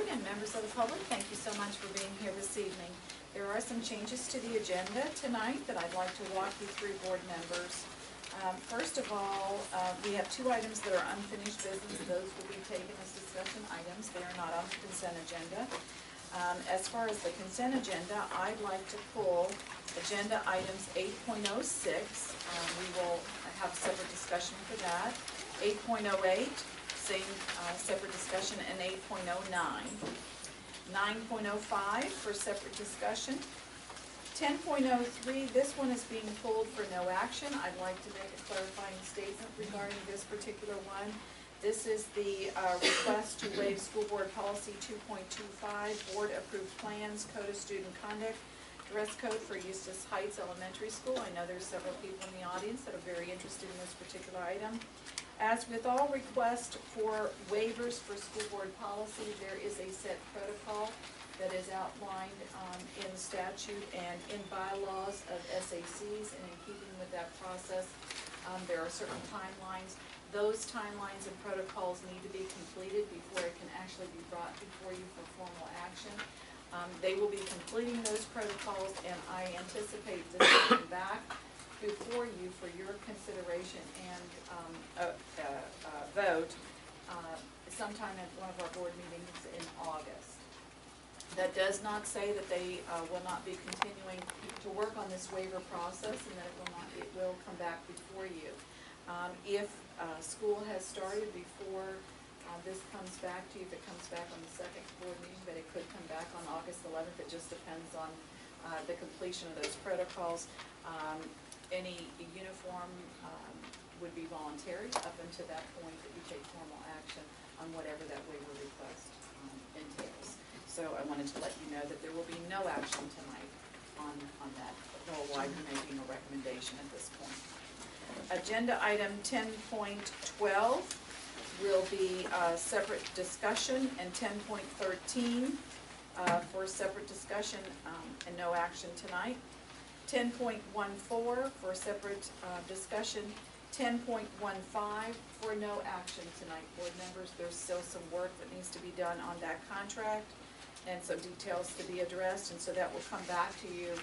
and members of the public, thank you so much for being here this evening. There are some changes to the agenda tonight that I'd like to walk you through, board members. First of all, we have two items that are unfinished business. Those will be taken as discussion items. They are not on the consent agenda. As far as the consent agenda, I'd like to pull agenda items 8.06. We will have separate discussion for that. 8.08, same separate discussion, and 8.09. 9.05 for separate discussion. 10.03, this one is being pulled for no action. I'd like to make a clarifying statement regarding this particular one. This is the request to waive School Board Policy 2.25, Board Approved Plans, Code of Student Conduct, Dress Code for Eustis Heights Elementary School. I know there's several people in the audience that are very interested in this particular item. As with all requests for waivers for school board policy, there is a set protocol that is outlined in statute and in bylaws of SACs, and in keeping with that process, there are certain timelines. Those timelines and protocols need to be completed before it can actually be brought before you for formal action. They will be completing those protocols, and I anticipate this coming back before you for your consideration and vote sometime at one of our board meetings in August. That does not say that they will not be continuing to work on this waiver process, and that it will come back before you. If school has started before this comes back to you, if it comes back on the second board meeting, but it could come back on August 11th. It just depends on the completion of those protocols. Any uniform would be voluntary up until that point that you take formal action on whatever that waiver request entails. So I wanted to let you know that there will be no action tonight on that, nor will I be making a recommendation at this point. Agenda item 10.12 will be separate discussion, and 10.13 for separate discussion and no action tonight. 10.14 for separate discussion. 10.15 for no action tonight, board members. There's still some work that needs to be done on that contract and some details to be addressed, and so that will come back to you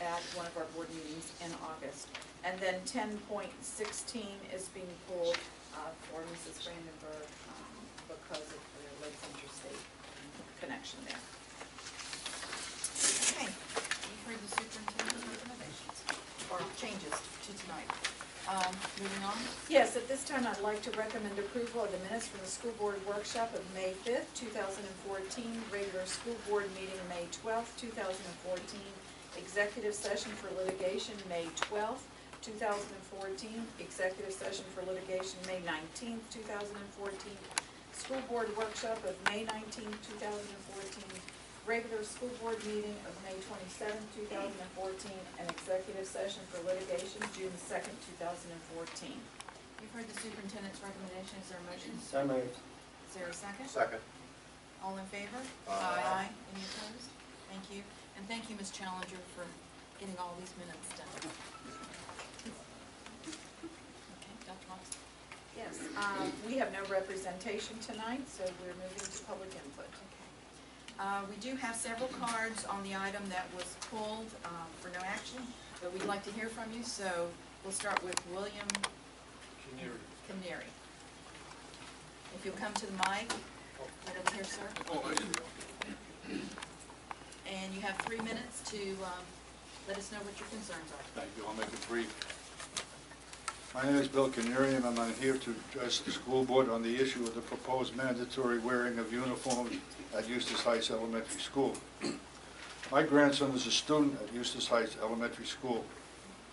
at one of our board meetings in August. And then 10.16 is being pulled for Mrs. Brandenburg because of the Lakes Interstate connection there. Okay, you've heard the superintendent's recommendations, or changes to tonight. Moving on? Yes, at this time I'd like to recommend approval of the minutes from the school board workshop of May 5th, 2014, regular school board meeting May 12th, 2014, executive session for litigation May 12th, 2014, executive session for litigation May 19th, 2014, school board workshop of May 19th, 2014, regular school board meeting of May 27th, 2014, and executive session for litigation June 2nd, 2014. You've heard the superintendent's recommendation. Is there a motion? So moved. Is there a second? Second. All in favor? Aye. Any opposed? Thank you. And thank you, Ms. Challenger, for getting all these minutes done. Okay, Dr. Moss? Yes, we have no representation tonight, so we're moving to public input. We do have several cards on the item that was pulled for no action, but we'd like to hear from you, so we'll start with William Canary. If you'll come to the mic, right over here, sir. Oh, I see. And you have 3 minutes to let us know what your concerns are. Thank you. I'll make it brief. My name is Bill Canary, and I'm here to address the school board on the issue of the proposed mandatory wearing of uniforms at Eustis Heights Elementary School. My grandson is a student at Eustis Heights Elementary School.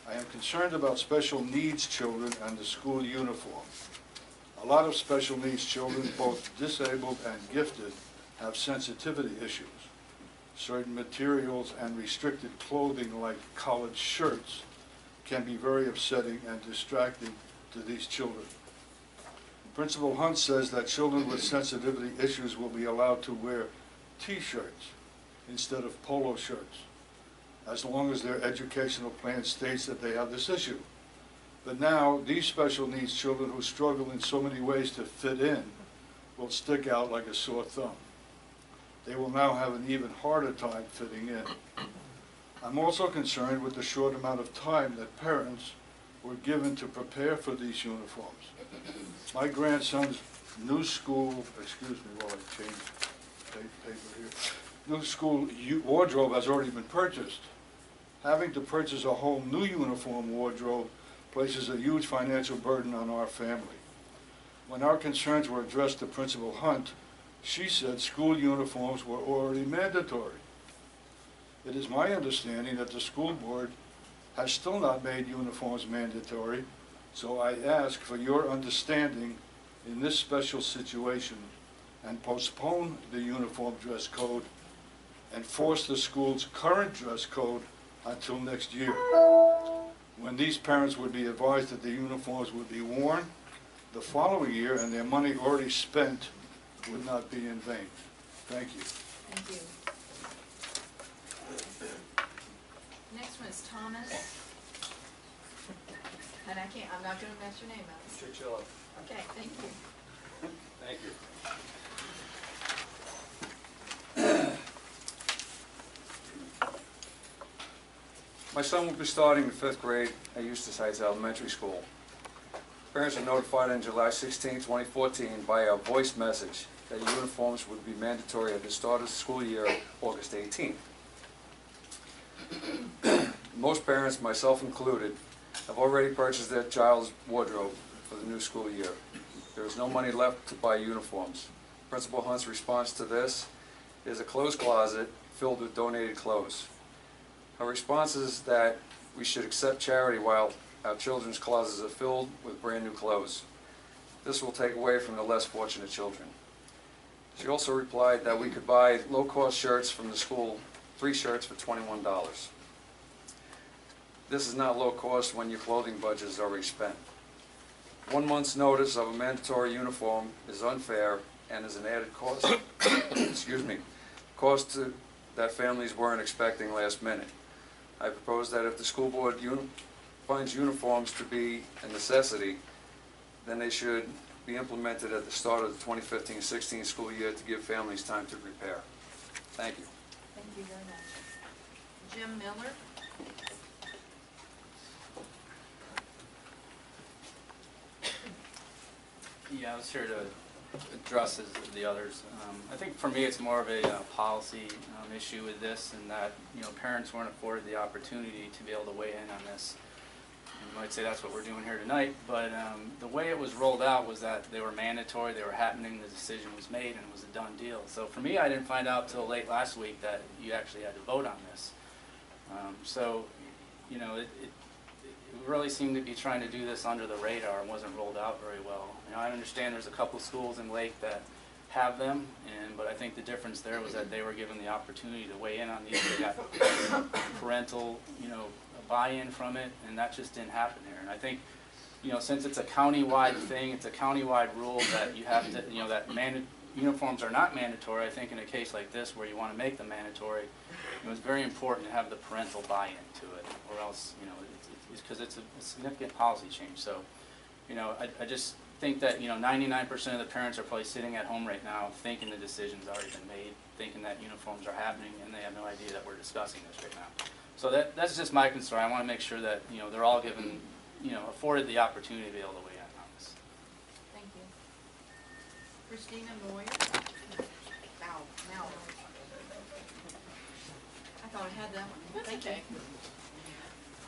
I am concerned about special needs children and the school uniform. A lot of special needs children, both disabled and gifted, have sensitivity issues. Certain materials and restricted clothing like collared shirts can be very upsetting and distracting to these children. Principal Hunt says that children with sensitivity issues will be allowed to wear t-shirts instead of polo shirts, as long as their educational plan states that they have this issue. But now, these special needs children who struggle in so many ways to fit in will stick out like a sore thumb. they will now have an even harder time fitting in. I'm also concerned with the short amount of time that parents were given to prepare for these uniforms. My grandson's new school, excuse me while I change paper here, new school wardrobe has already been purchased. Having to purchase a whole new uniform wardrobe places a huge financial burden on our family. When our concerns were addressed to Principal Hunt, she said school uniforms were already mandatory. It is my understanding that the school board has still not made uniforms mandatory, so I ask for your understanding in this special situation and postpone the uniform dress code and force the school's current dress code until next year, when these parents would be advised that the uniforms would be worn the following year and their money already spent would not be in vain. Thank you. Thank you. Next one is Thomas. And I'm not gonna mess your name up. Chichilla. Okay, thank you. Thank you. My son will be starting the 5th grade at Eustis Heights Elementary School. Parents are notified on July 16, 2014 by a voice message that uniforms would be mandatory at the start of the school year, August 18th. Most parents, myself included, have already purchased their child's wardrobe for the new school year. There is no money left to buy uniforms. Principal Hunt's response to this is a clothes closet filled with donated clothes. Her response is that we should accept charity while our children's closets are filled with brand new clothes. This will take away from the less fortunate children. She also replied that we could buy low-cost shirts from the school, 3 shirts for $21. This is not low cost when your clothing budget is already spent. 1 month's notice of a mandatory uniform is unfair and is an added cost, excuse me, cost that families weren't expecting last minute. I propose that if the school board finds uniforms to be a necessity, then they should be implemented at the start of the 2015-16 school year to give families time to prepare. Thank you. Thank you very much. Jim Miller. Yeah, I was here to address as the others. I think for me it's more of a policy issue with this, and that parents weren't afforded the opportunity to be able to weigh in on this. And you might say that's what we're doing here tonight, but the way it was rolled out was that they were mandatory, they were happening, the decision was made, and it was a done deal. So for me, I didn't find out till late last week that you actually had to vote on this. It really seemed to be trying to do this under the radar and wasn't rolled out very well. I understand there's a couple schools in Lake that have them, but I think the difference there was that they were given the opportunity to weigh in on these. They got parental, buy-in from it, and that just didn't happen here. And I think, since it's a county-wide thing, it's a county-wide rule that you have to, that uniforms are not mandatory. I think in a case like this where you want to make them mandatory, it's very important to have the parental buy-in to it, or else, because it's a significant policy change. So, I just think that 99% of the parents are probably sitting at home right now thinking the decision's already been made, thinking that uniforms are happening, and they have no idea that we're discussing this right now. So that's just my concern. I want to make sure that they're all given, afforded the opportunity to be able to weigh in on this. Thank you. Christina Moyer. Now. I thought I had that one. That's Thank okay. you.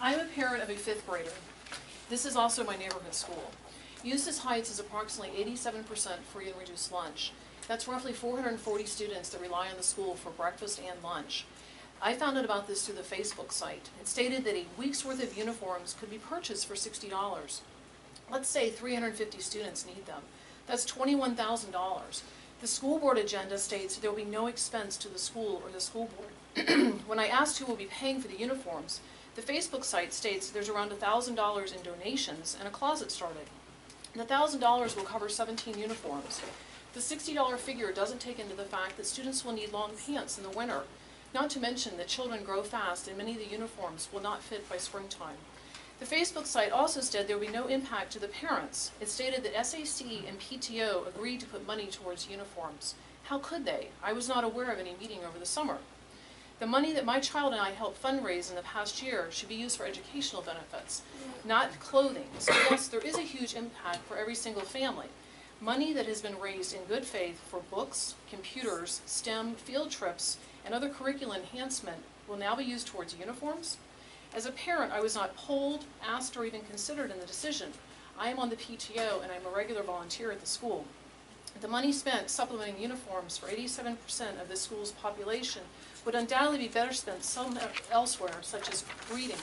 I'm a parent of a 5th grader. This is also my neighborhood school. Eustis Heights is approximately 87% free and reduced lunch. That's roughly 440 students that rely on the school for breakfast and lunch. I found out about this through the Facebook site. It stated that a week's worth of uniforms could be purchased for $60. Let's say 350 students need them. That's $21,000. The school board agenda states there will be no expense to the school or the school board. When I asked who will be paying for the uniforms, the Facebook site states there's around $1,000 in donations and a closet started. The $1,000 will cover 17 uniforms. The $60 figure doesn't take into the fact that students will need long pants in the winter, not to mention that children grow fast and many of the uniforms will not fit by springtime. The Facebook site also said there will be no impact to the parents. It stated that SAC and PTO agreed to put money towards uniforms. How could they? I was not aware of any meeting over the summer. The money that my child and I helped fundraise in the past year should be used for educational benefits, not clothing. So yes, there is a huge impact for every single family. Money that has been raised in good faith for books, computers, STEM, field trips, and other curricular enhancement will now be used towards uniforms. As a parent, I was not polled, asked, or even considered in the decision. I am on the PTO and I'm a regular volunteer at the school. The money spent supplementing uniforms for 87% of the school's population would undoubtedly be better spent elsewhere, such as reading.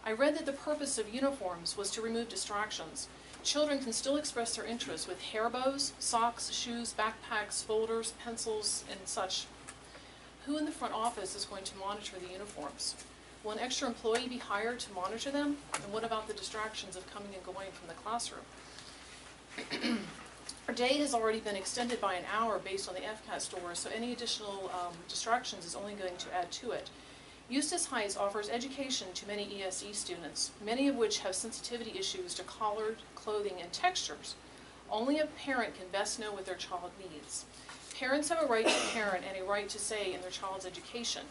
I read that the purpose of uniforms was to remove distractions. Children can still express their interest with hair bows, socks, shoes, backpacks, folders, pencils, and such. Who in the front office is going to monitor the uniforms? Will an extra employee be hired to monitor them? And what about the distractions of coming and going from the classroom? Our day has already been extended by an hour based on the FCAT score, so any additional distractions is only going to add to it. Eustis Heights offers education to many ESE students, many of which have sensitivity issues to colored, clothing, and textures. Only a parent can best know what their child needs. Parents have a right to parent and a right to say in their child's education.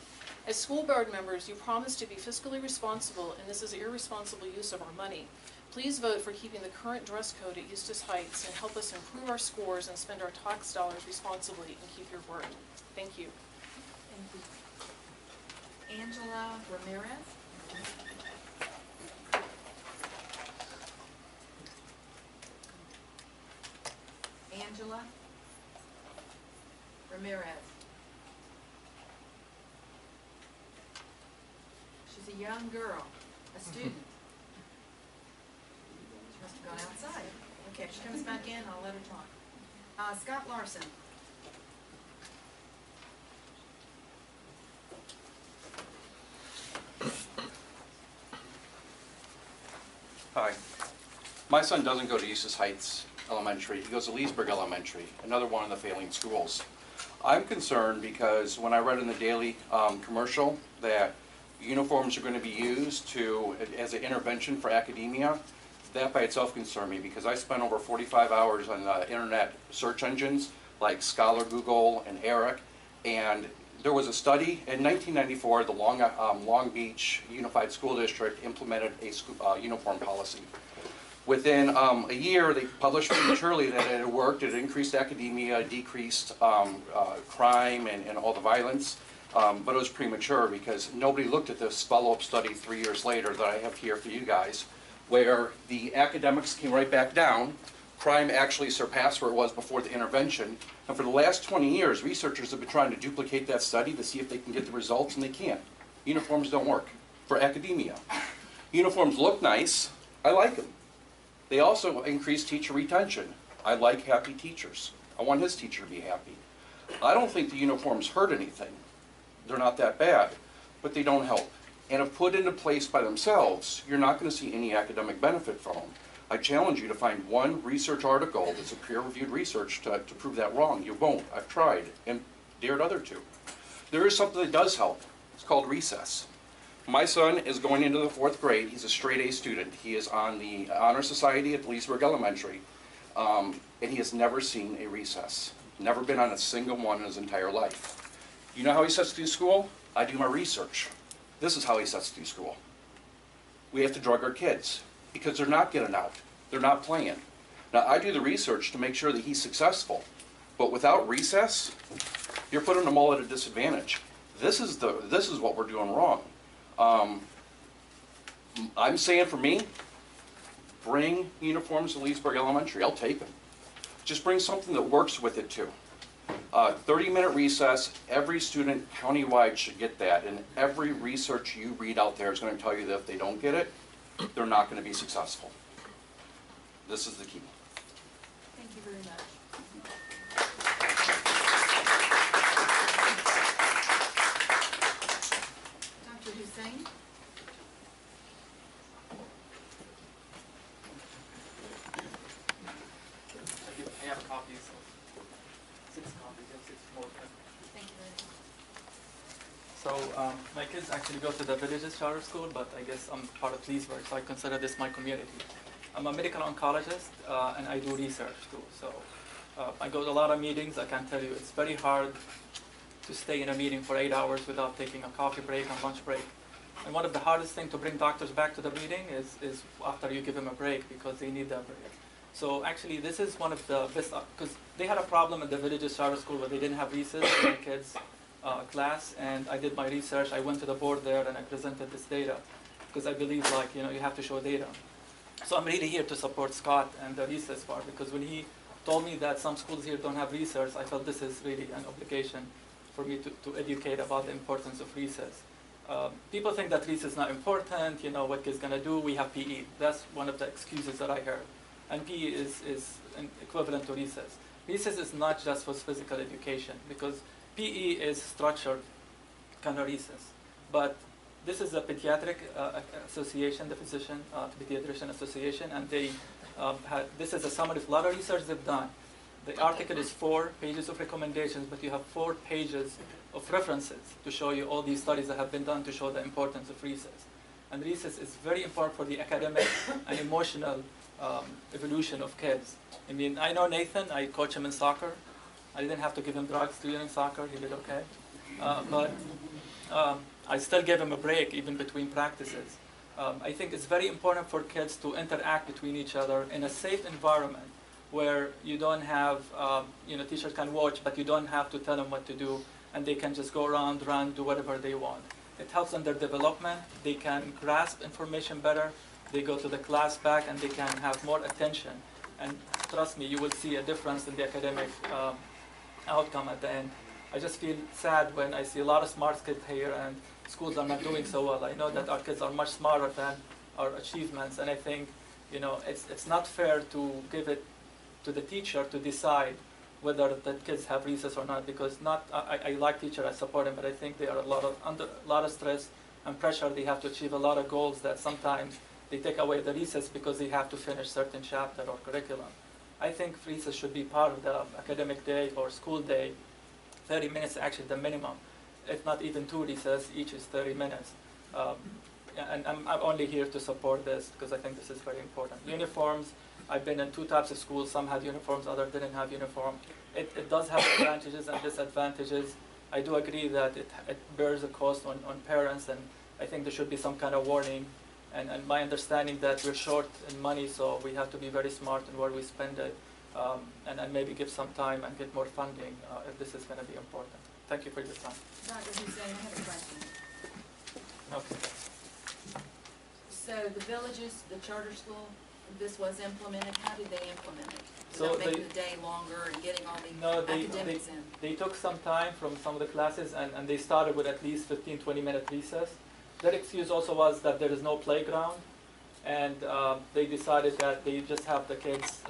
As school board members, you promise to be fiscally responsible, and this is an irresponsible use of our money. Please vote for keeping the current dress code at Eustis Heights and help us improve our scores and spend our tax dollars responsibly and keep your word. Thank you. Thank you. Angela Ramirez. Angela Ramirez. She's a young girl, a student. She must have gone outside. Okay, if she comes back in, I'll let her talk. Scott Larson. Hi. My son doesn't go to Eustis Heights Elementary. He goes to Leesburg Elementary, another one of the failing schools. I'm concerned because when I read in the daily commercial that uniforms are going to be used as an intervention for academia, that by itself concerned me because I spent over 45 hours on internet search engines like Scholar, Google, and ERIC, and there was a study in 1994. The Long Beach Unified School District implemented a uniform policy. Within a year, they published prematurely that it had worked. It increased academia, decreased crime and all the violence, but it was premature because nobody looked at this follow-up study 3 years later that I have here for you guys, where the academics came right back down. Crime actually surpassed where it was before the intervention. And for the last 20 years, researchers have been trying to duplicate that study to see if they can get the results, and they can't. Uniforms don't work for academia. Uniforms look nice. I like them. They also increase teacher retention. I like happy teachers. I want his teacher to be happy. I don't think the uniforms hurt anything. They're not that bad, but they don't help. And if put into place by themselves, you're not going to see any academic benefit from them. I challenge you to find one research article that's a peer-reviewed research to prove that wrong. You won't. I've tried and dared other to. There is something that does help. It's called recess. My son is going into the 4th grade. He's a straight A student. He is on the Honor Society at Leesburg Elementary, and he has never seen a recess. Never been on a single one in his entire life. You know how he sits through school? I do my research. This is how he sits through school. We have to drug our kids because they're not getting out. They're not playing. Now, I do the research to make sure that he's successful, but without recess, you're putting them all at a disadvantage. This is what we're doing wrong. I'm saying for me, bring uniforms to Leesburg Elementary. I'll take them. Just bring something that works with it too. 30-minute recess, every student countywide should get that, and every research you read out there is going to tell you that if they don't get it, they're not going to be successful. This is the key. Thank you very much. Dr. Hussain? I have copies of 6 copies and 6 more. Thank you very much. So my kids actually go to the Villages Charter School, but I guess I'm part of Leesburg, so I consider this my community. I'm a medical oncologist and I do research too. So I go to a lot of meetings. I can tell you it's very hard to stay in a meeting for 8 hours without taking a coffee break and lunch break. And one of the hardest things to bring doctors back to the meeting is after you give them a break, because they need that break. So actually this is one of the best, because they had a problem in the Villages Charter School where they didn't have recess in my kids' class, and I did my research. I went to the board there and I presented this data, because I believe you have to show data. So I'm really here to support Scott and the recess part, because when he told me that some schools here don't have research, I felt this is really an obligation for me to educate about the importance of recess. People think that recess is not important, what kids gonna do, we have PE. That's one of the excuses that I heard. And PE is an equivalent to recess. Recess is not just for physical education, because PE is structured kind of recess. But this is a pediatric association, the pediatrician association, and they this is a summary of a lot of research they've done. The article is 4 pages of recommendations, but you have 4 pages of references to show you all these studies that have been done to show the importance of recess. And recess is very important for the academic and emotional evolution of kids. I mean, I know Nathan, I coach him in soccer. I didn't have to give him drugs during soccer, he did okay. But I still gave him a break even between practices. I think it's very important for kids to interact between each other in a safe environment where you don't have, teachers can watch, but you don't have to tell them what to do, and they can just go around, run, do whatever they want. It helps in their development. They can grasp information better. They go to the class back, and they can have more attention. And trust me, you will see a difference in the academic outcome at the end. I just feel sad when I see a lot of smart kids here, and schools are not doing so well. I know that our kids are much smarter than our achievements, and I think it's not fair to give it to the teacher to decide whether the kids have recess or not, because I like teachers, I support them, but I think they are under a lot of stress and pressure. They have to achieve a lot of goals that sometimes they take away the recess because they have to finish certain chapter or curriculum. I think recess should be part of the academic day or school day. 30 minutes actually the minimum, if not even 2 recess, each is 30 minutes. And I'm only here to support this because I think this is very important. Uniforms, I've been in 2 types of schools. Some had uniforms, others didn't have uniform. It does have advantages and disadvantages. I do agree that it bears a cost on parents, and I think there should be some kind of warning. And my understanding that we're short in money, so we have to be very smart in where we spend it, and maybe give some time and get more funding if this is going to be important. Thank you for your time. Dr. Hussein, I have a question. Okay. So the Villages, the charter school, this was implemented. How did they implement it? So Without making the day longer and getting all the academics in? They took some time from some of the classes, and they started with at least 15, 20-minute recess. Their excuse also was that there is no playground, and they decided that they just have the kids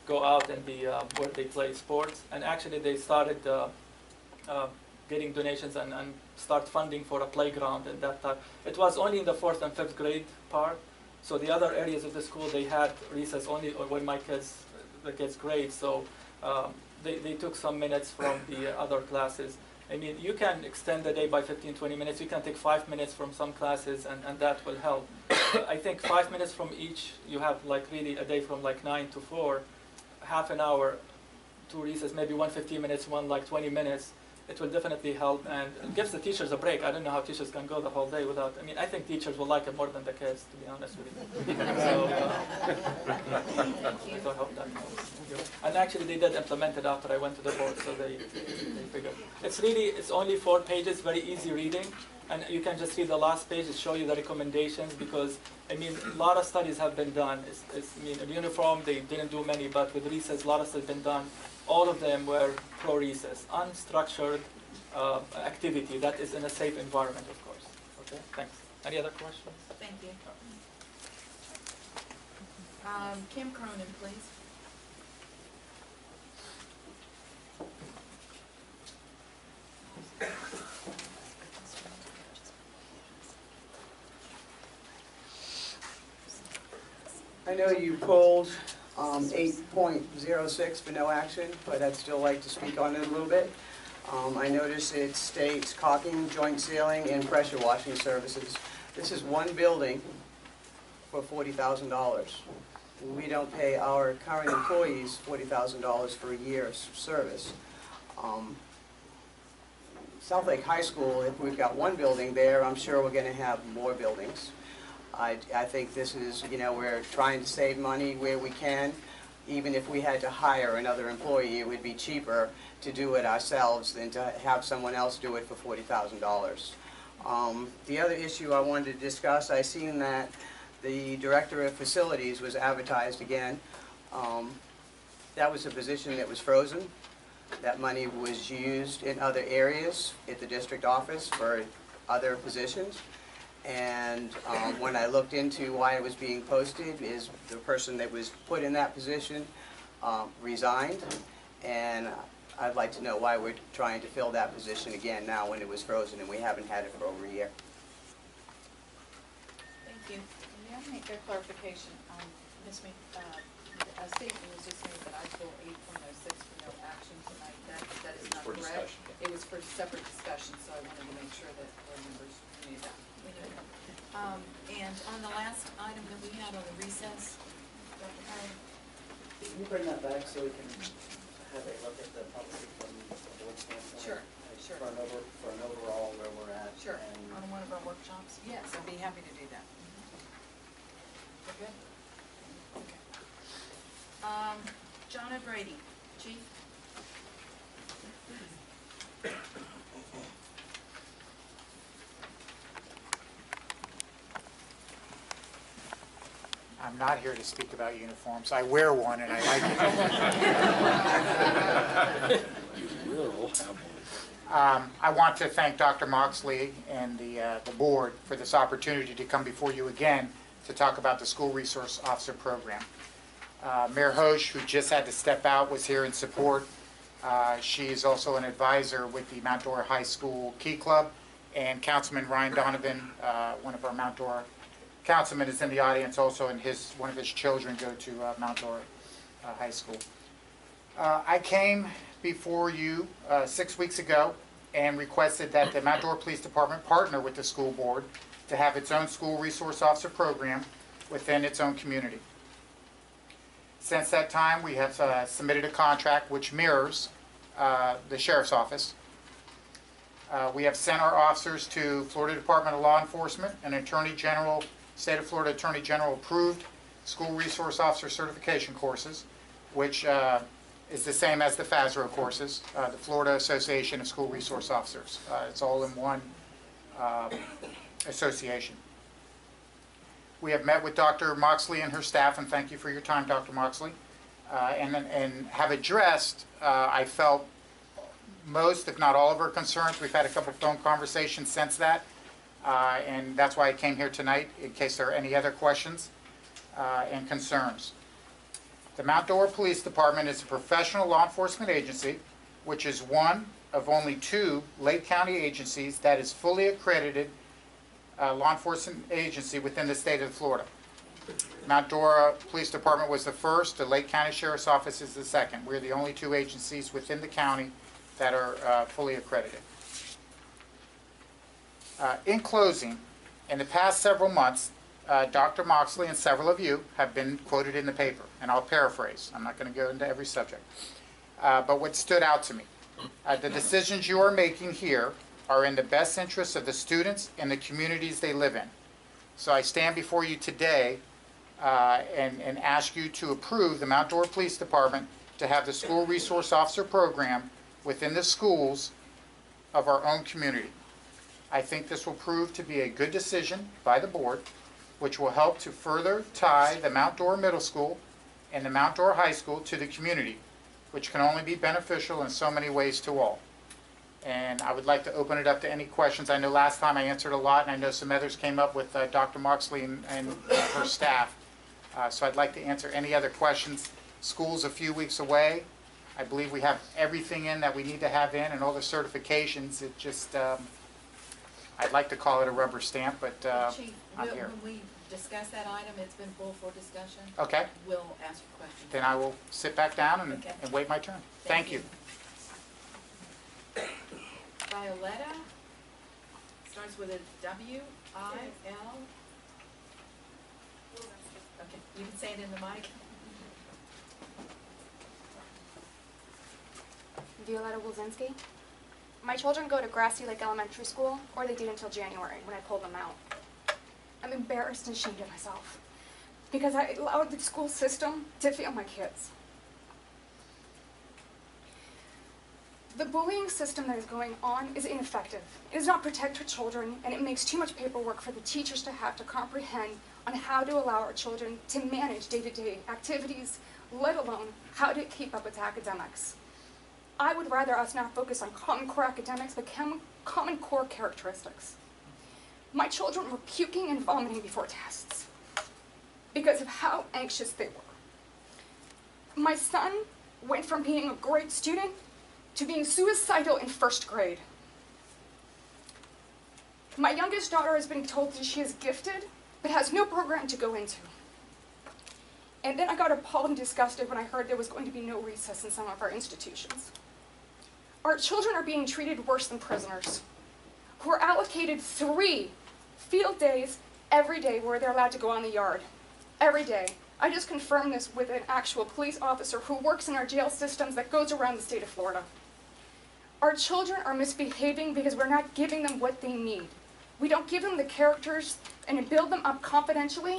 go out and be where they play sports. And actually they started getting donations and start funding for a playground at that time. It was only in the 4th and 5th grade part. So the other areas of the school, they had recess only when the kids' grade. So they took some minutes from the other classes. I mean, you can extend the day by 15, 20 minutes. You can take 5 minutes from some classes, and that will help. I think 5 minutes from each, you have really a day from 9 to 4, half an hour, 2 recess, maybe 1 15 minutes, one 20 minutes. It will definitely help, and it gives the teachers a break. I don't know how teachers can go the whole day without, I think teachers will like it more than the kids, to be honest with you. So I hope that helps. And actually they did implement it after I went to the board, so they figured. It's only 4 pages, very easy reading, and you can just read the last page. It shows you the recommendations, because, a lot of studies have been done. In uniform, they didn't do many, but with recess, a lot of stuff has been done. All of them were pro-recess, unstructured activity that is in a safe environment, of course. Okay, thanks. Any other questions? Thank you. Kim Cronin, please. I know you pulled 8.06 for no action, but I'd still like to speak on it a little bit. I notice it states caulking, joint sealing, and pressure washing services. This is one building for $40,000. we don't pay our current employees $40,000 for a year's service. South Lake High School, if we've got one building there, I'm sure we're going to have more buildings. I think this is, you know, we're trying to save money where we can. Even if we had to hire another employee, it would be cheaper to do it ourselves than to have someone else do it for $40,000. The other issue I wanted to discuss, I seen that the Director of Facilities was advertised again. That was a position that was frozen. That money was used in other areas at the district office for other positions. And when I looked into why it was being posted, is the person that was put in that position resigned. And I'd like to know why we're trying to fill that position again now when it was frozen and we haven't had it for over a year. Thank you. May I make a clarification? Ms. Meek, a statement was just made that I pull 8.06 for no action tonight. That is not correct. It was for separate discussion, so I wanted to make sure that board members knew that. And on the last item that we had on the recess, Dr. Howard? Can you bring that back so we can have a look at the policy from the board standpoint? Sure, sure. For an overall where we're at. Sure, And on one of our workshops? Yes, I'd be happy to do that. Okay. Okay. John O'Grady, Chief? I'm not here to speak about uniforms. I wear one and I like it. I want to thank Dr. Moxley and the board for this opportunity to come before you again to talk about the School Resource Officer Program. Mayor Hosch, who just had to step out, was here in support. She is also an advisor with the Mount Dora High School Key Club, and Councilman Ryan Donovan, one of our Mount Dora councilman, is in the audience also, and one of his children go to Mount Dora High School. I came before you 6 weeks ago and requested that the Mount Dora Police Department partner with the school board to have its own school resource officer program within its own community. Since that time, we have submitted a contract which mirrors the Sheriff's Office. We have sent our officers to Florida Department of Law Enforcement and State of Florida Attorney General approved school resource officer certification courses, which is the same as the FASRO courses, the Florida Association of School Resource Officers. It's all in one association. We have met with Dr. Moxley and her staff, and thank you for your time, Dr. Moxley, and have addressed, I felt, most, if not all of our concerns. We've had a couple phone conversations since that, and that's why I came here tonight, in case there are any other questions and concerns. The Mount Dora Police Department is a professional law enforcement agency, which is one of only 2 Lake County agencies that is fully accredited law enforcement agency within the state of Florida. Mount Dora Police Department was the first, the Lake County Sheriff's Office is the second. We're the only 2 agencies within the county that are fully accredited. In closing, in the past several months, Dr. Moxley and several of you have been quoted in the paper, and I'll paraphrase. I'm not going to go into every subject. But what stood out to me, the decisions you are making here are in the best interests of the students and the communities they live in. So I stand before you today and ask you to approve the Mount Dora Police Department to have the School Resource Officer Program within the schools of our own community. I think this will prove to be a good decision by the board, which will help to further tie the Mount Dora Middle School and the Mount Dora High School to the community, which can only be beneficial in so many ways to all. And I would like to open it up to any questions. I know last time I answered a lot, and I know some others came up with Dr. Moxley and her staff. So I'd like to answer any other questions. School's a few weeks away. I believe we have everything in that we need to have in and all the certifications. It just, I'd like to call it a rubber stamp, but Chief, I'm here. when we discuss that item, it's been pulled for discussion. Okay, We'll ask for questions. then I will sit back down and, Okay. and wait my turn. Thank you. Violetta, starts with a W-I-L. Okay, you can say it in the mic. Violetta Wilzinski. My children go to Grassy Lake Elementary School, or they did until January when I pulled them out. I'm embarrassed and ashamed of myself because I allowed the school system to fail my kids. The bullying system that is going on is ineffective. It does not protect our children, and it makes too much paperwork for the teachers to have to comprehend on how to allow our children to manage day-to-day activities, let alone how to keep up with academics. I would rather us not focus on common core academics, but common core characteristics. My children were puking and vomiting before tests because of how anxious they were. My son went from being a great student to being suicidal in first grade. My youngest daughter has been told that she is gifted, but has no program to go into. And then I got appalled and disgusted when I heard there was going to be no recess in some of our institutions. Our children are being treated worse than prisoners, who are allocated 3 field days every day where they're allowed to go on the yard. Every day. I just confirmed this with an actual police officer who works in our jail systems that goes around the state of Florida. Our children are misbehaving because we're not giving them what they need. We don't give them the characters and build them up confidentially,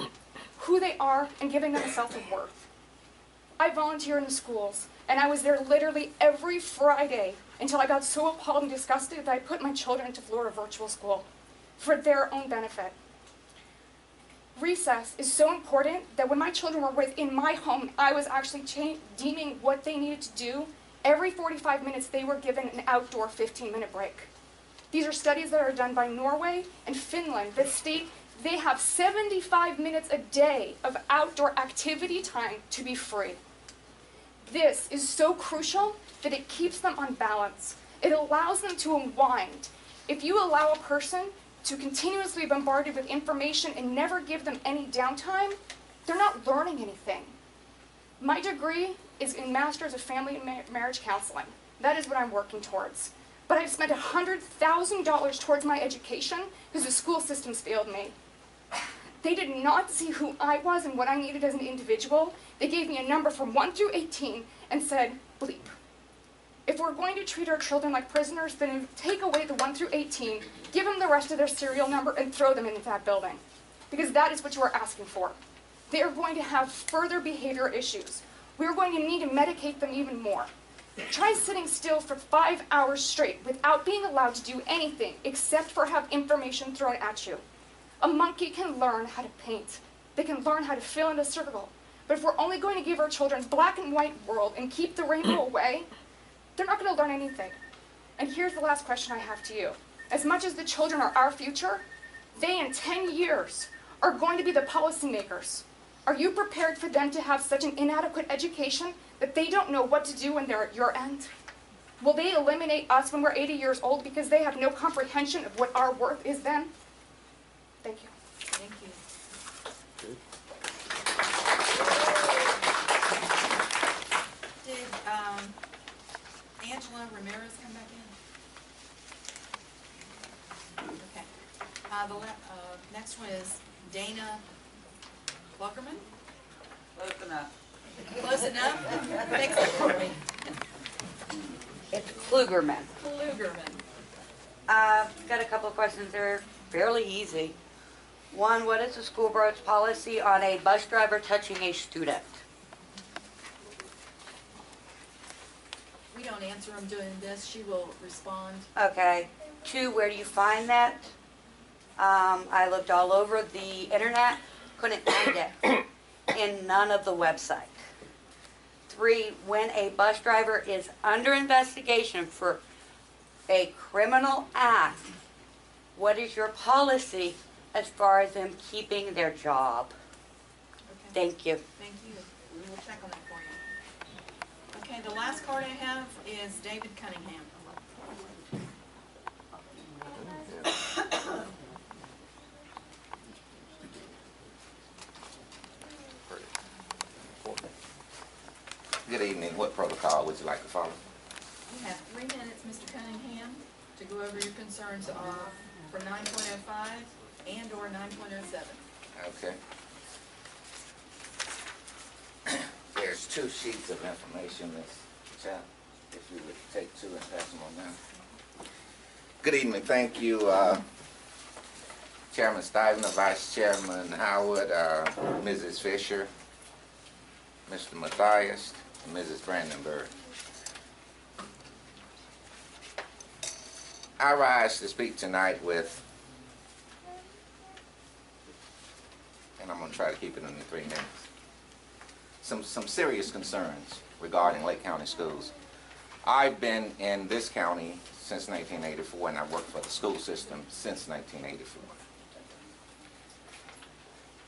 who they are, and giving them a sense of worth. I volunteer in the schools, and I was there literally every Friday until I got so appalled and disgusted that I put my children into Florida virtual school for their own benefit. Recess is so important that when my children were within my home, I was actually deeming what they needed to do. Every 45 minutes, they were given an outdoor 15-minute break. These are studies that are done by Norway and Finland that state they have 75 minutes a day of outdoor activity time to be free. This is so crucial that it keeps them on balance. It allows them to unwind. If you allow a person to continuously be bombarded with information and never give them any downtime, they're not learning anything. My degree is in Masters of Family and Marriage Counseling. That is what I'm working towards. But I've spent $100,000 towards my education because the school systems failed me. They did not see who I was and what I needed as an individual. They gave me a number from 1 through 18 and said, bleep. If we're going to treat our children like prisoners, then take away the 1 through 18, give them the rest of their serial number, and throw them into that building. Because that is what you are asking for. They are going to have further behavior issues. We are going to need to medicate them even more. Try sitting still for 5 hours straight without being allowed to do anything except for have information thrown at you. A monkey can learn how to paint. They can learn how to fill in a circle. But if we're only going to give our children a black and white world and keep the rainbow away, they're not going to learn anything. And here's the last question I have to you. As much as the children are our future, they in 10 years are going to be the policymakers. Are you prepared for them to have such an inadequate education that they don't know what to do when they're at your end? Will they eliminate us when we're 80 years old because they have no comprehension of what our worth is then? Thank you. Thank you. Did Angela Ramirez come back in? Okay. Next one is Dana Klugerman? Close enough. Close enough? Fix it for me. It's Klugerman. Klugerman. Got a couple of questions. They're fairly easy. One, what is the school board's policy on a bus driver touching a student? We don't answer them doing this. She will respond. Okay. Two, where do you find that? I looked all over the internet, couldn't find it in none of the websites. Three, when a bus driver is under investigation for a criminal act, what is your policy as far as them keeping their job? Okay. Thank you. Thank you. We will check on that for you. Okay, the last card I have is David Cunningham. Good evening. What protocol would you like to follow? You have 3 minutes, Mr. Cunningham, to go over your concerns for 9.05 and or 9.07. Okay. There's 2 sheets of information, Ms. Chap, if you would take 2 and pass them on down. Good evening, thank you, Chairman Stivner, Vice Chairman Howard, Mrs. Fisher, Mr. Matthias, and Mrs. Brandenburg. I rise to speak tonight with, and I'm going to try to keep it under 3 minutes, some serious concerns regarding Lake County schools. I've been in this county since 1984, and I've worked for the school system since 1984.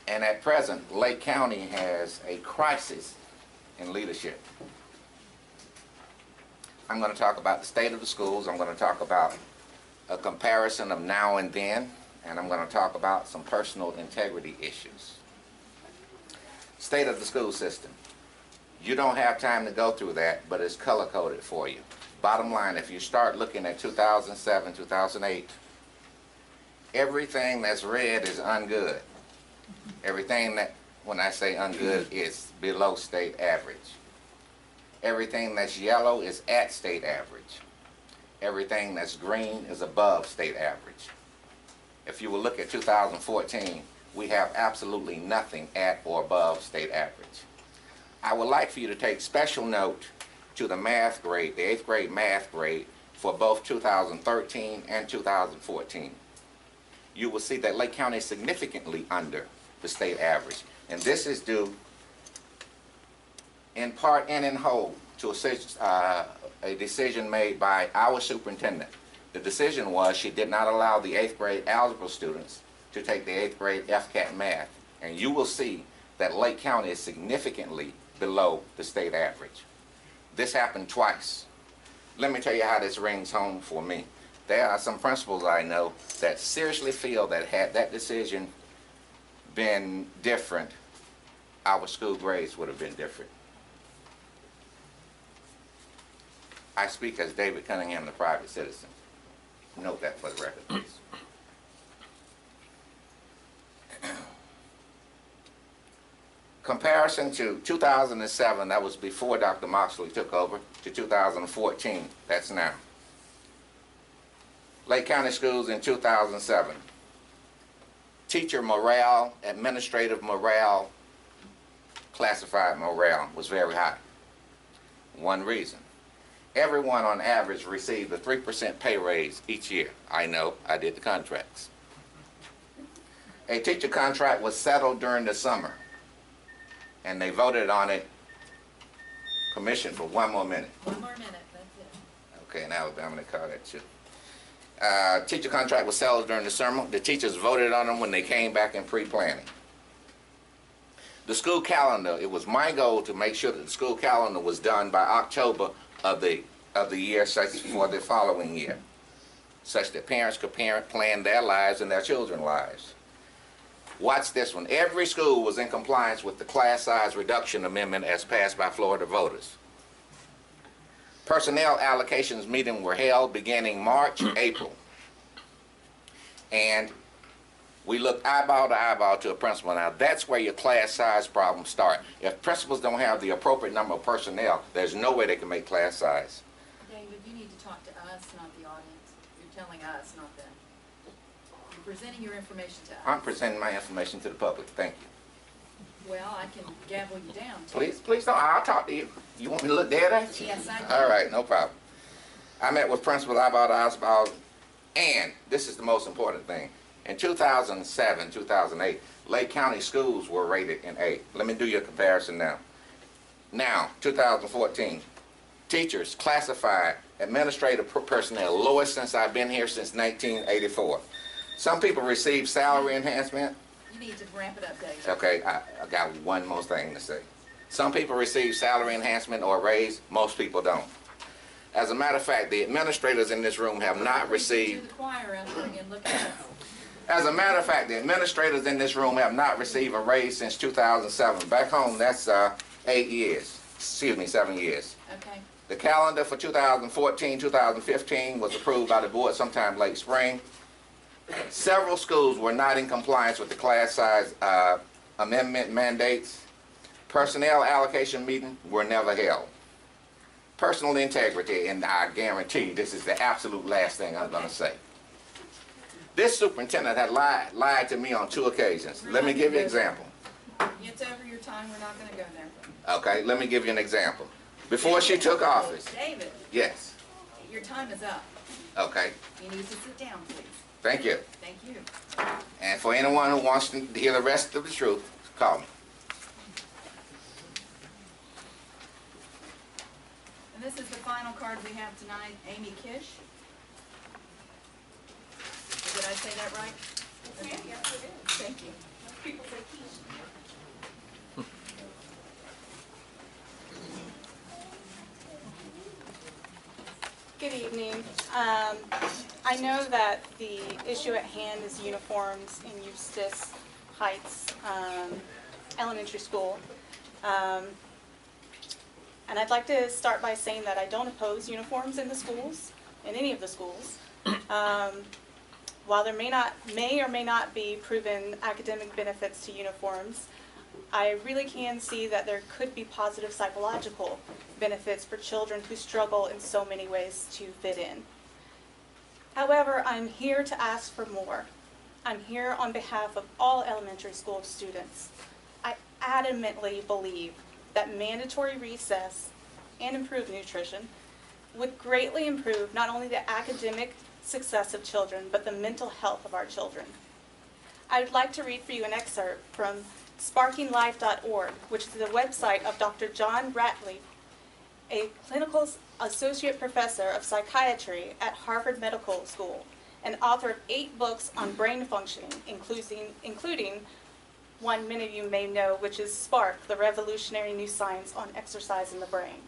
And at present, Lake County has a crisis in leadership. I'm going to talk about the state of the schools. I'm going to talk about a comparison of now and then, and I'm going to talk about some personal integrity issues. State of the school system. You don't have time to go through that, but it's color-coded for you. Bottom line, if you start looking at 2007, 2008, everything that's red is ungood. Everything that, when I say ungood, is below state average. Everything that's yellow is at state average. Everything that's green is above state average. If you will look at 2014, we have absolutely nothing at or above state average. I would like for you to take special note to the math grade, the 8th grade math grade, for both 2013 and 2014. You will see that Lake County is significantly under the state average. And this is due in part and in whole to a decision made by our superintendent. The decision was she did not allow the 8th grade algebra students to take the 8th grade FCAT math. And you will see that Lake County is significantly below the state average. This happened twice. Let me tell you how this rings home for me. There are some principals I know that seriously feel that had that decision been different, our school grades would have been different. I speak as David Cunningham, the private citizen. Note that for the record, please. Comparison to 2007, that was before Dr. Moxley took over, to 2014, that's now. Lake County schools in 2007. Teacher morale, administrative morale, classified morale was very high. One reason. Everyone on average received a 3% pay raise each year. I know, I did the contracts. A teacher contract was settled during the summer, and they voted on it, commission for 1 more minute. 1 more minute, that's it. Okay, in Alabama they call that too. Teacher contract was settled during the summer. The teachers voted on them when they came back in pre-planning. The school calendar, it was my goal to make sure that the school calendar was done by October of the year, such for the following year, such that parents could plan their lives and their children's lives. Watch this one. Every school was in compliance with the class size reduction amendment as passed by Florida voters. Personnel allocations meetings were held beginning March, April. And we looked eyeball to eyeball to a principal. Now that's where your class size problems start. If principals don't have the appropriate number of personnel, there's no way they can make class size. David, you need to talk to us, not the audience. You're telling us, not them. You're presenting your information to us. I'm presenting my information to the public. Thank you. Well, I can gavel you down. Please don't. I'll talk to you. You want me to look dead at you? Yes, I do. All right, no problem. I met with principal eyeball to eyeball, and this is the most important thing. In 2007, 2008, Lake County schools were rated in A. Let me do your comparison now. Now, 2014, teachers, classified, administrative personnel, lowest since I've been here since 1984. Some people receive salary enhancement. You need to ramp it up, David. Okay, I got one more thing to say. Some people receive salary enhancement or raise, most people don't. As a matter of fact, the administrators in this room have not received... Do the choir out there again, look at us. As a matter of fact, the administrators in this room have not received a raise since 2007. Back home, that's 8 years. Excuse me, 7 years. Okay. The calendar for 2014, 2015 was approved by the board sometime late spring. Several schools were not in compliance with the class size amendment mandates. Personnel allocation meeting were never held. Personal integrity, and I guarantee this is the absolute last thing I'm going to say. This superintendent had lied to me on 2 occasions. Let me give you an example. It's over your time, we're not gonna go there. Okay, let me give you an example. Before she took office, David, yes, your time is up. okay, You need to sit down, please. thank you. Thank you. And for anyone who wants to hear the rest of the truth, call me. And this is the final card we have tonight, Amy Kish. Did I say that right? Yes, ma'am. Yes, it is. Thank you. Most people say quiche. Good evening. I know that the issue at hand is uniforms in Eustis Heights Elementary School. And I'd like to start by saying that I don't oppose uniforms in the schools, in any of the schools. While there may or may not be proven academic benefits to uniforms, I really can see that there could be positive psychological benefits for children who struggle in so many ways to fit in. However, I'm here to ask for more. I'm here on behalf of all elementary school students. I adamantly believe that mandatory recess and improved nutrition would greatly improve not only the academic success of children, but the mental health of our children. I would like to read for you an excerpt from sparkinglife.org, which is the website of Dr. John Ratley, a clinical associate professor of psychiatry at Harvard Medical School, and author of 8 books on brain functioning, including one many of you may know, which is Spark, the revolutionary new science on exercise in the brain.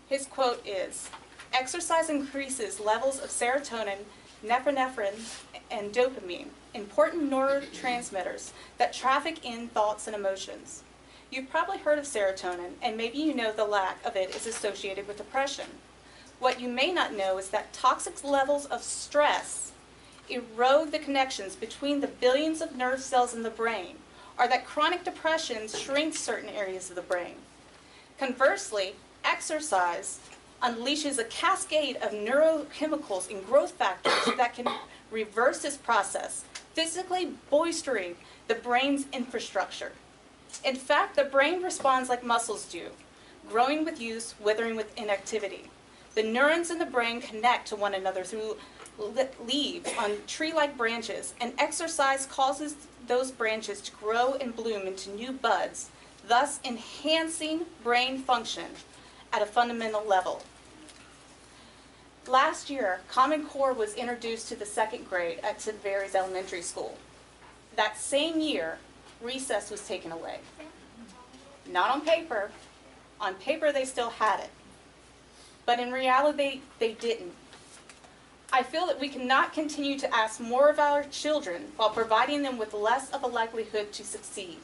His quote is, "Exercise increases levels of serotonin, norepinephrine, and dopamine, important neurotransmitters that traffic in thoughts and emotions. You've probably heard of serotonin, and maybe you know the lack of it is associated with depression. What you may not know is that toxic levels of stress erode the connections between the billions of nerve cells in the brain, or that chronic depression shrinks certain areas of the brain. Conversely, exercise unleashes a cascade of neurochemicals and growth factors that can reverse this process, physically bolstering the brain's infrastructure. In fact, the brain responds like muscles do, growing with use, withering with inactivity. The neurons in the brain connect to one another through leaves on tree-like branches, and exercise causes those branches to grow and bloom into new buds, thus enhancing brain function at a fundamental level. Last year, Common Core was introduced to the 2nd grade at St. Mary's Elementary School. That same year, recess was taken away. Not on paper. On paper, they still had it. But in reality, they didn't. I feel that we cannot continue to ask more of our children while providing them with less of a likelihood to succeed.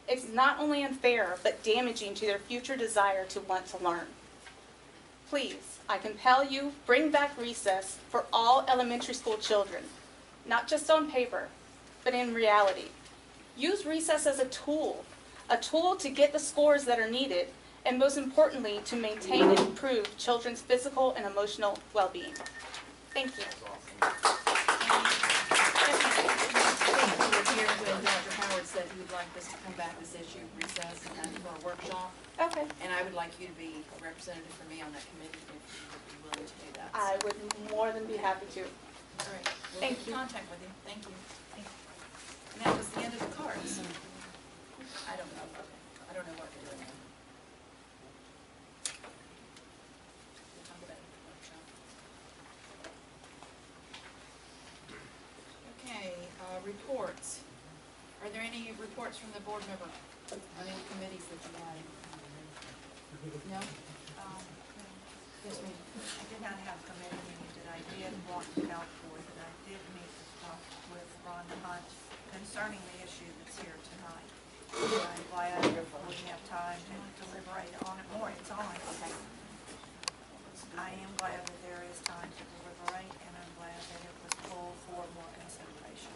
It's not only unfair, but damaging to their future desire to want to learn. Please, I compel you, bring back recess for all elementary school children, not just on paper, but in reality. Use recess as a tool to get the scores that are needed, and most importantly, to maintain and improve children's physical and emotional well-being. Thank you. Here when Dr. Howard said he would like us to come back this issue, recess, and for a workshop. Okay. And I would like you to be a representative for me on that committee if you would be willing to do that. I would more than be happy to. All right. We'll Thank get you. in contact with you. Thank you. Thank you. And that was the end of the cards. I don't know. I don't know what they're doing. We'll talk about it at the workshop. Okay, reports. Are there any reports from the board member on any committees that you had? No? Yes, ma'am. I did not have committee meeting that I did want to help for, that I did meet to talk with Ron Hunt concerning the issue that's here tonight. I'm glad we have time to deliberate on it more. It's on. Okay. I am glad that there is time to deliberate, and I'm glad that it was pulled for more consideration.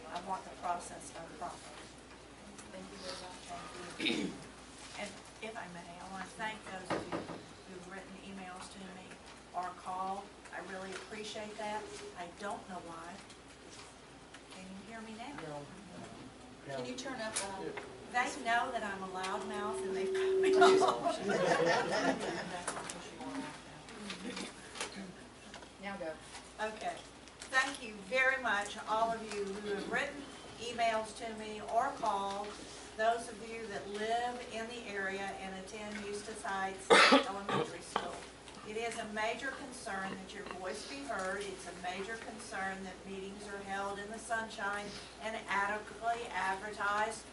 I want the process done properly. Thank you very much. Thank you. appreciate that. I don't know why. Can you hear me now? Can you turn up, They know that I'm a loudmouth and they've cut me off. now go. Okay. Thank you very much, all of you who have written emails to me or called, those of you that live in the area and attend Eustis Heights Elementary School. It is a major concern that your voice be heard. It's a major concern that meetings are held in the sunshine and adequately advertised.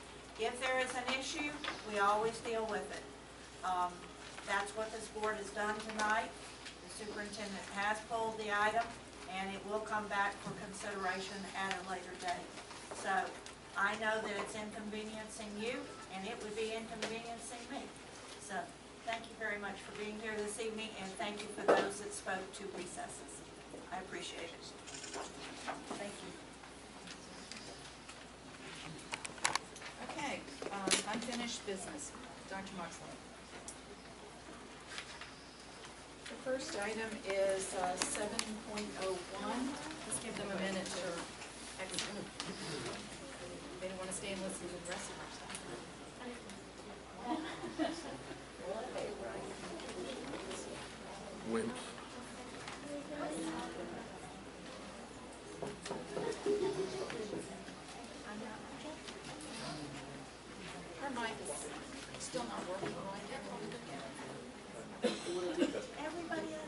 If there is an issue, we always deal with it. That's what this board has done tonight. The superintendent has pulled the item, and it will come back for consideration at a later date. So I know that it's inconveniencing you, and it would be inconveniencing me. So thank you very much for being here this evening, and thank you for those that spoke to recesses. I appreciate it. Thank you. Okay, unfinished business. Dr. Moxley. The first item is 7.01. Let's give them a minute to exit. They don't want to stay and listen to the rest of our stuff. Wimps. Her mic is still not working right. Everybody else.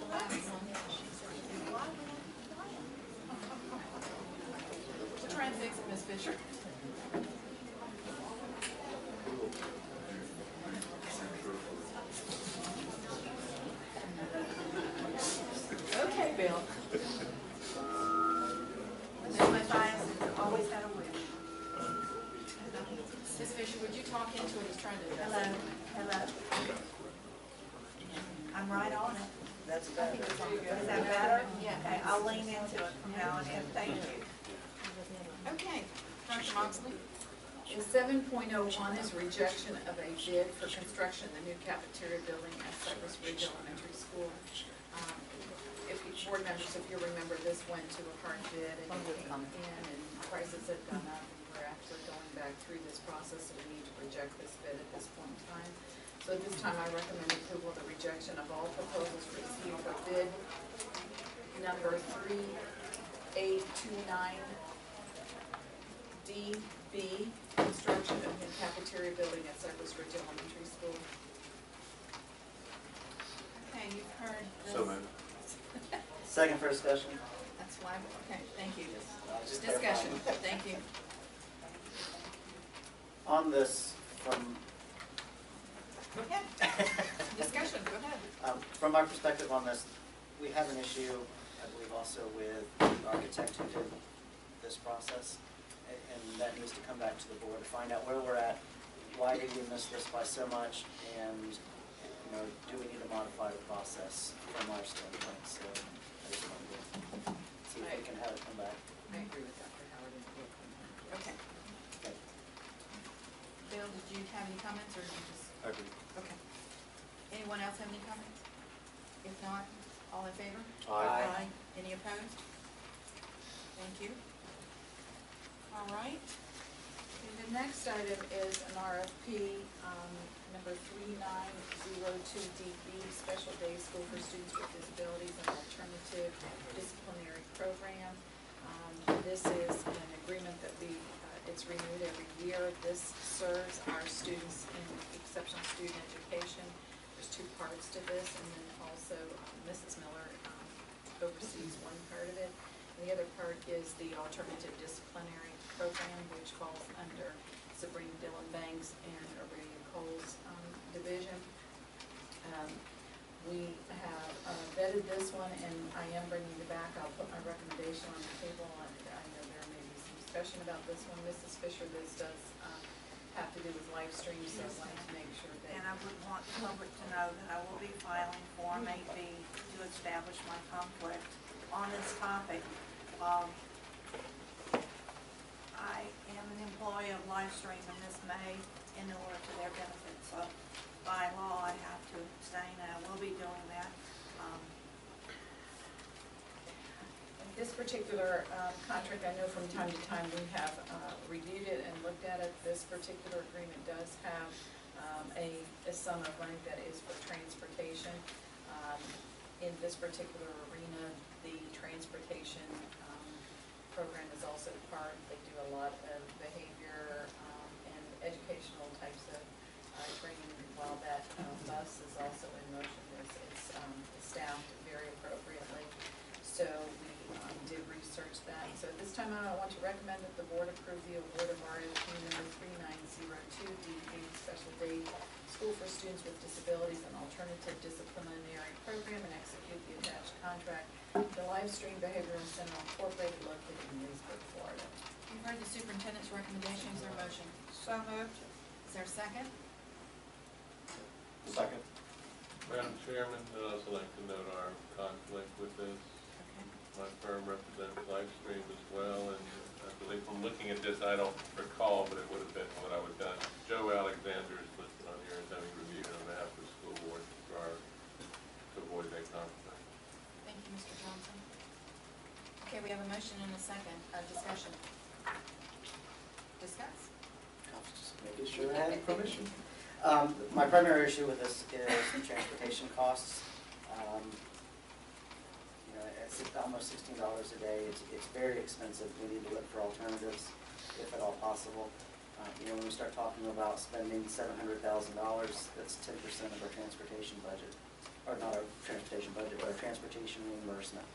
We'll try and fix it, Ms. Fisher. Okay, Bill. My bias has always had a win. Ms. Fisher, would you talk into it? He's trying to address Hello, it. hello. I'm right on it. That's better. Is that better? Yeah. Okay, I'll lean into it from now on in. Thank you. Okay, Dr. Moxley? 7.01 is rejection of a bid for construction of the new cafeteria building at Cypress Ridge Elementary School. If you, board members, if you remember, this went to a hard bid and it came in and prices had gone up, and we're actually going back through this process, so we need to reject this bid at this point in time. So at this time, I recommend approval of the rejection of all proposals received for bid number 3829DB, construction of the cafeteria building at Cypress Ridge Elementary School. Okay, you've heard this. So moved. Second for discussion. That's why, okay, thank you. Just Discussion, clarifying. thank you. On this, from Go ahead. Discussion, go ahead. From our perspective on this, we have an issue, I believe, also with the architect who did this process, and that needs to come back to the board to find out where we're at, why did we miss this by so much, and, do we need to modify the process from our standpoint? So I just wanted to see if we can have it come back. I agree with Dr. Howard. Okay. Okay. Bill, did you have any comments, or did you just? I agree. Okay. Anyone else have any comments? If not, all in favor? Aye. Any opposed? Thank you. All right. And the next item is an RFP, number 3902DB, Special Day School for Students with Disabilities and Alternative Disciplinary Program. This is an agreement that it's renewed every year. This serves our students in exceptional student education. There's two parts to this, and then also Mrs. Miller oversees one part of it. And the other part is the Alternative Disciplinary Program, which falls under Sabrina Dillon Banks and Aurelia Cole's division. We have vetted this one, and I am bringing it back. I'll put my recommendation on the table. I know there may be some discussion about this one. Mrs. Fisher, this does have to do with live stream, so I wanted to make sure that. And I would want the public to know that I will be filing Form 8B to establish my conflict on this topic. I am an employee of Livestream, and this may inure to their benefit. So by law, I have to abstain, and I will be doing that. This particular contract, I know from time to time we have reviewed it and looked at it. This particular agreement does have a sum of money that is for transportation. In this particular arena, the transportation program is also part. They do a lot of behavior and educational types of training while that bus is also in motion. It's staffed very appropriately. So we did research that. So at this time, I want to recommend that the board approve the award of RFP number 3902, dedicated special day school for students with disabilities and alternative disciplinary program, and execute the attached contract. The Livestream Behavioral Center Incorporated, located in Leesburg, Florida. You've heard the superintendent's recommendation, is there a motion? So moved. Is there a second? Second. Madam Chairman, I'd also like to note our conflict with this. Okay. My firm represents Livestream as well, and I believe from looking at this, I don't recall, but it would have been what I would have done. Joe Alexander is listed on here as having reviewed on behalf of the school board to avoid that conflict. Thank you, Mr. Johnson. Okay, we have a motion and a second, discussion. Discuss. Just making sure I had permission. My primary issue with this is the transportation costs. You know, it's almost $16 a day. It's very expensive. We need to look for alternatives, if at all possible. You know, when we start talking about spending $700,000, that's 10% of our transportation budget, or not our transportation budget, but our transportation reimbursement.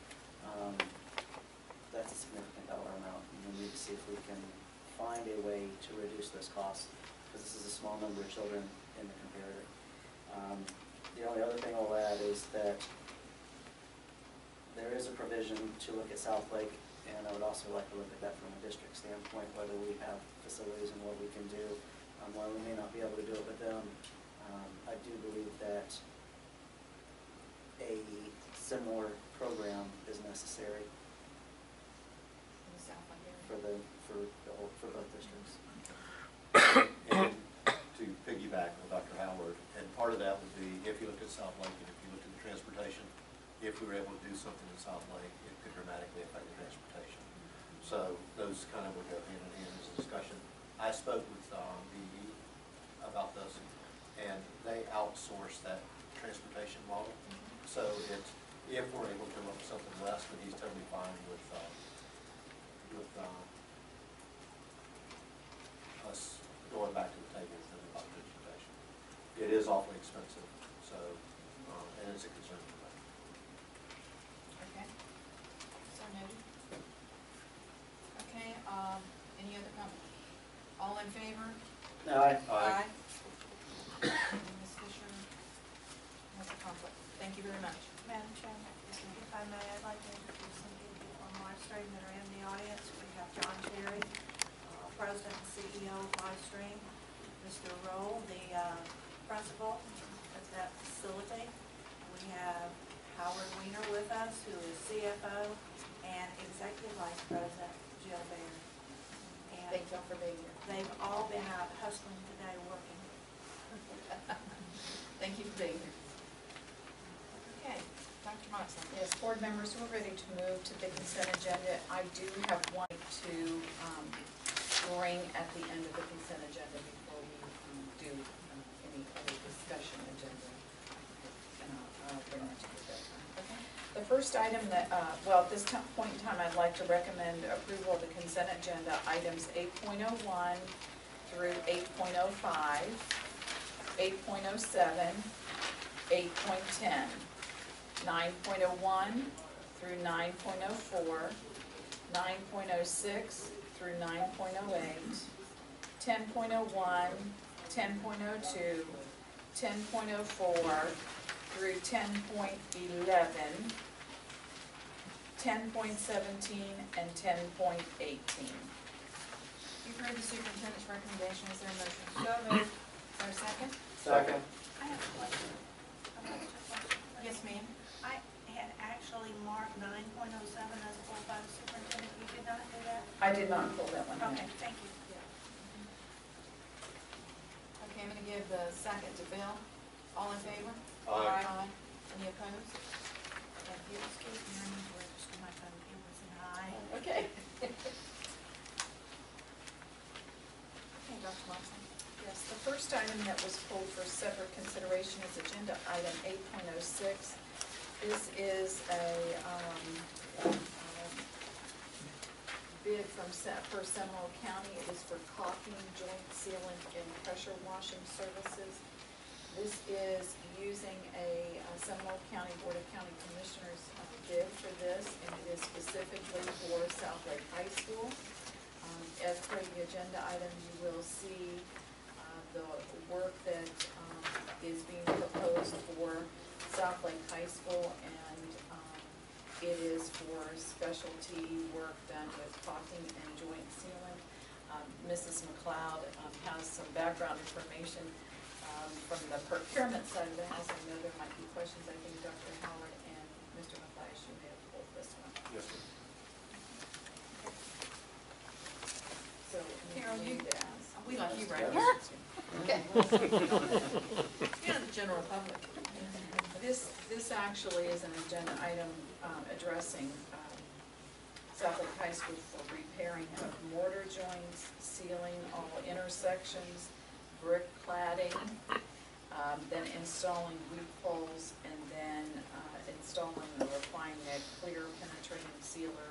That's a significant dollar amount, and we need to see if we can find a way to reduce those costs, because this is a small number of children in the comparator. The only other thing I'll add is that there is a provision to look at South Lake, and I would also like to look at that from a district standpoint, whether we have facilities and what we can do. While we may not be able to do it with them, I do believe that a similar program is necessary for both districts. And to piggyback on Dr. Howard, and part of that would be if you looked at South Lake and if you looked at the transportation, if we were able to do something in South Lake, it could dramatically affect the transportation. So those kind of would go hand in hand as a discussion. I spoke with BE about this, and they outsource that transportation model. So if we're able to come up with something less, then he's totally fine with us going back to the table with them about transportation. It is awfully expensive, so, and it's a concern for them. Okay. So noted. Okay, any other comment? All in favor? Aye. Aye. Ms. Fisher has a conflict. Thank you very much. Madam Chairman, if I may, I'd like to introduce some people from Livestream that are in the audience. We have John Terry, President and CEO of Livestream, Mr. Roll, the principal of that facility. We have Howard Weiner with us, who is CFO, and Executive Vice President Jill Baird. And Thank you all for being here. they've all been out hustling today working. Thank you for being here. Okay, Dr. Moxley. Yes, board members, we're ready to move to the consent agenda. I do have one to bring at the end of the consent agenda before we do any other discussion agenda. And I'll bring that to you at that time. Okay. The first item that, well, at this point in time, I'd like to recommend approval of the consent agenda, items 8.01 through 8.05, 8.07, 8.10, 9.01 through 9.04, 9.06 through 9.08, 10.01, 10.02, 10.04 through 10.11, 10.17, and 10.18. You've heard the superintendent's recommendation. Is there a motion? So moved. Is there a second? Second. I have a question. Yes, ma'am. I had actually marked 9.07 as pulled by the superintendent. You did not do that? I did not pull that one. Okay, thank you. Okay, I'm gonna give the second to Bill. All in favor? Aye. Any opposed? Thank you. Excuse me, I need to register my phone. It was in separate consideration is agenda item 8.06. This is a bid for Seminole County. It is for caulking, joint sealant, and pressure washing services. This is using a Seminole County Board of County Commissioners bid for this, and it is specifically for South Lake High School. As per the agenda item, you will see the work that is being proposed for South Lake High School, and it is for specialty work done with caulking and joint sealant. Mrs. McLeod has some background information from the procurement side of the house. I know there might be questions. I think Dr. Howard and Mr. Mathias, you may have pulled this one. Yes, sir. So, Carol, anything you- to ask? We like you right here. Okay. Yeah, the general public. This actually is an agenda item addressing South Lake High School for repairing of mortar joints, sealing all intersections, brick cladding, then installing weep holes, and then installing or applying that clear penetrating sealer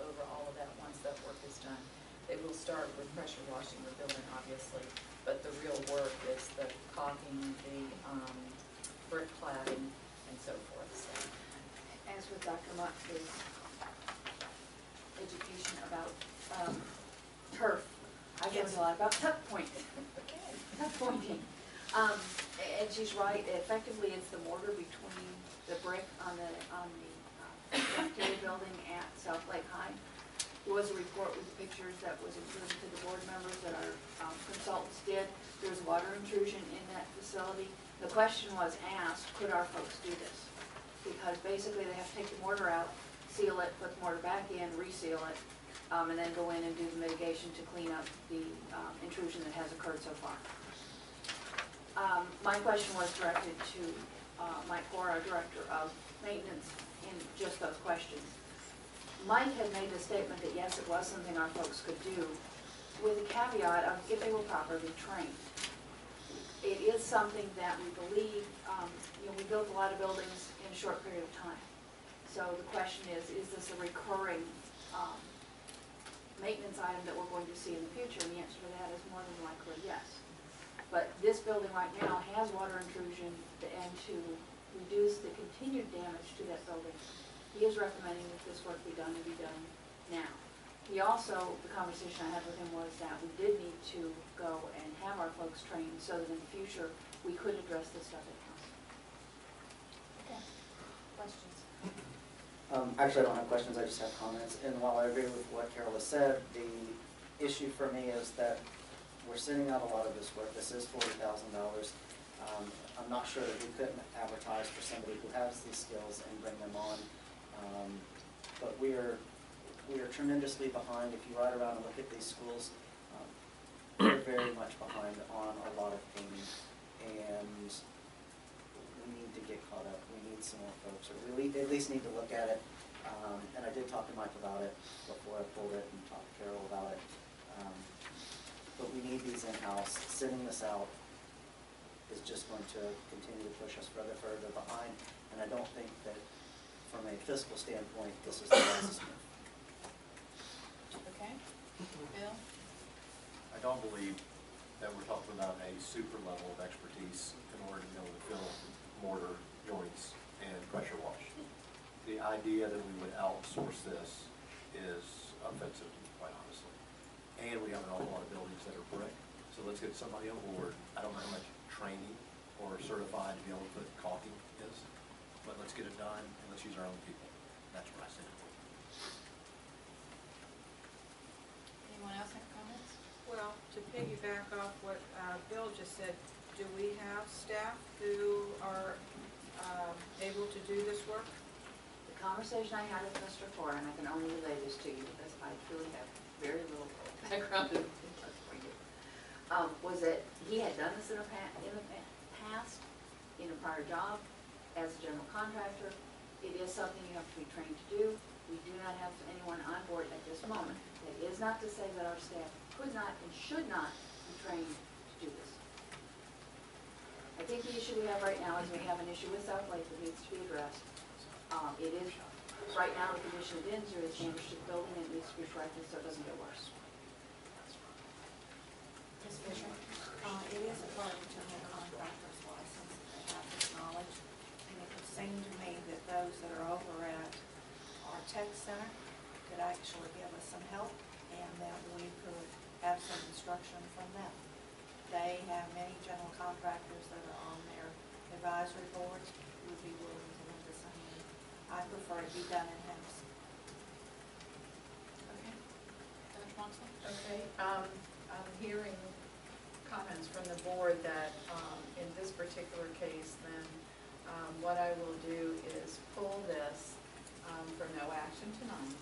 over all of that once that work is done. They will start with pressure washing the building, obviously, but the real work is the caulking, the brick cladding, and so forth. So, As with Dr. Moxley's education about turf, I learned a lot about tuck pointing. Tuck pointing. And she's right, effectively it's the mortar between the brick on the cafeteria building at South Lake High. There was a report with pictures that was included to the board members that our consultants did. There was water intrusion in that facility. The question was asked, could our folks do this? Because basically they have to take the mortar out, seal it, put the mortar back in, reseal it, and then go in and do the mitigation to clean up the intrusion that has occurred so far. My question was directed to Mike Core, our Director of Maintenance, in just those questions. Mike had made the statement that yes, it was something our folks could do, with a caveat of if they were properly trained. It is something that we believe, we built a lot of buildings in a short period of time. So the question is this a recurring maintenance item that we're going to see in the future? And the answer to that is more than likely yes. But this building right now has water intrusion, and to reduce the continued damage to that building, he is recommending that this work be done now. He also, the conversation I had with him was that we did need to go and have our folks trained so that in the future we could address this stuff in-house. okay. Questions? Actually, I don't have questions, I just have comments. And while I agree with what Carol has said, the issue for me is that we're sending out a lot of this work. This is $40,000. I'm not sure that we couldn't advertise for somebody who has these skills and bring them on. But we are tremendously behind. If you ride around and look at these schools, we're very much behind on a lot of things. And we need to get caught up. We need some more folks, or we at least need to look at it. And I did talk to Mike about it before I pulled it, and talked to Carol about it. But we need these in-house. Sending this out is just going to continue to push us further behind. And I don't think that from a fiscal standpoint, this is the wisest move. Okay. Bill? I don't believe that we're talking about a super level of expertise in order to be able to fill mortar joints and pressure wash. The idea that we would outsource this is offensive to me, quite honestly. And we have an awful lot of buildings that are brick, so let's get somebody on board. I don't know how much training or certified to be able to put caulking is, but let's get it done and let's use our own people. That's what I said. Anyone else have comments? Well, to piggyback off what Bill just said, do we have staff who are able to do this work? The conversation I had with Mr. Core, and I can only relay this to you because I truly have very little background in this for you, was that he had done this in the past, in a prior job, as a general contractor. It is something you have to be trained to do. We do not have anyone on board at this moment. That is not to say that our staff could not and should not be trained to do this. think the issue we have right now is we have an issue with South Lake that needs to be addressed. It is, right now, the condition it is, there is damage to the building, and it needs to be corrected so it doesn't get worse. Ms. Fisher? It is a part of the general contractor's license that they have this knowledge, and it would seem to me that those that are over at our tech center could actually give us some help, and that we could have some instruction from them. They have many general contractors that are on their advisory boards who would be willing to lend us a hand. I prefer it be done in-house. Okay. Judge Moxley? Okay, I'm hearing comments from the board that, in this particular case, then, what I will do is pull this, for no action tonight.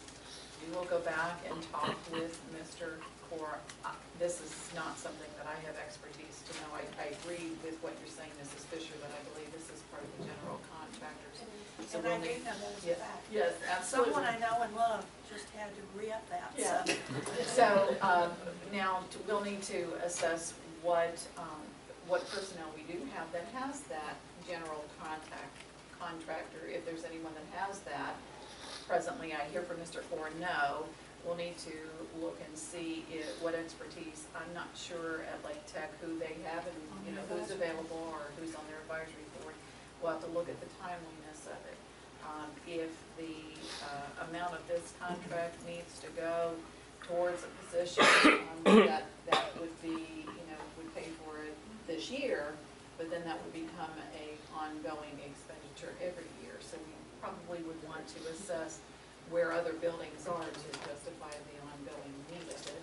We will go back and talk with Mr. Core. This is not something that I have expertise to know. I agree with what you're saying, Mrs. Fisher, but I believe this is part of the general contractors. So And we'll I do need- know that as a yes, fact. yes, absolutely. Someone I know and love just had to re-up that, Yeah. so. So, now, we'll need to assess what personnel we do have that has that general contractor, if there's anyone that has that. Presently, I hear from Mr. Core, no. We'll need to look and see what expertise, I'm not sure at Lake Tech who they have and, you know, who's available or who's on their advisory board. We'll have to look at the timeliness of it. If the amount of this contract needs to go towards a position that would be, you know, would pay for it this year, but then that would become a ongoing expenditure every year. So we probably would want to assess where other buildings are to justify the ongoing need of it.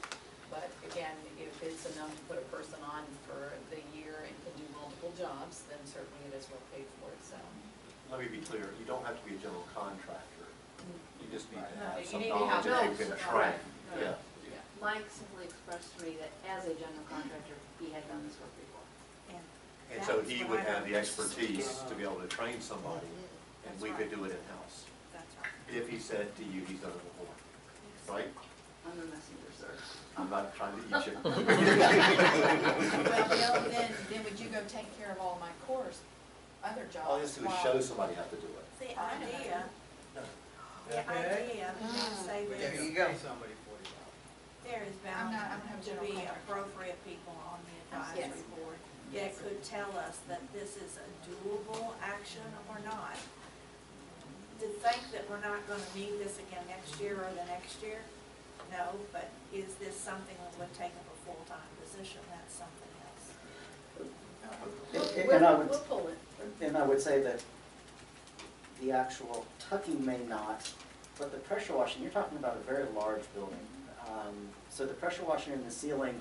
But again, if it's enough to put a person on for the year and can do multiple jobs, then certainly it is well paid for itself. Let me be clear, you don't have to be a general contractor. You just need to have You some need to have knowledge and you've been those. trained. Right. Yeah. Mike simply expressed to me that as a general contractor, he had done this work before. And so he would have the expertise to be able to train somebody, and we could do it in-house. That's right. If he said to you, he's done it before, right? I'm the messenger, sir. I'm not trying to eat you. Well, Bill, then would you go take care of all my Core's other jobs? All you have to do is while- show somebody how to do it. The idea, say this. There you go. There is I'm bound not a to general be contractor. appropriate people on the Yes. advisory board that could tell us that this is a doable action or not. To think that we're not gonna need this again next year or the next year, no, but is this something that would take up a full-time position, that's something else. And I would, We'll pull it. and I would say that the actual tucking may not, but the pressure washing, you're talking about a very large building. So the pressure washing in the ceiling,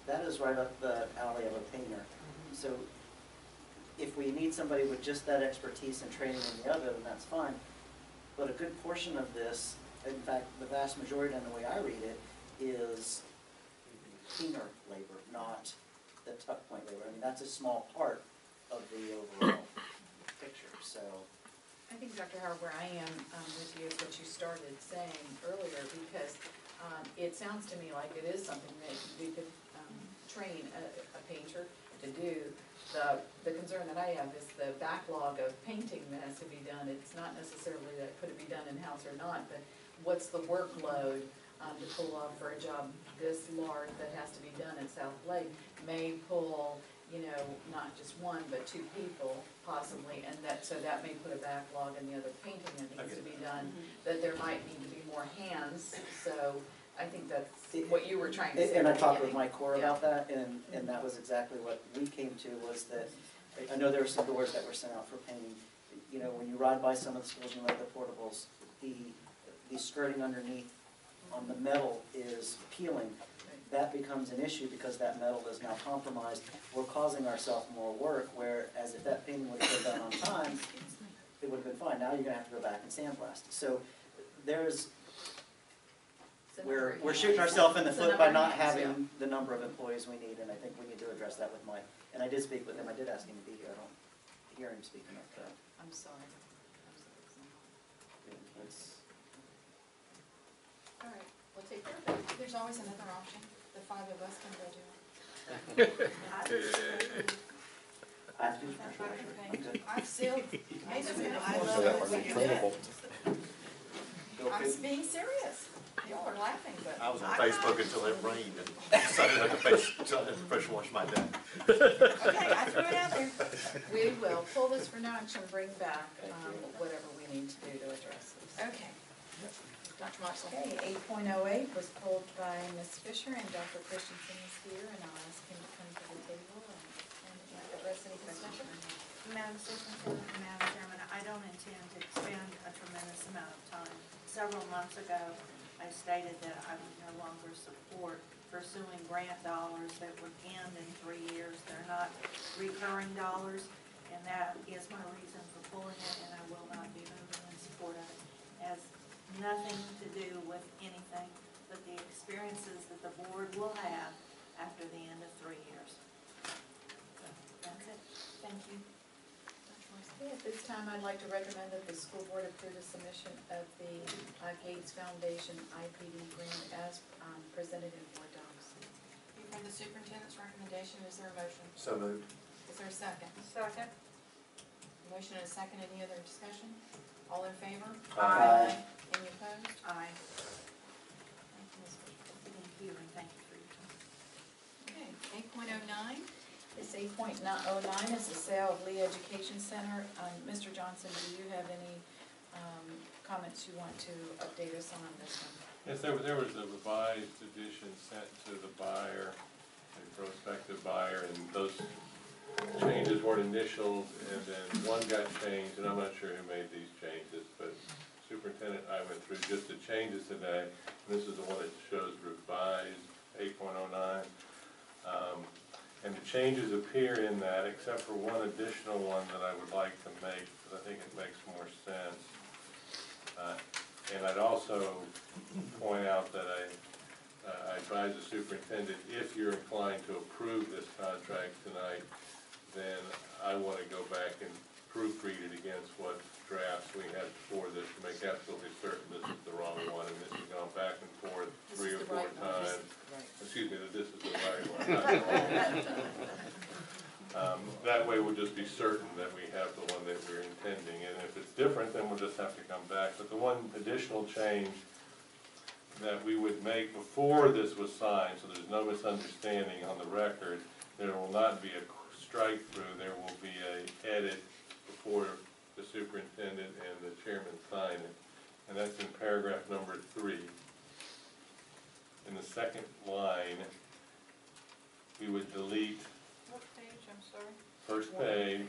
that is right up the alley of a painter. So if we need somebody with just that expertise and training in the other, then that's fine. But a good portion of this, in fact, the vast majority, and the way I read it, is painter labor, not the tuck point labor. I mean, that's a small part of the overall picture, so. I think, Dr. Howard, where I am with you is what you started saying earlier, because it sounds to me like it is something that we could train a painter to do. The concern that I have is the backlog of painting that has to be done. It's not necessarily that could it be done in-house or not, but what's the workload to pull off for a job this large that has to be done at South Lake may pull, you know, not just one, but two people possibly, and so that may put a backlog in the other painting that needs to be done, that there might need to be more hands, so I think that's what you were trying to say. And I at the talked with beginning. Mike Core about that, and that was exactly what we came to, was that, I know there were some doors that were sent out for painting. You know, when you ride by some of the schools and you look at the portables, the skirting underneath on the metal is peeling. That becomes an issue because that metal is now compromised. We're causing ourselves more work, whereas if that painting would have been done on time, it would have been fine. Now you're gonna have to go back and sandblast. So there's, we're shooting ourselves in the foot by not having the number of employees we need, and I think we need to address that with Mike. And I did speak with him, I did ask him to be here, I don't hear him speaking up there. I'm sorry. It's, All right, we'll take care of it. There's always another option. The five of us can go do it. I have to do the pressure washer. I'm good. I've sealed, I So that was incredible. I'm being serious. Y'all are laughing, but. I was on I'm Facebook not. until it rained and decided I had to pressure wash my deck. Okay, I threw it out there. We will pull this for now and bring back whatever we need to do to address this. Okay. Dr. Moxley. Okay, 8.08 was pulled by Ms. Fisher, and Dr. Christensen is here, and I'll ask him to come to the table and address any discussion. Madam Superintendent and Madam Chairman, I don't intend to expend a tremendous amount of time. Several months ago, I stated that I would no longer support pursuing grant dollars that would end in 3 years. They're not recurring dollars, and that is my reason for pulling it, and I will not be moving in support of it. It has nothing to do with anything but the experiences that the board will have after the end of 3 years. So, that's it. Thank you. Okay, at this time, I'd like to recommend that the school board approve the submission of the Gates Foundation IPD grant as presented in board docs. From the superintendent's recommendation, is there a motion? So moved. Is there a second? Second. Motion and a second, any other discussion? All in favor? Aye. Any opposed? Aye. Thank you, Ms. Fisher. Thank you, and thank you for your time. Okay, 8.09. This 8.09 is the sale of Lee Education Center. Mr. Johnson, do you have any comments you want to update us on this one? Yes, there was a revised edition sent to the buyer, a prospective buyer, and those changes were initialed, and then one got changed, and I'm not sure who made these changes, but Superintendent, I went through just the changes today. This is the one that shows revised 8.09. And the changes appear in that, except for one additional one that I would like to make, because I think it makes more sense. And I'd also point out that I advise the superintendent, if you're inclined to approve this contract tonight, then I want to go back and proofread it against what drafts we had before this to make absolutely certain this is the wrong one, and this has gone back and forth 3 or 4 times. Excuse me, that this is the right one, not the wrong one. That way we'll just be certain that we have the one that we're intending, and if it's different, then we'll just have to come back. But the one additional change that we would make before this was signed, so there's no misunderstanding on the record, there will not be a strike through, there will be a edit before the superintendent and the chairman sign it, and that's in paragraph number 3. In the second line, we would delete What page, I'm sorry? first page,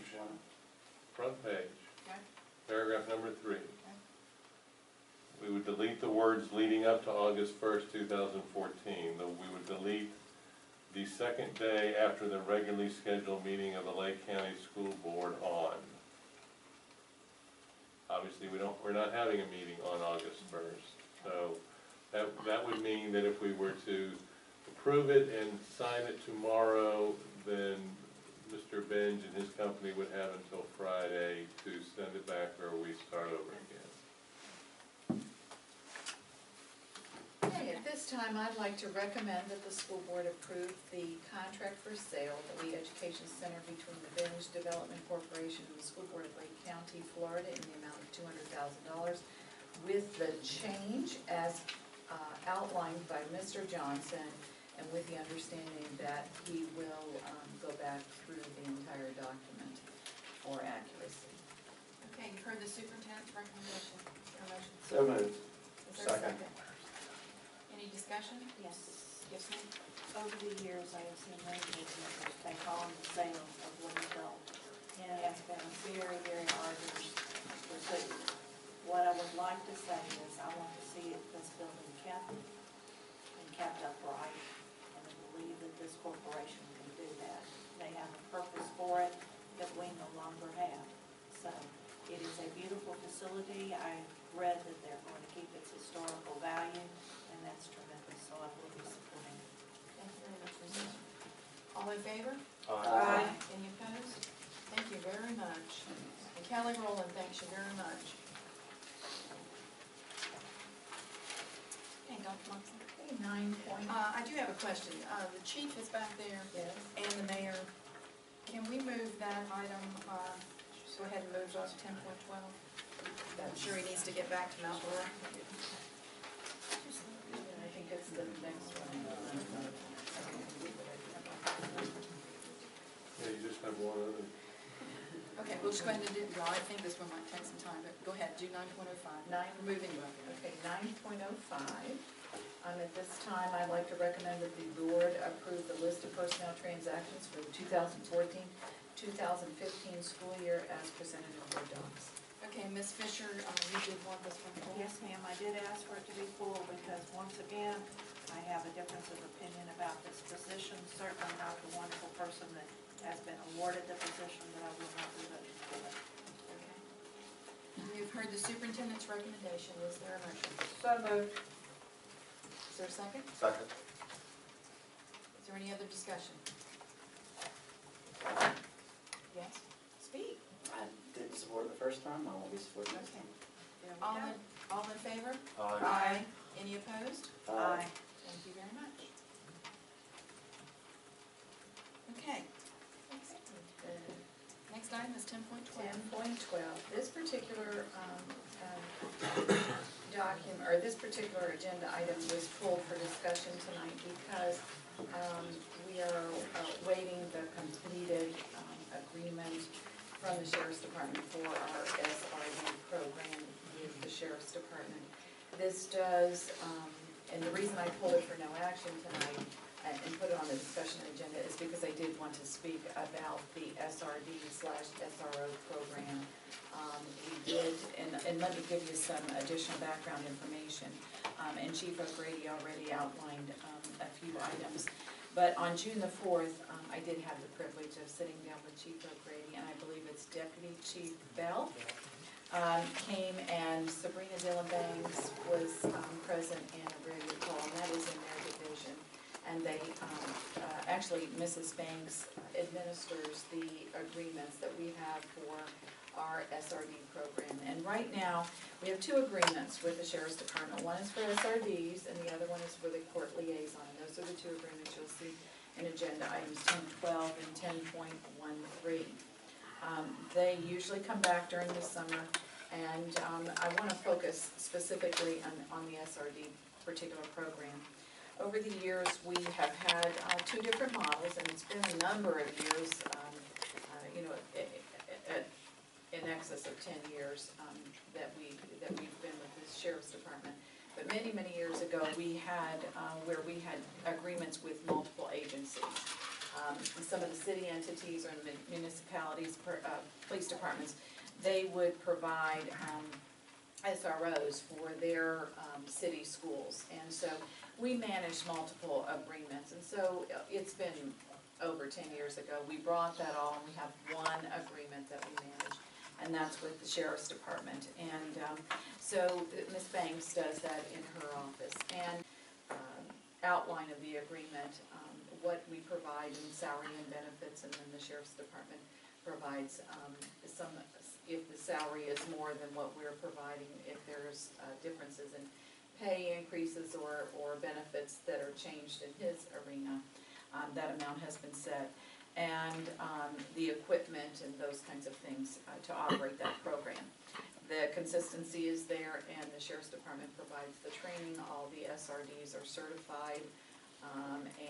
front page, Okay. paragraph number 3. We would delete the words leading up to August 1st, 2014. We would delete the second day after the regularly scheduled meeting of the Lake County School Board on. Obviously, we're not having a meeting on August 1st. So that would mean that if we were to approve it and sign it tomorrow, then Mr. Benj and his company would have until Friday to send it back, or we start over again. Okay, at this time, I'd like to recommend that the school board approve the contract for sale of the Lee Education Center between the Benj Development Corporation and the School Board of Lake County, Florida, in the amount of $200,000, with the change as outlined by Mr. Johnson, and with the understanding that he will go back through the entire document for accuracy. Okay, you've heard the superintendent's recommendation. Is there a motion? So moved. Is there a second? Any discussion? Yes. Yes, ma'am. Over the years, I have seen many businesses take on the sale of one adult. And it's been a very, very arduous pursuit. What I would like to say is I want to see this building kept and kept upright. And I believe that this corporation can do that. They have a purpose for it that we no longer have. So it is a beautiful facility. I read that they're going to keep its historical value, and that's tremendous, so I will be supporting it. Thank you very much, Ms. Fisher. All in favor? Aye. Any opposed? Thank you very much. And Kelly Rowland, thanks you very much. Okay, Dr. Moxley. Okay, 9 point. I do have a question. The chief is back there. Yes. And the mayor. Can we move that item, go ahead and move on to 10.12? I'm sure he needs to get back to Mount Dora. I think it's the next one. Yeah, you just have one other. Okay, we'll just go ahead and do, well, I think this one might take some time, but go ahead, do 9.05. Moving. Okay, 9.05. At this time, I'd like to recommend that the board approve the list of personnel transactions for the 2014-2015 school year as presented in board docs. Okay, Ms. Fisher, you did want this one pulled? Yes, ma'am, I did ask for it to be full because once again, I have a difference of opinion about this position. Certainly not the wonderful person that has been awarded the position, but I will not be voting for it. Okay. You've heard the superintendent's recommendation. Is there a motion? So moved. Is there a second? Second. Is there any other discussion? Yes? Speak. I didn't support it the first time, I won't be supporting it this Okay. time. All in favor? Aye. Any opposed? Aye. Thank you very much. Okay. Next item is 10.12. 10.12. This particular document, or this particular agenda item was pulled for discussion tonight because we are awaiting the completed agreement from the Sheriff's Department for our SRD program with the Sheriff's Department. This does, and the reason I pulled it for no action tonight and put it on the discussion agenda is because I did want to speak about the SRD/SRO program. We did, and let me give you some additional background information. And Chief O'Grady already outlined a few items. But on June the 4th, I did have the privilege of sitting down with Chief O'Grady, and I believe it's Deputy Chief Bell, came, and Sabrina Dillon Banks was present and ready to call, and that is in their division. And they, actually, Mrs. Banks administers the agreements that we have for our SRD program. And right now, we have two agreements with the Sheriff's Department. One is for SRDs, and the other one is for the court liaison. And those are the two agreements you'll see in agenda items 10.12 and 10.13. They usually come back during the summer, and I want to focus specifically on the SRD particular program. Over the years, we have had two different models, and it's been a number of years, in excess of 10 years that we've been with the Sheriff's Department. But many, many years ago, we had where we had agreements with multiple agencies. Some of the city entities or municipalities, police departments, they would provide SROs for their city schools. And so we managed multiple agreements. And so it's been over 10 years ago. We brought that all, and we have one agreement that we manage, and that's with the Sheriff's Department. And so Ms. Banks does that in her office. And outline of the agreement, what we provide in salary and benefits, and then the Sheriff's Department provides some, if the salary is more than what we're providing, if there's differences in pay increases or benefits that are changed in his arena, that amount has been set. And the equipment and those kinds of things to operate that program. The consistency is there, and the Sheriff's Department provides the training. All the SRDs are certified,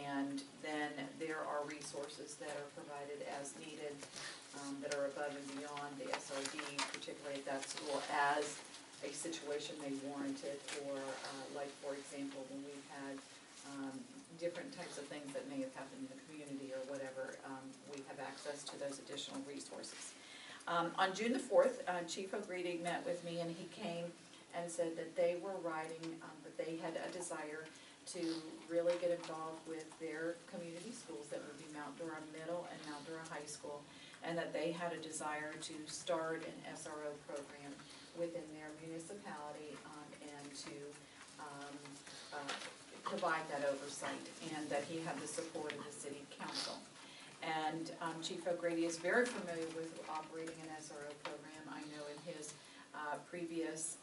and then there are resources that are provided as needed that are above and beyond the SRD, particularly at that school, as a situation may warrant it, or like, for example, when we've had different types of things that may have happened in the community or whatever, we have access to those additional resources. On June the 4th, Chief O'Grady met with me, and he came and said that they were writing, that they had a desire to really get involved with their community schools, that would be Mount Dora Middle and Mount Dora High School, and that they had a desire to start an SRO program within their municipality, and to provide that oversight, and that he had the support of the city council. And Chief O'Grady is very familiar with operating an SRO program. I know in his previous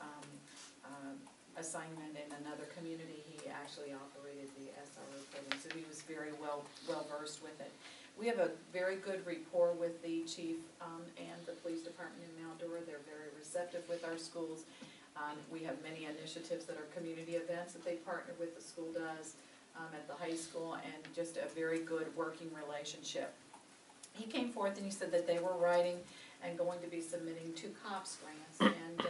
assignment in another community, he actually operated the SRO program, so he was very well versed with it. We have a very good rapport with the chief and the police department in Mount Dora. They're very receptive with our schools. We have many initiatives that are community events that they partner with, the school does, at the high school, and just a very good working relationship. He came forth and he said that they were writing and going to be submitting 2 COPS grants, and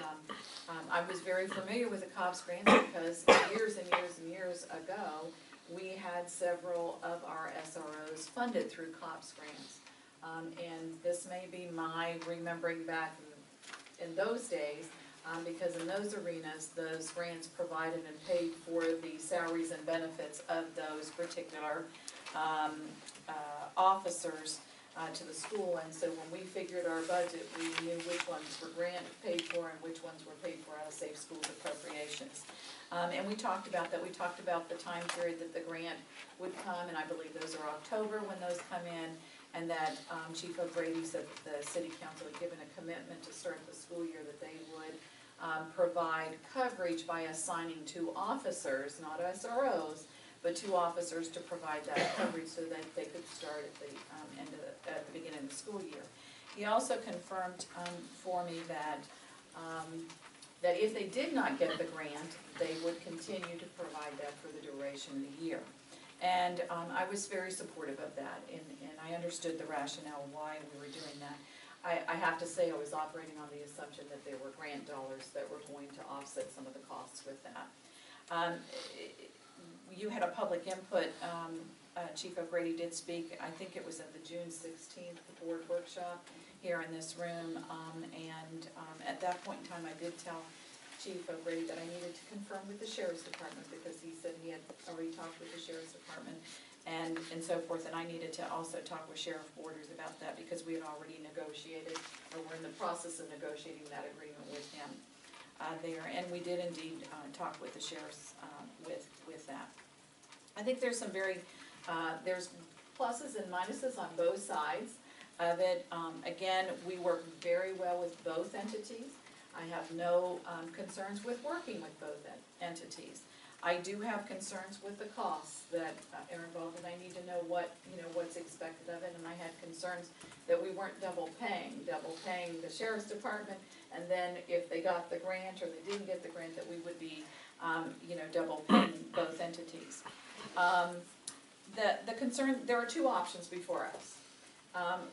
I was very familiar with the COPS grants because years and years and years ago, we had several of our SROs funded through COPS grants. And this may be my remembering back in those days, because in those arenas, those grants provided and paid for the salaries and benefits of those particular officers to the school. And so when we figured our budget, we knew which ones were grant paid for and which ones were paid for out of Safe Schools appropriations. And we talked about that. We talked about the time period that the grant would come, and I believe those are October when those come in, and that Chief O'Grady said that the city council had given a commitment to start the school year that they would provide coverage by assigning 2 officers, not SROs, but 2 officers to provide that coverage so that they could start at the beginning of the school year. He also confirmed for me that that if they did not get the grant, they would continue to provide that for the duration of the year. And I was very supportive of that, and I understood the rationale why we were doing that. I have to say I was operating on the assumption that there were grant dollars that were going to offset some of the costs with that. You had a public input, Chief O'Grady did speak, I think it was at the June 16th board workshop here in this room, and at that point in time I did tell Chief O'Grady that I needed to confirm with the Sheriff's Department because he said he had already talked with the Sheriff's Department and so forth, and I needed to also talk with Sheriff Borders about that because we had already negotiated, or we're in the process of negotiating that agreement with him there, and we did indeed talk with the sheriffs with that. I think there's some very, there's pluses and minuses on both sides of it. Again, we work very well with both entities. I have no concerns with working with both entities. I do have concerns with the costs that are involved, and I need to know what's expected of it. And I had concerns that we weren't double paying the Sheriff's Department, and then if they got the grant or they didn't get the grant, that we would be, double paying both entities. The concern, there are 2 options before us.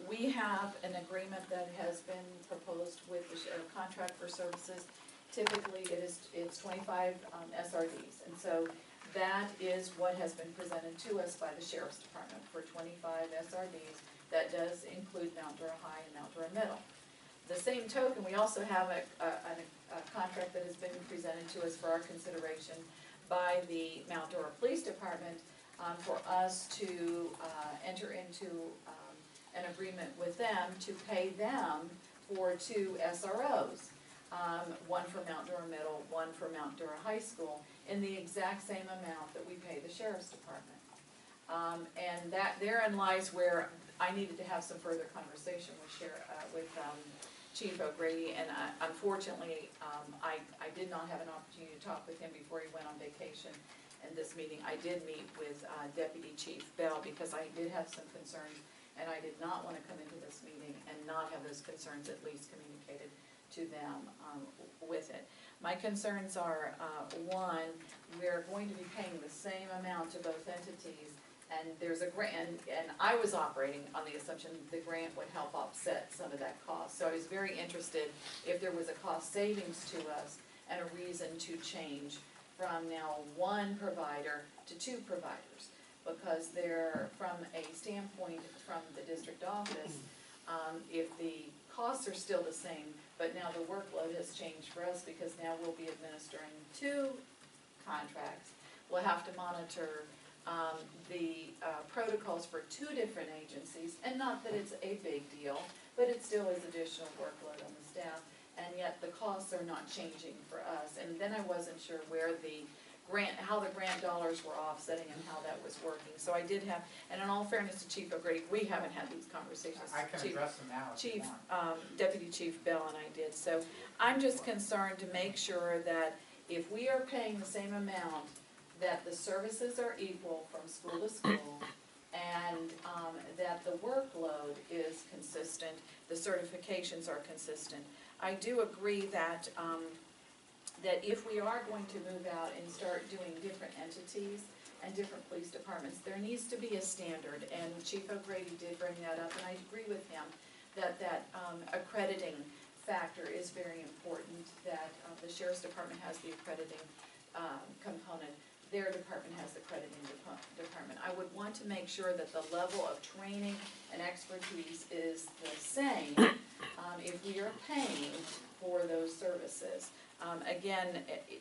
We have an agreement that has been proposed with the contract for services. Typically, it's 25 SRDs, and so that is what has been presented to us by the Sheriff's Department for 25 SRDs. That does include Mount Dora High and Mount Dora Middle. The same token, we also have a contract that has been presented to us for our consideration by the Mount Dora Police Department for us to enter into an agreement with them to pay them for 2 SROs. One for Mount Dora Middle, one for Mount Dora High School, in the exact same amount that we pay the Sheriff's Department. And that therein lies where I needed to have some further conversation with Chief O'Grady, and unfortunately, I did not have an opportunity to talk with him before he went on vacation. In this meeting, I did meet with Deputy Chief Bell because I did have some concerns, and I did not want to come into this meeting and not have those concerns at least communicated to them with it. My concerns are, one, we're going to be paying the same amount to both entities, and there's a grant, and I was operating on the assumption the grant would help offset some of that cost. So I was very interested if there was a cost savings to us and a reason to change from now 1 provider to 2 providers, because they're, from a standpoint from the district office, if the costs are still the same, but now the workload has changed for us because now we'll be administering 2 contracts. We'll have to monitor the protocols for 2 different agencies, and not that it's a big deal, but it still is additional workload on the staff, and yet the costs are not changing for us. And then I wasn't sure where the grant, how the grant dollars were offsetting and how that was working. So I did have, and in all fairness to Chief O'Grady, we haven't had these conversations. I can address them now if you want. Deputy Chief Bell and I did. So I'm just concerned to make sure that if we are paying the same amount, that the services are equal from school to school, and that the workload is consistent, the certifications are consistent. I do agree that, that if we are going to move out and start doing different entities and different police departments, there needs to be a standard, and Chief O'Grady did bring that up, and I agree with him that accrediting factor is very important, that the Sheriff's Department has the accrediting component. Their department has the crediting department. I would want to make sure that the level of training and expertise is the same if we are paying for those services. Again,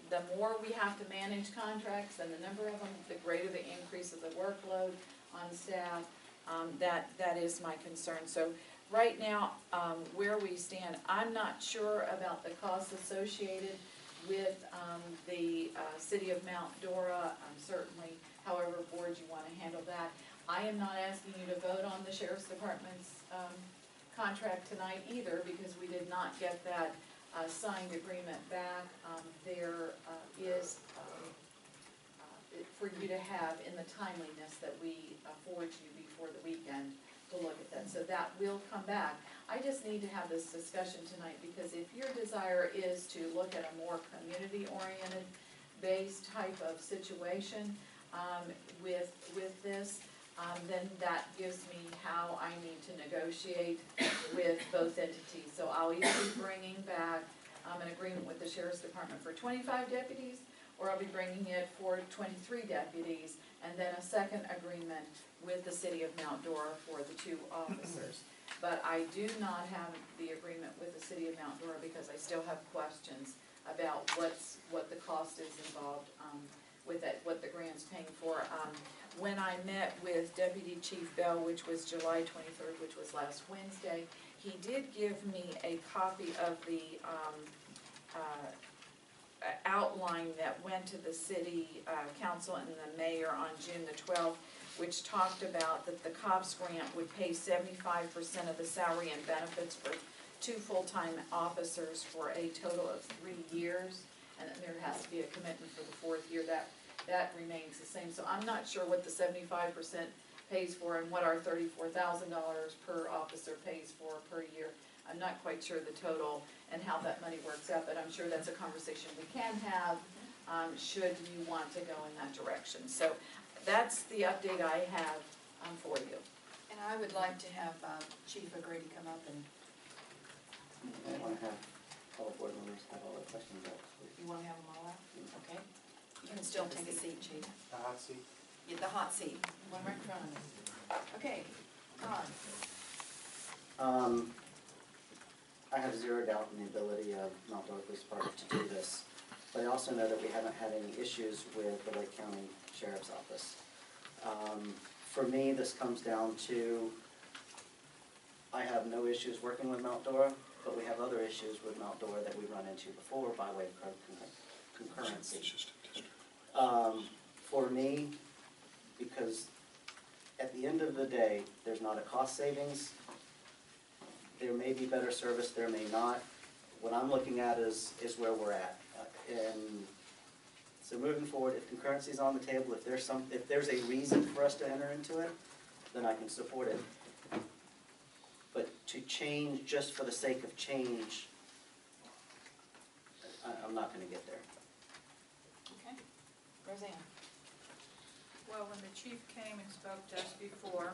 the more we have to manage contracts and the number of them, the greater the increase of the workload on staff. That is my concern. So right now, where we stand, I'm not sure about the costs associated with the City of Mount Dora. Certainly, however board you want to handle that. I am not asking you to vote on the Sheriff's Department's contract tonight either, because we did not get that signed agreement back. There is for you to have in the timeliness that we afford you before the weekend to look at that. So that will come back. I just need to have this discussion tonight, because if your desire is to look at a more community-oriented based type of situation with this, then that gives me how I need to negotiate with both entities. So I'll either be bringing back an agreement with the Sheriff's Department for 25 deputies, or I'll be bringing it for 23 deputies, and then a second agreement with the City of Mount Dora for the 2 officers. But I do not have the agreement with the City of Mount Dora because I still have questions about what the cost is involved with that, what the grant's paying for. When I met with Deputy Chief Bell, which was July 23rd, which was last Wednesday, he did give me a copy of the outline that went to the city council and the mayor on June the 12th, which talked about that the COPS grant would pay 75% of the salary and benefits for 2 full-time officers for a total of 3 years, and there has to be a commitment for the 4th year. That remains the same. So I'm not sure what the 75% pays for and what our $34,000 per officer pays for per year. I'm not quite sure the total and how that money works out, but I'm sure that's a conversation we can have should you want to go in that direction. So that's the update I have for you. And I would like to have Chief O'Grady come up and... I want to have all board members have all the questions out. You want to have them all out? Okay. You can still take a seat, Chief. The hot seat. Get the hot seat. One right in front of you. Okay. Todd. I have zero doubt in the ability of Mount Dora Police Department to do this, but I also know that we haven't had any issues with the Lake County Sheriff's Office. For me, this comes down to, I have no issues working with Mount Dora, but we have other issues with Mount Dora that we run into before by way of concurrency. For me, because at the end of the day, there's not a cost savings. There may be better service, there may not. What I'm looking at is where we're at. And so moving forward, if concurrency is on the table, if there's a reason for us to enter into it, then I can support it. But to change just for the sake of change, I'm not going to get there. Okay. Roseanne. Well, when the chief came and spoke to us before,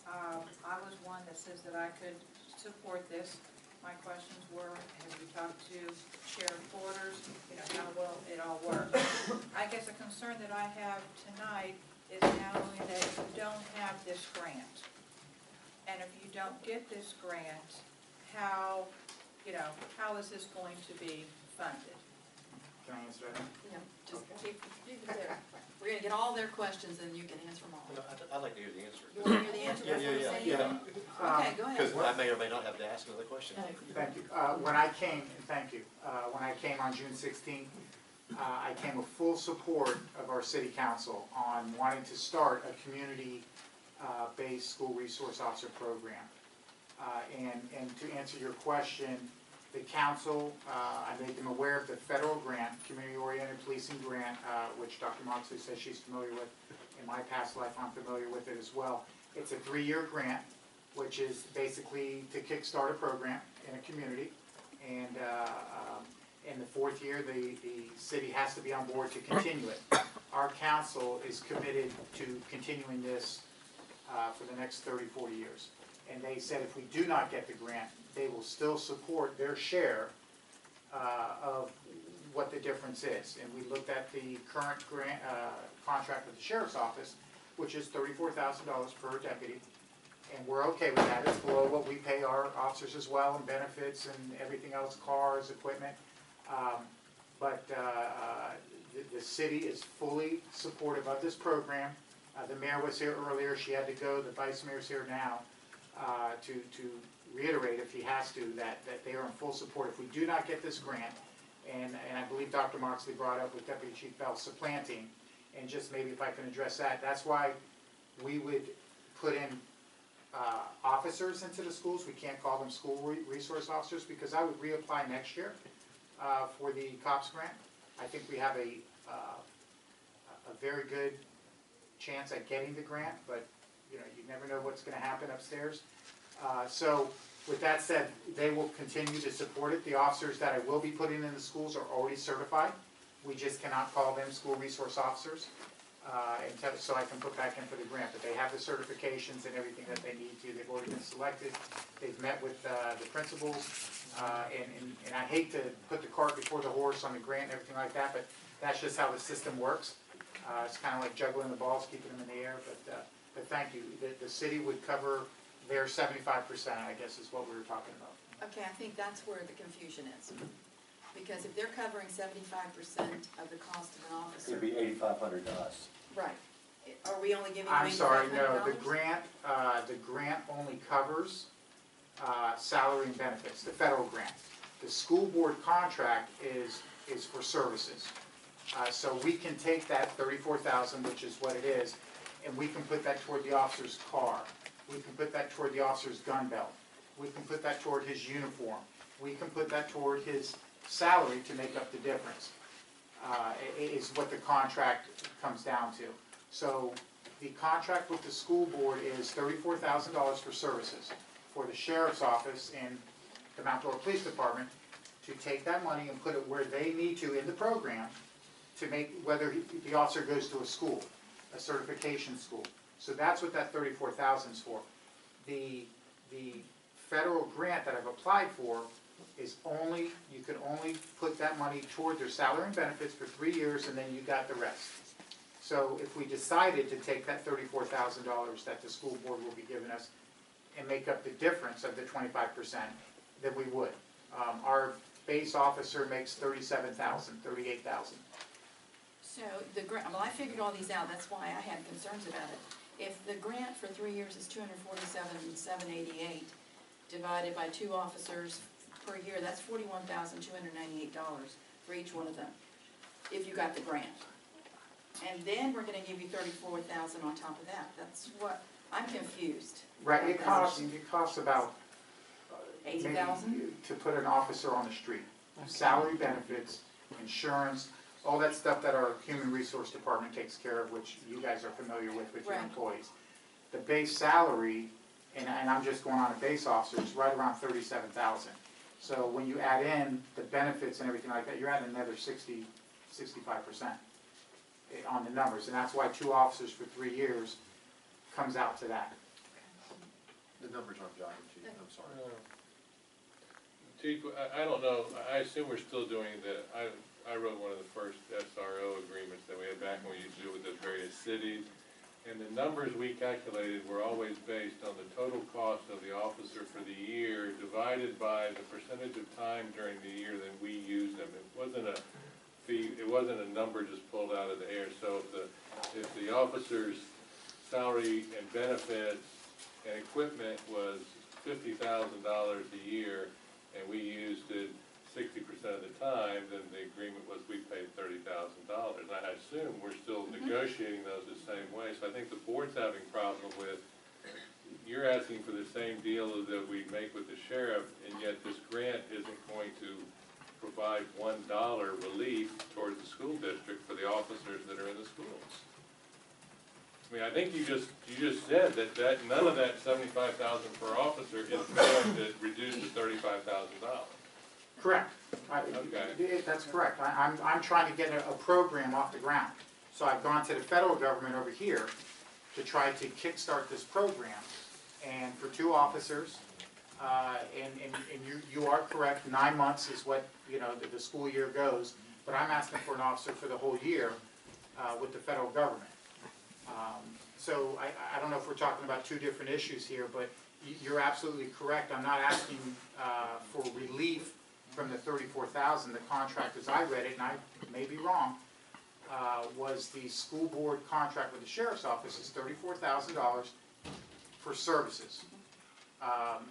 I was one that says that I could support this. My questions were, have you talked to sheriff quarters? You know, how will it all work? I guess a concern that I have tonight is now only that you don't have this grant. And if you don't get this grant, how is this going to be funded? Can I answer that? Yeah, just keep it there. We're going to get all their questions and you can answer them all. I'd like to hear the answer. You want to hear the answer? Yeah. Okay, go ahead. Because I may or may not have to ask another question. Thank you. When I came, and thank you, when I came on June 16th, I came with full support of our city council on wanting to start a community-based school resource officer program. And to answer your question, the council, I made them aware of the federal grant, community-oriented policing grant, which Dr. Moxley says she's familiar with. In my past life, I'm familiar with it as well. It's a 3-year grant, which is basically to kickstart a program in a community. And in the 4th year, the city has to be on board to continue it. Our council is committed to continuing this for the next 30, 40 years. And they said if we do not get the grant, they will still support their share of what the difference is. And we looked at the current grant contract with the sheriff's office, which is $34,000 per deputy. And we're okay with that. It's below what we pay our officers as well, and benefits and everything else, cars, equipment. But the city is fully supportive of this program. The mayor was here earlier. She had to go. The vice mayor's here now to reiterate, if he has to, that they are in full support. If we do not get this grant, and I believe Dr. Moxley brought up with Deputy Chief Bell supplanting, and just maybe if I can address that, that's why we would put in officers into the schools. We can't call them school resource officers, because I would reapply next year for the COPS grant. I think we have a very good chance at getting the grant, but you never know what's going to happen upstairs. So with that said, they will continue to support it. The officers that I will be putting in the schools are already certified. We just cannot call them school resource officers so I can put back in for the grant. But they have the certifications and everything that they need to. They've already been selected. They've met with the principals. And I hate to put the cart before the horse on the grant and everything like that, but that's just how the system works. It's kind of like juggling the balls, keeping them in the air. But thank you. The city would cover their 75%, I guess, is what we were talking about. Okay, I think that's where the confusion is. Because if they're covering 75% of the cost of an officer. It'd be $8,500 to us. Right. Are we only giving you $8,500? I'm sorry, no, the grant only covers salary and benefits, the federal grant. The school board contract is for services. So we can take that $34,000, which is what it is, and we can put that toward the officer's car. We can put that toward the officer's gun belt. We can put that toward his uniform. We can put that toward his salary to make up the difference, is what the contract comes down to. So the contract with the school board is $34,000 for services for the sheriff's office and the Mount Dora Police Department to take that money and put it where they need to in the program to make, whether the officer goes to a school, a certification school. So that's what that $34,000 is for. The federal grant that I've applied for is only, you can only put that money toward their salary and benefits for 3 years, and then you got the rest. So if we decided to take that $34,000 that the school board will be giving us and make up the difference of the 25%, then we would. Our base officer makes $37,000, $38,000. So the grant, well, I figured all these out, that's why I had concerns about it. If the grant for 3 years is $247,788 divided by 2 officers per year, that's $41,298 for each one of them, if you got the grant. And then we're gonna give you $34,000 on top of that. That's what, I'm confused. Right, it costs about $80,000 to put an officer on the street. Okay. Salary, benefits, insurance, all that stuff that our human resource department takes care of, which you guys are familiar with your employees. The base salary, and I'm just going on a base officer, is right around $37,000. So when you add in the benefits and everything like that, you're adding another 65% on the numbers. And that's why 2 officers for 3 years comes out to that. The numbers aren't jiving, Chief, I'm sorry. Chief, I don't know, I assume we're still doing the, I wrote one of the first SRO agreements that we had back when we used to do with the various cities. And the numbers we calculated were always based on the total cost of the officer for the year divided by the percentage of time during the year that we used them. It wasn't a fee, it wasn't a number just pulled out of the air. So if the officer's salary and benefits and equipment was $50,000 a year and we used it 60% of the time, then the agreement was we paid $30,000. I assume we're still negotiating those the same way. So I think the board's having problem with you're asking for the same deal that we make with the sheriff, and yet this grant isn't going to provide $1 relief towards the school district for the officers that are in the schools. I mean, I think you just said that none of that $75,000 per officer is going to reduce to $35,000. Correct. Okay. That's correct. I'm trying to get a program off the ground. So I've gone to the federal government over here to try to kickstart this program. And for 2 officers, and you are correct, 9 months is what, you know, the school year goes. But I'm asking for an officer for the whole year with the federal government. So I don't know if we're talking about 2 different issues here, but you're absolutely correct. I'm not asking for relief from the $34,000. The contract, as I read it, and I may be wrong, was the school board contract with the sheriff's office is $34,000 for services.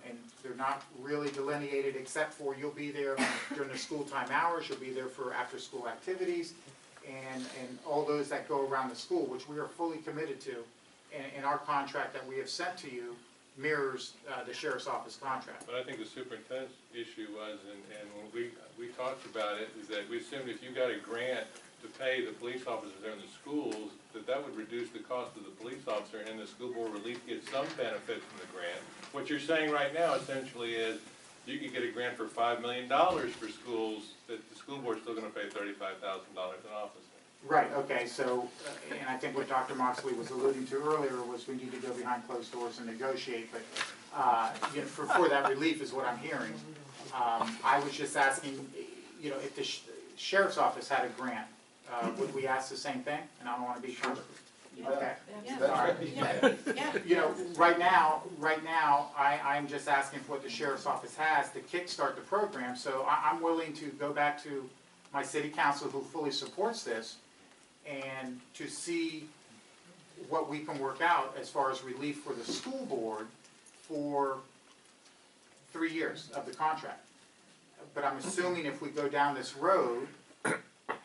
And they're not really delineated except for you'll be there during the school time hours, you'll be there for after-school activities, and all those that go around the school, which we are fully committed to. And our contract that we have sent to you mirrors the sheriff's office contract. But I think the superintendent's issue was, and when we talked about it, is that we assumed if you got a grant to pay the police officers in the schools, that would reduce the cost of the police officer, and the school board would at least get some benefit from the grant. What you're saying right now essentially is you could get a grant for $5 million for schools, that the school board's still gonna pay $35,000 an officer. Right, okay, so, and I think what Dr. Moxley was alluding to earlier was we need to go behind closed doors and negotiate, but, you know, for that relief is what I'm hearing. I was just asking, you know, if the sheriff's office had a grant, would we ask the same thing? And I don't want to be sure. Okay. All right. You know, right now, I'm just asking for what the sheriff's office has to kickstart the program, so I'm willing to go back to my city council who fully supports this and to see what we can work out as far as relief for the school board for 3 years of the contract. But I'm assuming if we go down this road,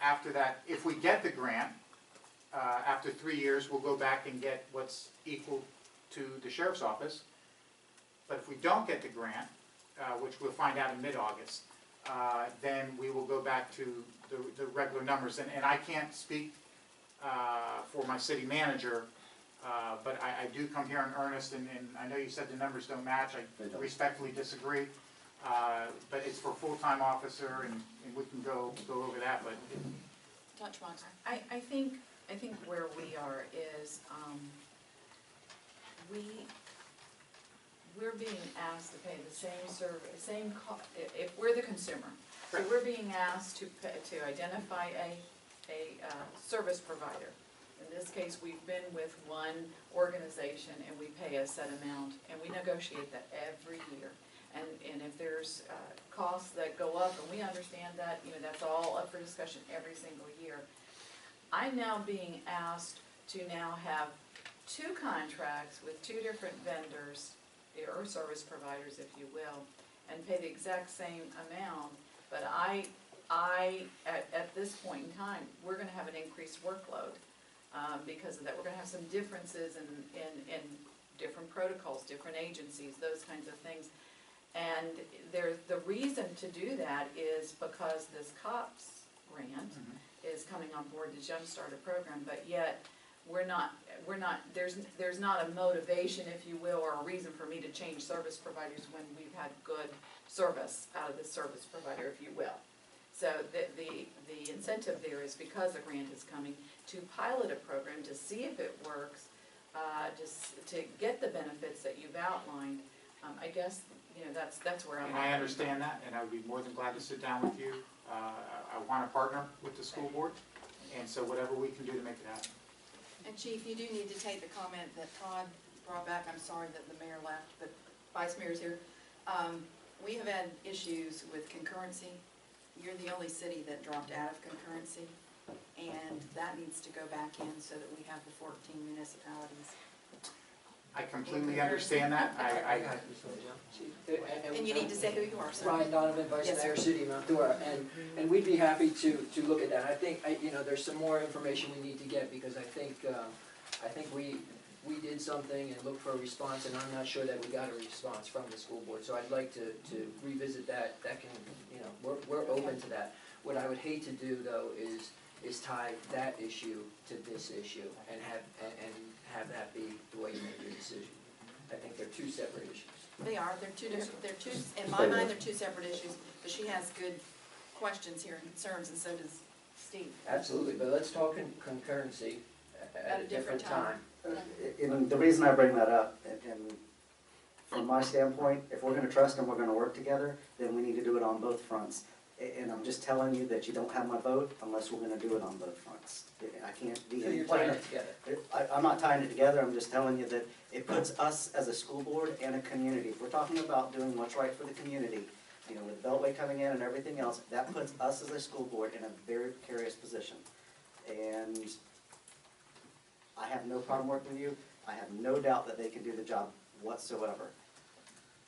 after that, if we get the grant, after 3 years, we'll go back and get what's equal to the sheriff's office. But if we don't get the grant, which we'll find out in mid-August, then we will go back to the regular numbers. And I can't speak for my city manager, but I do come here in earnest, and I know you said the numbers don't match. I respectfully disagree. But it's for full-time officer, and we can go over that, but. Dr. Moxley. I think where we are is, we're being asked to pay the same service, if we're the consumer. So we're being asked to identify a service provider. In this case, we've been with one organization and we pay a set amount, and we negotiate that every year. And if there's costs that go up, and we understand that, you know, that's all up for discussion every single year. I'm now being asked to now have 2 contracts with 2 different vendors, or service providers, if you will, and pay the exact same amount. But at this point in time, we're gonna have an increased workload because of that. We're gonna have some differences in different protocols, different agencies, those kinds of things. And the reason to do that is because this COPS grant is coming on board to jumpstart a program, but yet there's not a motivation, if you will, or a reason for me to change service providers when we've had good service out of the service provider, if you will. So the incentive there is, because a grant is coming, to pilot a program to see if it works, just to get the benefits that you've outlined. I guess, you know, that's where I'm at. And I understand that, and I would be more than glad to sit down with you. I want to partner with the school board, and so whatever we can do to make it happen. And Chief, you do need to take the comment that Todd brought back. I'm sorry that the mayor left, but Vice Mayor's here. We have had issues with concurrency. You're the only city that dropped out of concurrency, and that needs to go back in so that we have the 14 municipalities. I completely understand that. And you need to say who you are, sir. Ryan Donovan, Vice Mayor, City of Mount Dora, and we'd be happy to look at that. I think, you know, there's some more information we need to get, because I think we we did something and looked for a response, and I'm not sure that we got a response from the school board. So I'd like to revisit that. That can, you know, we're open to that. What I would hate to do, though, is tie that issue to this issue and have that be the way you make your decision. I think they're two separate issues. They are, in my mind, they're two separate issues, but she has good questions here and concerns, and so does Steve. Absolutely, but let's talk in concurrency at a different time. And the reason I bring that up, and from my standpoint, if we're gonna trust and we're gonna work together, then we need to do it on both fronts. And I'm just telling you that you don't have my vote unless we're gonna do it on both fronts. I can't be. So you're tying it together? I'm not tying it together, I'm just telling you that it puts us as a school board and a community, if we're talking about doing what's right for the community, you know, with Beltway coming in and everything else, that puts us as a school board in a very precarious position. And I have no problem working with you, I have no doubt that they can do the job whatsoever.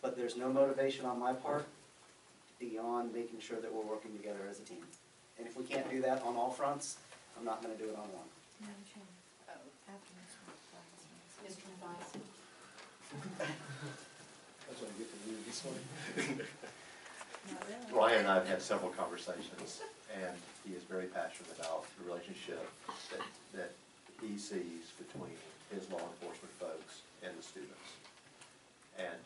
But there's no motivation on my part beyond making sure that we're working together as a team. And if we can't do that on all fronts, I'm not gonna do it on one. Mr. Advice. That's what I get to read this one. Ryan and I have had several conversations, and he is very passionate about the relationship that he sees between his law enforcement folks and the students. And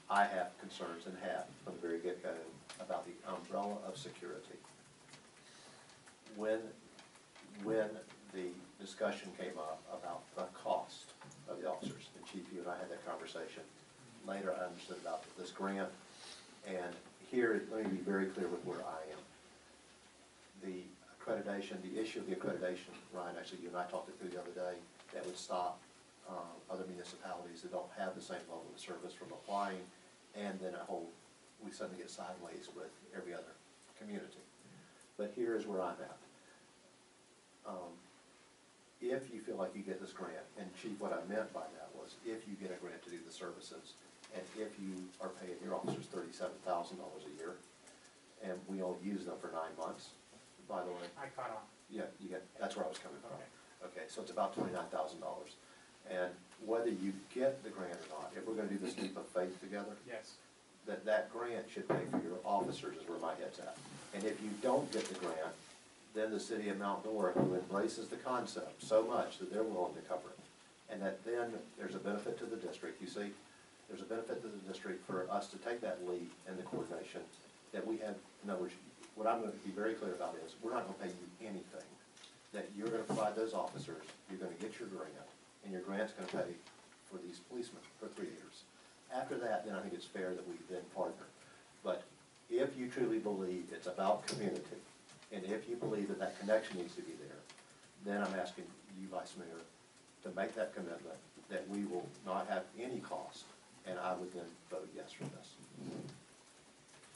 I have concerns and have from the very get-go about the umbrella of security. When the discussion came up about the cost of the officers, and Chief, you and I had that conversation. Later, I understood about this grant, and here, let me be very clear with where I am. The accreditation, the issue of the accreditation, Ryan, actually, you and I talked it through the other day, that would stop other municipalities that don't have the same level of service from applying, and then we suddenly get sideways with every other community. But here is where I'm at. If you feel like you get this grant, and Chief, what I meant by that was if you get a grant to do the services, and if you are paying your officers $37,000 a year, and we only use them for 9 months, by the way. I caught on. Yeah, that's where I was coming from. Okay, so it's about $29,000. And whether you get the grant or not, if we're gonna do this leap of faith together, Yes. that grant should pay for your officers is where my head's at. And if you don't get the grant, then the city of Mount Dora, who embraces the concept so much that they're willing to cover it, and that then there's a benefit to the district, you see, there's a benefit to the district for us to take that lead and the coordination that we have. In other words, what I'm going to be very clear about is we're not going to pay you anything. That you're going to provide those officers, you're going to get your grant, and your grant's going to pay for these policemen for 3 years. After that, then I think it's fair that we then partner. But if you truly believe it's about community, and if you believe that that connection needs to be there, then I'm asking you, Vice Mayor, to make that commitment that we will not have any cost, and I would then vote yes for this.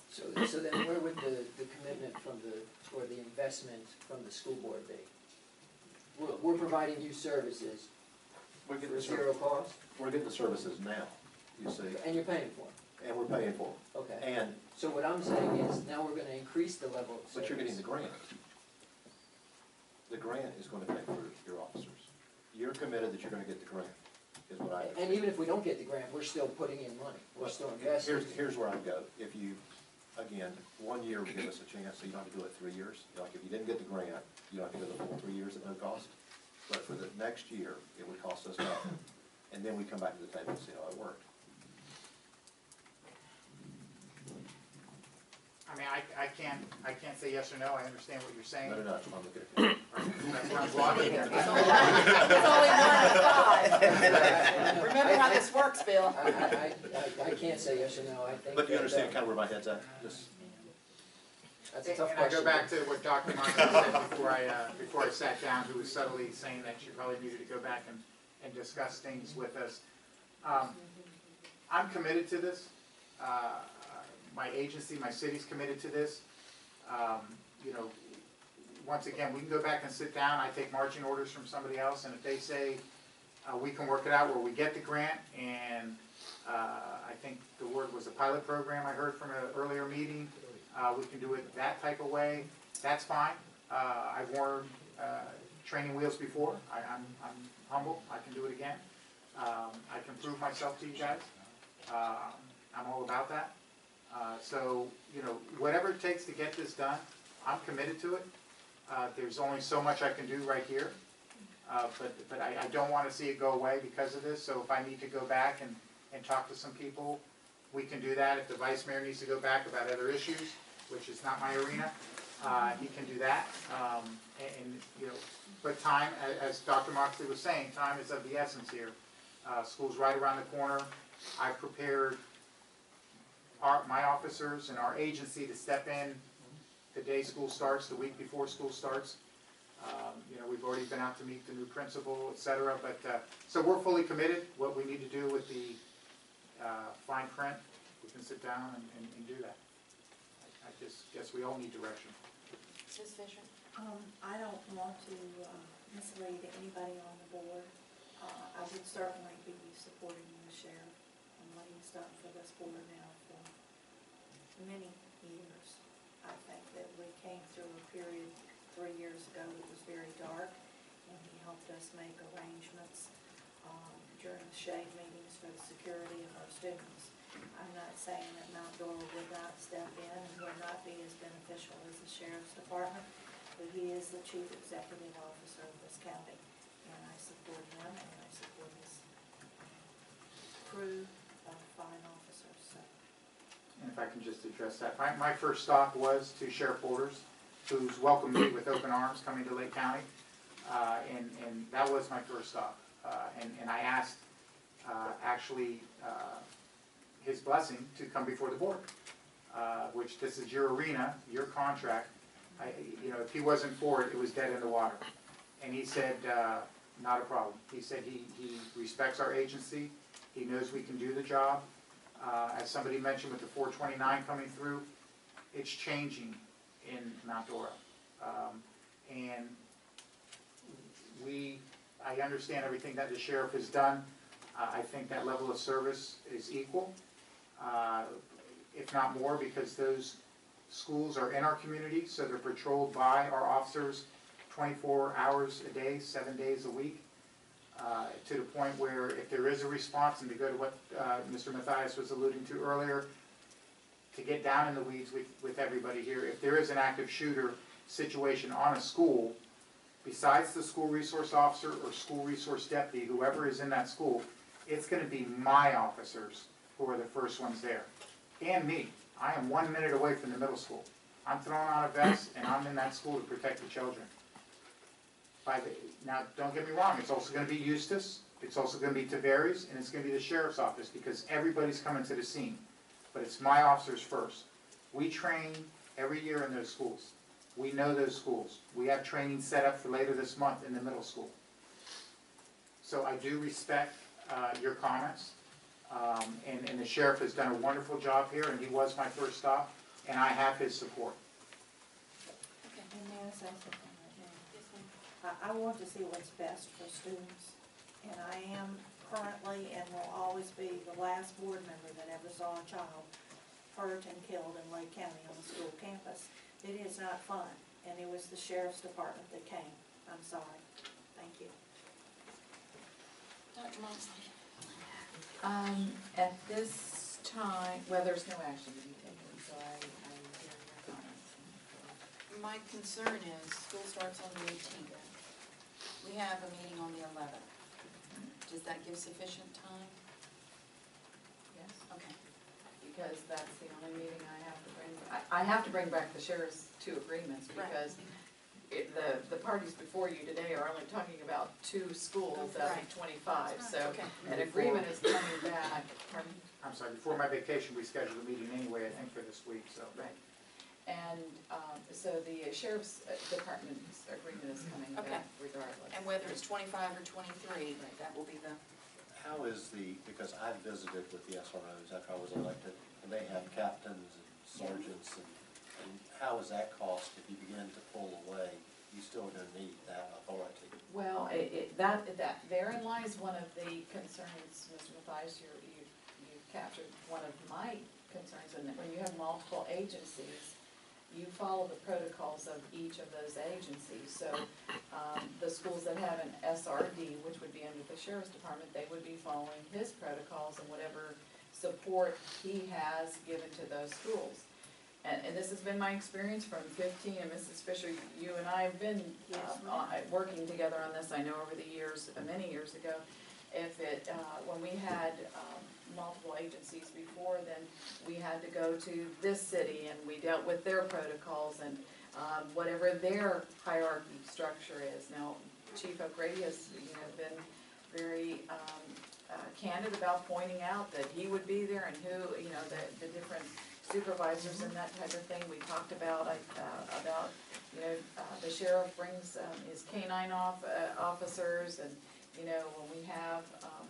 So then where would the commitment or the investment from the school board be? We're providing you services for zero cost? We're getting the services now, you see. And you're paying for them? And we're paying for them. Okay. And, so what I'm saying is now we're gonna increase the level of service. but you're getting the grant. The grant is going to pay for your officers. You're committed that you're going to get the grant, is what I understand. And even if we don't get the grant, we're still putting in money. We're still investing. Here's where I go. If you, again, 1 year would give us a chance, so you don't have to do it 3 years. Like if you didn't get the grant, you don't have to go the full 3 years at no cost. But for the next year, it would cost us nothing. And then we come back to the table and see how it worked. I mean, I can't say yes or no, I understand what you're saying. No, I'm looking at you. That's what I'm blocking here. It's only 1 to 5. Remember how this works, Bill. I can't say yes or no, I think. But do you understand kind of where my head's at? Just That's a tough And question. I go back to what Dr. Martin said before I sat down, who was subtly saying that she probably needed to go back and discuss things with us. I'm committed to this. My agency, my city's committed to this. You know, once again, we can go back and sit down. I take marching orders from somebody else, and if they say we can work it out where we get the grant, and I think the word was a pilot program I heard from an earlier meeting, we can do it that type of way, that's fine. I've worn training wheels before. I'm humble, I can do it again. I can prove myself to you guys. I'm all about that. So, you know, whatever it takes to get this done, I'm committed to it. There's only so much I can do right here. But I don't want to see it go away because of this, so if I need to go back and talk to some people, we can do that. If the vice mayor needs to go back about other issues, which is not my arena, he can do that. And you know, but time, as Dr. Moxley was saying, time is of the essence here. School's right around the corner. I prepared my officers and our agency to step in the day school starts, the week before school starts. You know, we've already been out to meet the new principal, et cetera, but, so we're fully committed. What we need to do with the fine print, we can sit down and do that. I just guess we all need direction. Ms. Fisher? I don't want to mislead anybody on the board. I would certainly be supporting the sheriff and what he's done for this board now for many years. I think that we came through a period 3 years ago that was very dark, and he helped us make arrangements during the shade meetings for the security of our students. I'm not saying that Mount Dora would not step in and would not be as beneficial as the sheriff's department, but he is the chief executive officer of this county, and I support him and I support his crew of fine officers. So. And if I can just address that, my first stop was to Sheriff Borders, who's welcomed me with open arms coming to Lake County, and that was my first stop. And I asked, actually, his blessing to come before the board, which this is your arena, your contract. You know, if he wasn't for it, it was dead in the water. And he said, not a problem. He said he respects our agency. He knows we can do the job. As somebody mentioned with the 429 coming through, it's changing in Mount Dora. And I understand everything that the sheriff has done. I think that level of service is equal, if not more, because those schools are in our community, so they're patrolled by our officers 24 hours a day, 7 days a week, to the point where if there is a response, and to go to what Mr. Mathias was alluding to earlier, to get down in the weeds with everybody here, if there is an active shooter situation on a school, besides the school resource officer or school resource deputy, whoever is in that school, it's going to be my officers who are the first ones there, and me. I am 1 minute away from the middle school. I'm throwing on a vest, and I'm in that school to protect the children. Now, don't get me wrong, it's also going to be Eustis, it's also going to be Tavares, and it's going to be the sheriff's office, because everybody's coming to the scene. But it's my officers first. We train every year in those schools. We know those schools. We have training set up for later this month in the middle school. So I do respect your comments, and the sheriff has done a wonderful job here, and he was my first stop, and I have his support. Okay, and may I say something right now? Yes, ma'am. I want to see what's best for students, and I am currently and will always be the last board member that ever saw a child hurt and killed in Lake County on a school campus. It is not fun, and it was the sheriff's department that came. I'm sorry. Thank you. Dr. Moxley? At this time, well, there's no action to be taken, so I'm hearing your comments. My concern is school starts on the 18th. We have a meeting on the 11th. Does that give sufficient time? Yes. Okay. Because that's the only meeting I have to bring. I have to bring back the sheriff's two agreements, because the parties before you today are only talking about 2 schools out of 25, so Okay. an agreement is coming back. Pardon? I'm sorry, before my vacation, we scheduled a meeting anyway, I think, for this week, so. Right. And so the sheriff's department's agreement is coming back regardless. And whether it's 25 or 23, that will be the... How is because I visited with the SROs after I was elected, and they have captains and sergeants, and how is that cost if you begin to pull away? You still going to need that authority. Well, therein lies one of the concerns, Mr. Mathias, you captured one of my concerns, in that when you have multiple agencies, you follow the protocols of each of those agencies. So the schools that have an SRD, which would be under the sheriff's department, they would be following his protocols and whatever support he has given to those schools. And this has been my experience from 15, and Mrs. Fisher, you and I have been working together on this, I know over the years, many years ago. When we had multiple agencies before, then we had to go to this city and we dealt with their protocols and whatever their hierarchy structure is. Now, Chief O'Grady has, been very candid about pointing out that he would be there and who, the different supervisors and that type of thing. We talked about the sheriff brings his canine officers, and when we have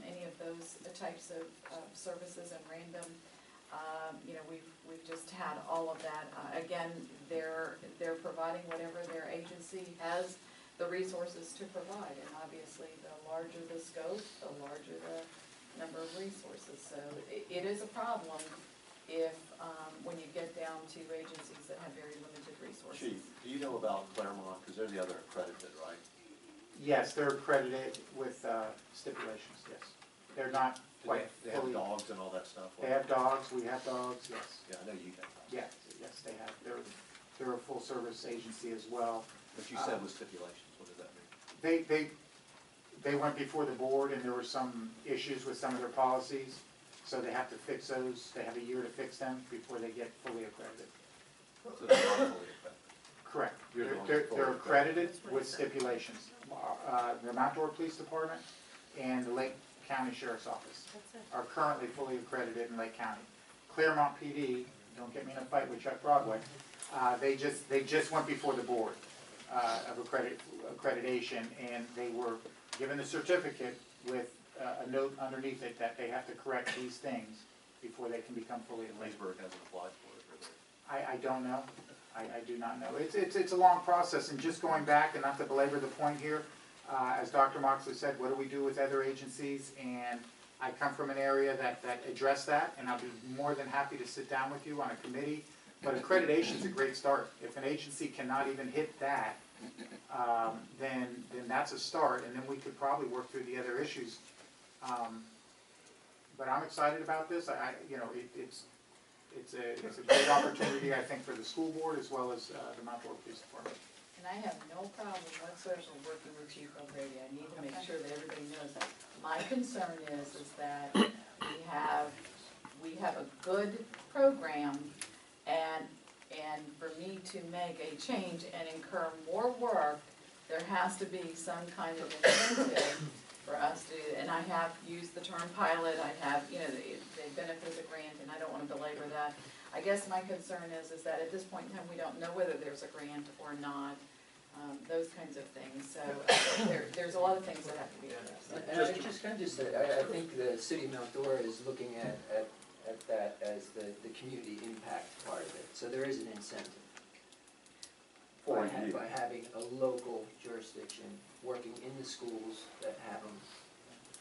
any of those types of services and random, we've just had all of that. Again, they're providing whatever their agency has the resources to provide, and obviously the larger the scope, the larger the number of resources. So it is a problem if, when you get down to agencies that have very limited resources. Chief, do you know about Claremont, because they're the other accredited, right? Yes, they're accredited with stipulations, yes. They're not quite They have fully. dogs and all that stuff? They have dogs, we have dogs, yes. Yeah, I know you have dogs. Yes, yes, they have. They're a full-service agency as well. But you said with stipulations, what does that mean? They went before the board and there were some issues with some of their policies, so they have to fix those. They have a year to fix them before they get fully accredited. So they're not fully accredited? Correct. You're the one They're that's fully accredited with stipulations. The Mount Dora Police Department and the Lake County Sheriff's Office are currently fully accredited in Lake County. Claremont PD, don't get me in a fight with Chuck Broadway, they just went before the board of accreditation, and they were given a certificate with a note underneath it that they have to correct these things before they can become fully accredited. Leesburg hasn't applied for it, I don't know. I do not know. It's a long process, and just going back, and not to belabor the point here, as Dr. Moxley said, what do we do with other agencies? And I come from an area that addressed that, and I'll be more than happy to sit down with you on a committee. But accreditation is a great start. If an agency cannot even hit that, then that's a start, and then we could probably work through the other issues. But I'm excited about this. It's a great opportunity, I think, for the school board as well as the Mount Dora Police Department. And I have no problem whatsoever working with Chief O'Grady. I need to make sure that everybody knows that. My concern is that we have a good program, and for me to make a change and incur more work, there has to be some kind of incentive for us to, and I have used the term pilot, I have, the benefit of the grant, and I don't want to belabor that. I guess my concern is that at this point in time, we don't know whether there's a grant or not, those kinds of things. So there's a lot of things that have to be addressed. And I just kind of I think the city of Mount Dora is looking at that as the community impact part of it. So there is an incentive by having a local jurisdiction working in the schools that have them.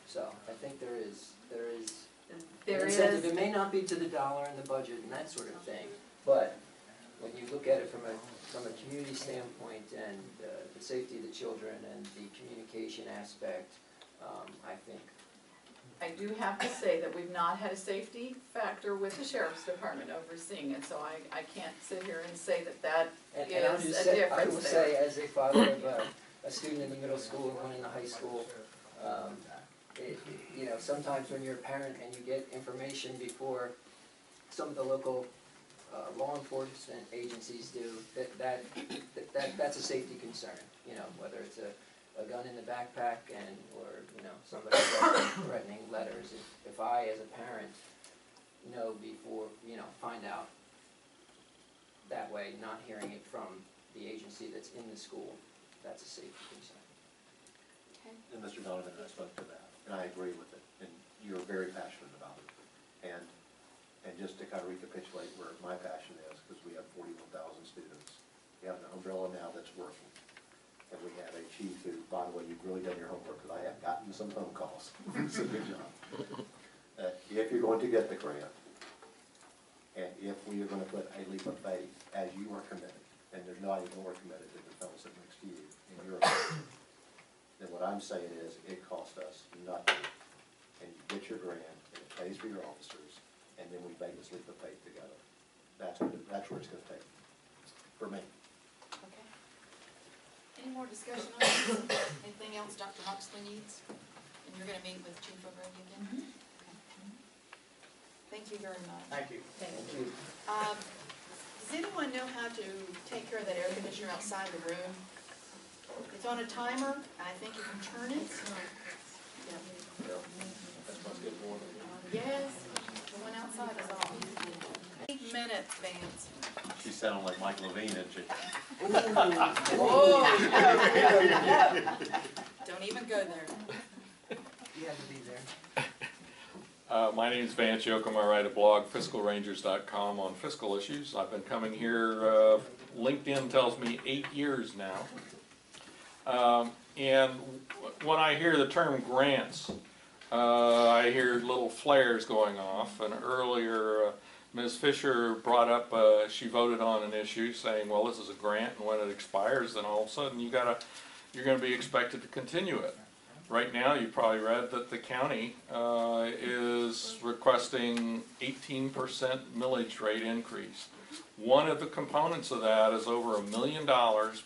So I think there is an incentive. It may not be to the dollar in the budget and that sort of thing, but when you look at it from a community standpoint and the safety of the children and the communication aspect, I think. I do have to say that we've not had a safety factor with the sheriff's department overseeing it, so I can't sit here and say that is a difference there. I will say, as a father of a student in the middle school and one in the high school, sometimes when you're a parent and you get information before some of the local law enforcement agencies do, that's a safety concern. Whether it's a gun in the backpack or somebody threatening letters. If I, as a parent, know before, find out that way, not hearing it from the agency that's in the school, that's a safety concern. Okay. And Mr. Donovan and I spoke to that, and I agree with it, and you're very passionate about it. And just to kind of recapitulate where my passion is, because we have 41,000 students, we have an umbrella now that's working. And we have a chief who, by the way, you've really done your homework, because I have gotten some phone calls. It's a good job. If you're going to get the grant, and if we are gonna put a leap of faith, as you are committed, and there's nobody more committed than the fellow sitting next to you, and you're then what I'm saying is, it costs us nothing, and you get your grant, and it pays for your officers, and then we make this leap of faith together. That's where it's gonna take, for me. Okay. Any more discussion on this? Anything else Dr. Moxley needs? And you're gonna meet with Chief O'Grady again? Okay. Thank you very much. Thank you. Thank you. Does anyone know how to take care of that air conditioner outside the room? It's on a timer, and I think you can turn it. Yes, the one outside is off. 8 minutes, Vance. She sounded like Mike Levine, didn't she? Whoa, no. Don't even go there. You have to be there. My name is Vance Yoakum. I write a blog, fiscalrangers.com, on fiscal issues. I've been coming here, LinkedIn tells me 8 years now. And when I hear the term grants, I hear little flares going off. And earlier, Ms. Fisher brought up, she voted on an issue saying, well, this is a grant, and when it expires, then all of a sudden you're going to be expected to continue it. Right now, you probably read that the county is requesting 18% millage rate increase. One of the components of that is over $1 million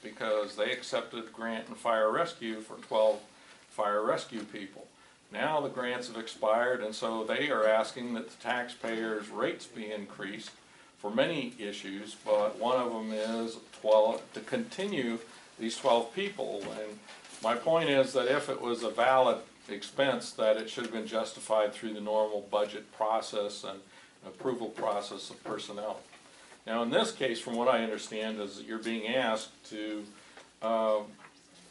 because they accepted grant and fire rescue for 12 fire rescue people. Now the grants have expired, and so they are asking that the taxpayers' rates be increased for many issues, but one of them is to continue these 12 people. And my point is that if it was a valid expense, that it should have been justified through the normal budget process and approval process of personnel. Now in this case, from what I understand, is that you're being asked to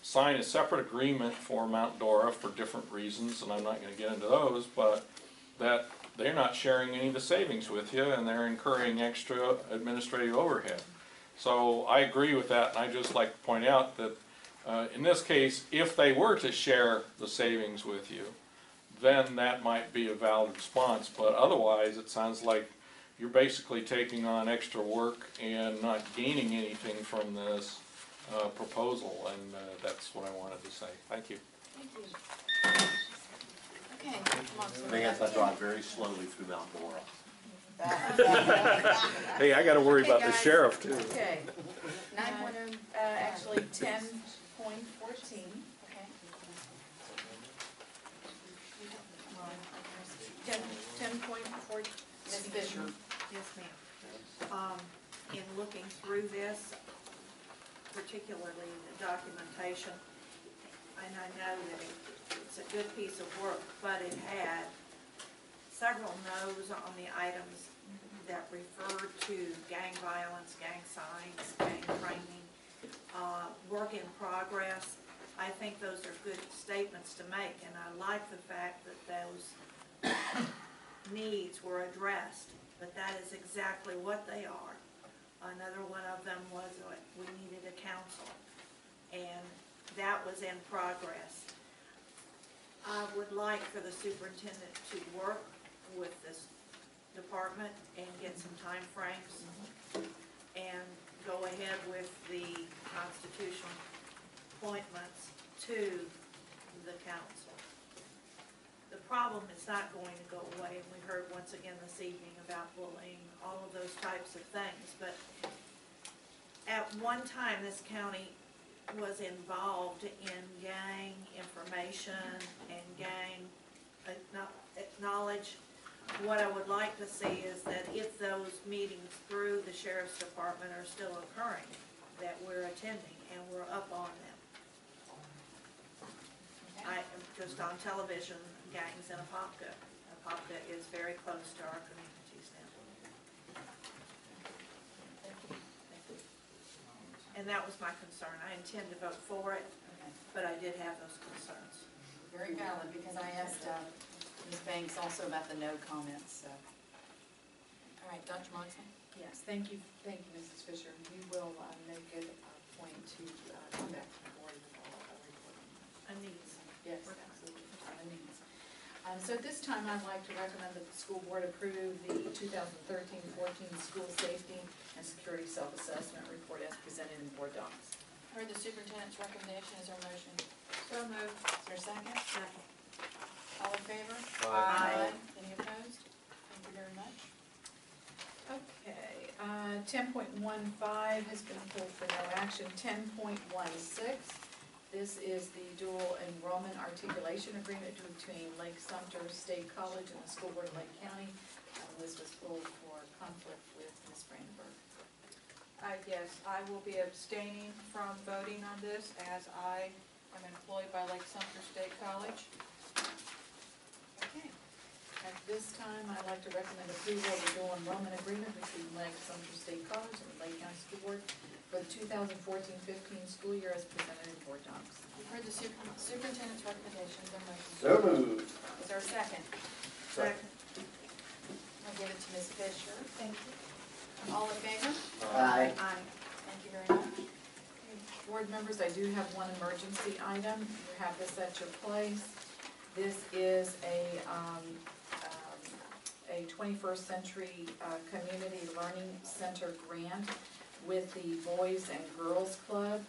sign a separate agreement for Mount Dora for different reasons, and I'm not going to get into those, but that they're not sharing any of the savings with you, and they're incurring extra administrative overhead. So I agree with that, and I just like to point out that in this case, if they were to share the savings with you, then that might be a valid response, but otherwise it sounds like you're basically taking on extra work and not gaining anything from this proposal, and that's what I wanted to say. Thank you. Thank you. Okay, come on. Vance, I drive very slowly through Mount Dora. Hey, I got to worry about the guys. sheriff too. Okay. 9.0, actually 10.14. Okay. 10.4. Ms. Fisher. Yes, ma'am. In looking through this, particularly the documentation, and I know that it's a good piece of work, but it had several no's on the items that referred to gang violence, gang signs, gang training, work in progress. I think those are good statements to make, and I like the fact that those needs were addressed, but that is exactly what they are. Another one of them was we needed a council, and that was in progress. I would like for the superintendent to work with this department and get some time frames and go ahead with the constitutional appointments to the council. The problem is not going to go away, and we heard once again this evening about bullying, all of those types of things, but at one time this county was involved in gang information and gang knowledge. What I would like to see is that if those meetings through the sheriff's department are still occurring, that we're attending and we're up on them. I am just on television, gangs in Apopka. Apopka is very close to our communities now. And that was my concern. I intend to vote for it, but I did have those concerns. Very valid, because I asked Ms. Banks also about the no comments, so. All right, Dr. Moxley? Yes, thank you, Mrs. Fisher. You will make it a point to come back to the board with a report. A needs. Yes, absolutely, a needs. So at this time, I'd like to recommend that the school board approve the 2013-14 school safety and security self-assessment report as presented in board docs. Heard the superintendent's recommendation, is there a motion? So moved. Is there a second? Second. All in favor? Aye. Any opposed? Thank you very much. Okay, 10.15 has been pulled for no action. 10.16, this is the dual enrollment articulation agreement between Lake Sumter State College and the School Board of Lake County. This was pulled for conflict with Ms. Brandenburg. Yes, I will be abstaining from voting on this as I am employed by Lake Sumter State College. Okay. At this time, I'd like to recommend approval of the dual enrollment agreement between Lake Sumter State College and the Lake County School Board for the 2014-15 school year as presented in board docs. You've heard the superintendent's recommendation, is there a motion? So moved. Is there a second? Second. I'll give it to Ms. Fisher. Thank you. All in favor? Aye. Thank you very much. Board members, I do have one emergency item. You have this at your place. This is a 21st Century Community Learning Center grant with the Boys and Girls Club.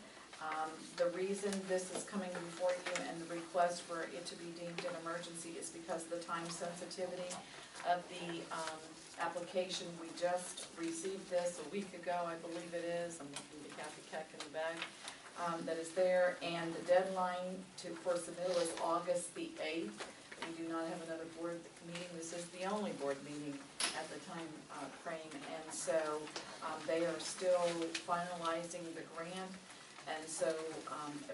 The reason this is coming before you and the request for it to be deemed an emergency is because of the time sensitivity of the application. We just received this a week ago, I believe it is. I'm looking at Kathy Keck in the bag. That is there, and the deadline for submittal is August the 8th. We do not have another board meeting. This is the only board meeting at the time frame, and so they are still finalizing the grant. And so,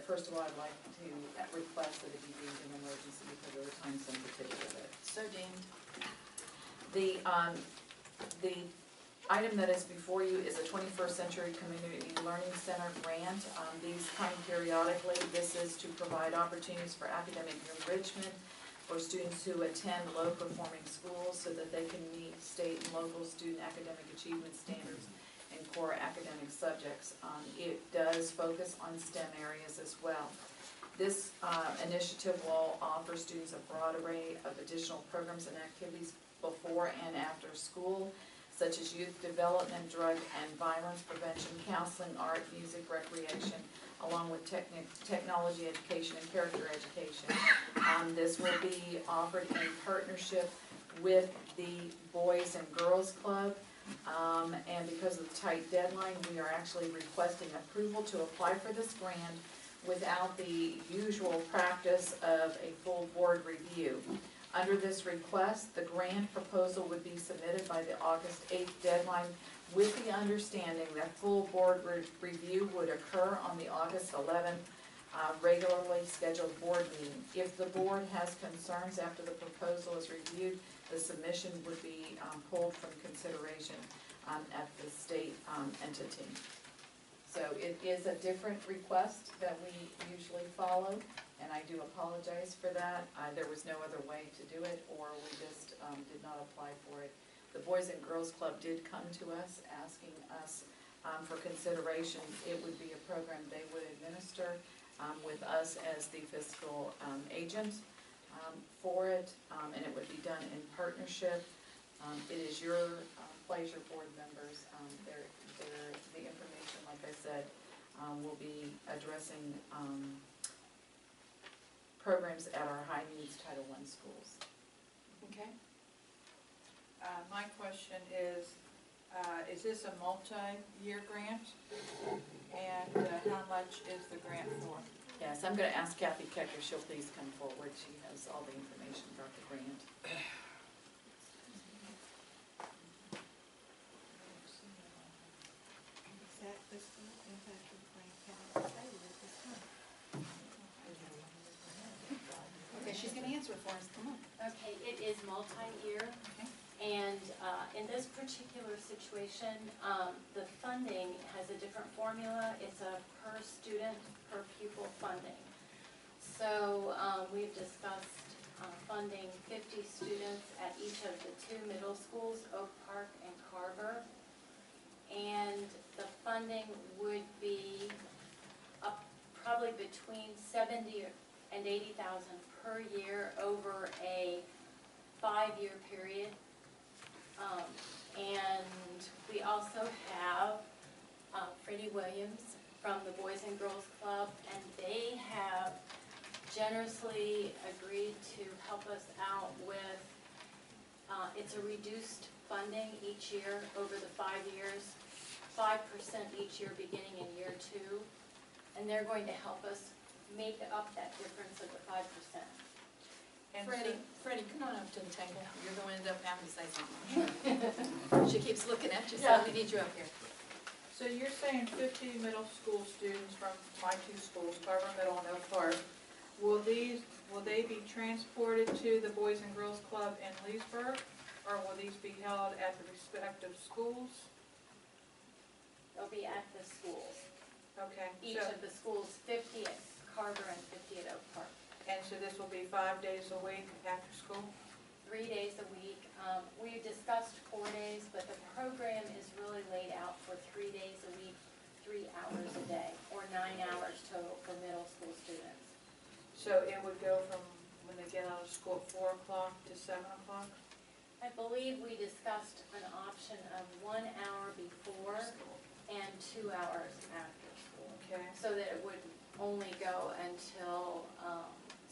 first of all, I'd like to request that it be deemed an emergency because of the time sensitivity of it. So deemed. The item that is before you is a 21st Century Community Learning Center grant. These come periodically. This is to provide opportunities for academic enrichment for students who attend low-performing schools so that they can meet state and local student academic achievement standards in core academic subjects. It does focus on STEM areas as well. This initiative will offer students a broad array of additional programs and activities before and after school, such as youth development, drug and violence prevention, counseling, art, music, recreation, along with technology education and character education. This will be offered in partnership with the Boys and Girls Club. And because of the tight deadline, we are actually requesting approval to apply for this grant without the usual practice of a full board review. Under this request, the grant proposal would be submitted by the August 8th deadline with the understanding that full board review would occur on the August 11th regularly scheduled board meeting. If the board has concerns after the proposal is reviewed, the submission would be pulled from consideration at the state entity. So it is a different request that we usually follow, and I do apologize for that. There was no other way to do it, or we just did not apply for it. The Boys and Girls Club did come to us asking us for consideration. It would be a program they would administer with us as the fiscal agent for it, and it would be done in partnership. It is your pleasure, board members. The information, like I said, will be addressing programs at our high needs Title I schools. Okay. My question is this a multi-year grant? And how much is the grant for? Yes, I'm going to ask Kathy Keck if she'll please come forward. She has all the information about the grant. Okay, she's gonna answer it for us, come on. Okay, it is multi-year, and in this particular situation, the funding has a different formula. It's a per student, per pupil funding. So we've discussed funding 50 students at each of the two middle schools, Oak Park and Carver. And the funding would be probably between $70,000 and $80,000 per year over a 5-year period. And we also have Freddie Williams from the Boys and Girls Club, and they have generously agreed to help us out with, it's a reduced funding each year over the 5 years, 5% each year beginning in year 2, and they're going to help us make up that difference of the 5%. And Freddie, come on up to the table. You're going to end up having to say something. She keeps looking at you, so we need you up here. So you're saying 50 middle school students from my two schools, Carver Middle and Oak Park, will they be transported to the Boys and Girls Club in Leesburg, or will these be held at the respective schools? They'll be at the schools. Okay. Each of the schools, 50 at Carver and 50 at Oak Park. And so this will be 5 days a week after school? 3 days a week. We discussed 4 days, but the program is really laid out for 3 days a week, 3 hours a day, or 9 hours total for middle school students. So it would go from when they get out of school at 4 o'clock to 7 o'clock? I believe we discussed an option of 1 hour before and 2 hours after school. Okay. So that it would only go until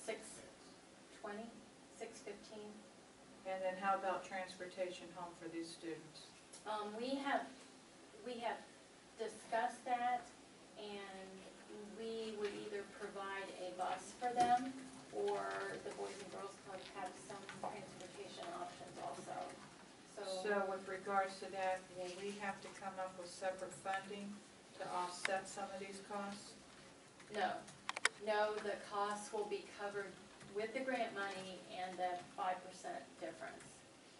6:20, 6:15. And then how about transportation home for these students? We have discussed that, and we would either provide a bus for them, or the Boys and Girls Club have some transportation options also. So with regards to that, will we have to come up with separate funding to offset some of these costs? No, the costs will be covered with the grant money and the 5% difference.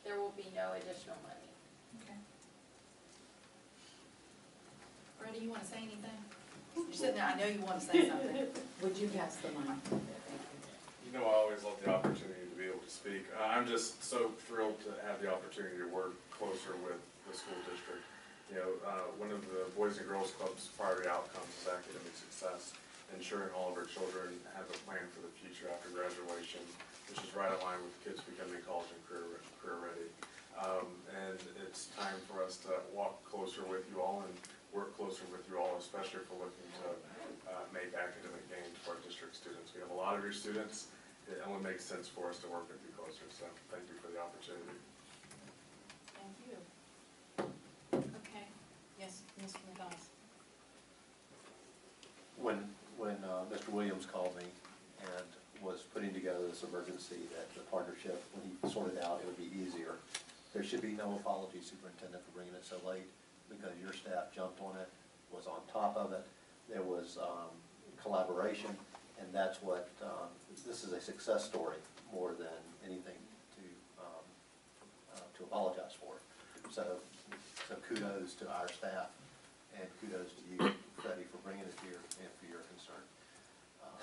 There will be no additional money. Okay. Freddie, you want to say anything? You're sitting there, I know you want to say something. Would you pass the mic? You know, I always love the opportunity to be able to speak. I'm just so thrilled to have the opportunity to work closer with the school district. You know, one of the Boys and Girls Club's priority outcomes is academic success, ensuring all of our children have a plan for the future after graduation, which is right in line with kids becoming college and career ready. And it's time for us to walk closer with you all and work closer with you all, especially if we're looking to make academic gains for our district students. We have a lot of your students. It only makes sense for us to work with you closer, so thank you for the opportunity. Thank you. Okay. Yes, Mr. McDonald. When Mr. Williams called me and was putting together this emergency, that the partnership, when he sorted out, it would be easier. There should be no apology, Superintendent, for bringing it so late, because your staff jumped on it, was on top of it. There was collaboration, and that's what, this is a success story more than anything to apologize for. So kudos to our staff, and kudos to you, Freddie, for bringing it here and for your concern.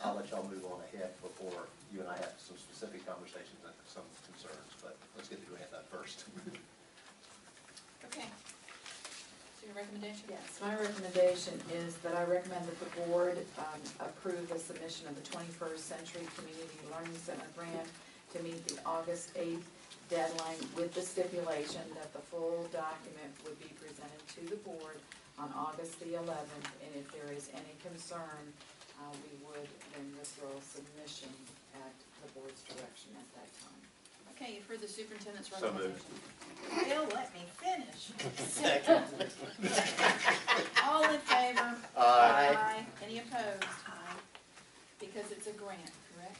I'll let y'all move on ahead before you and I have some specific conversations and some concerns, but let's get the grant done first. Okay. So your recommendation? Yes, my recommendation is that I recommend that the board approve the submission of the 21st Century Community Learning Center grant to meet the August 8th deadline, with the stipulation that the full document would be presented to the board on August the 11th, and if there is any concern, we would then withdraw submission at the board's direction at that time. Okay, you've heard the superintendent's So moved. recommendation. Bill, let me finish. Second. All in favor? Aye. Any opposed? Aye. Because it's a grant, correct?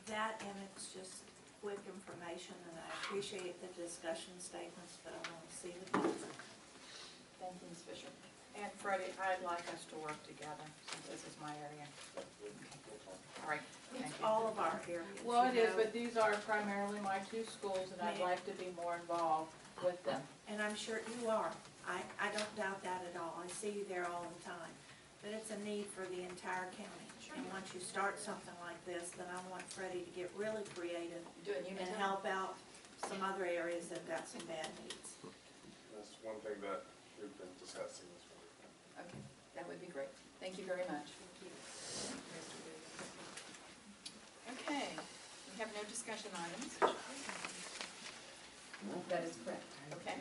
That, and it's just quick information, and I appreciate the discussion statements, but I want to see the bids. Thank you, Ms. Fisher. And Freddie, I'd like us to work together, since this is my area. All right, thank It's you. all of our areas. Well, it you is, know. but these are primarily my two schools, and I'd Yeah. like to be more involved with them. And I'm sure you are. I don't doubt that at all. I see you there all the time. But it's a need for the entire county. And once you start something like this, then I want Freddie to get really creative Do it, you and know. help out some other areas that got some bad needs. That's one thing that we've been discussing this morning. Okay, that would be great. Thank you very much. Okay, we have no discussion items. That is correct, okay.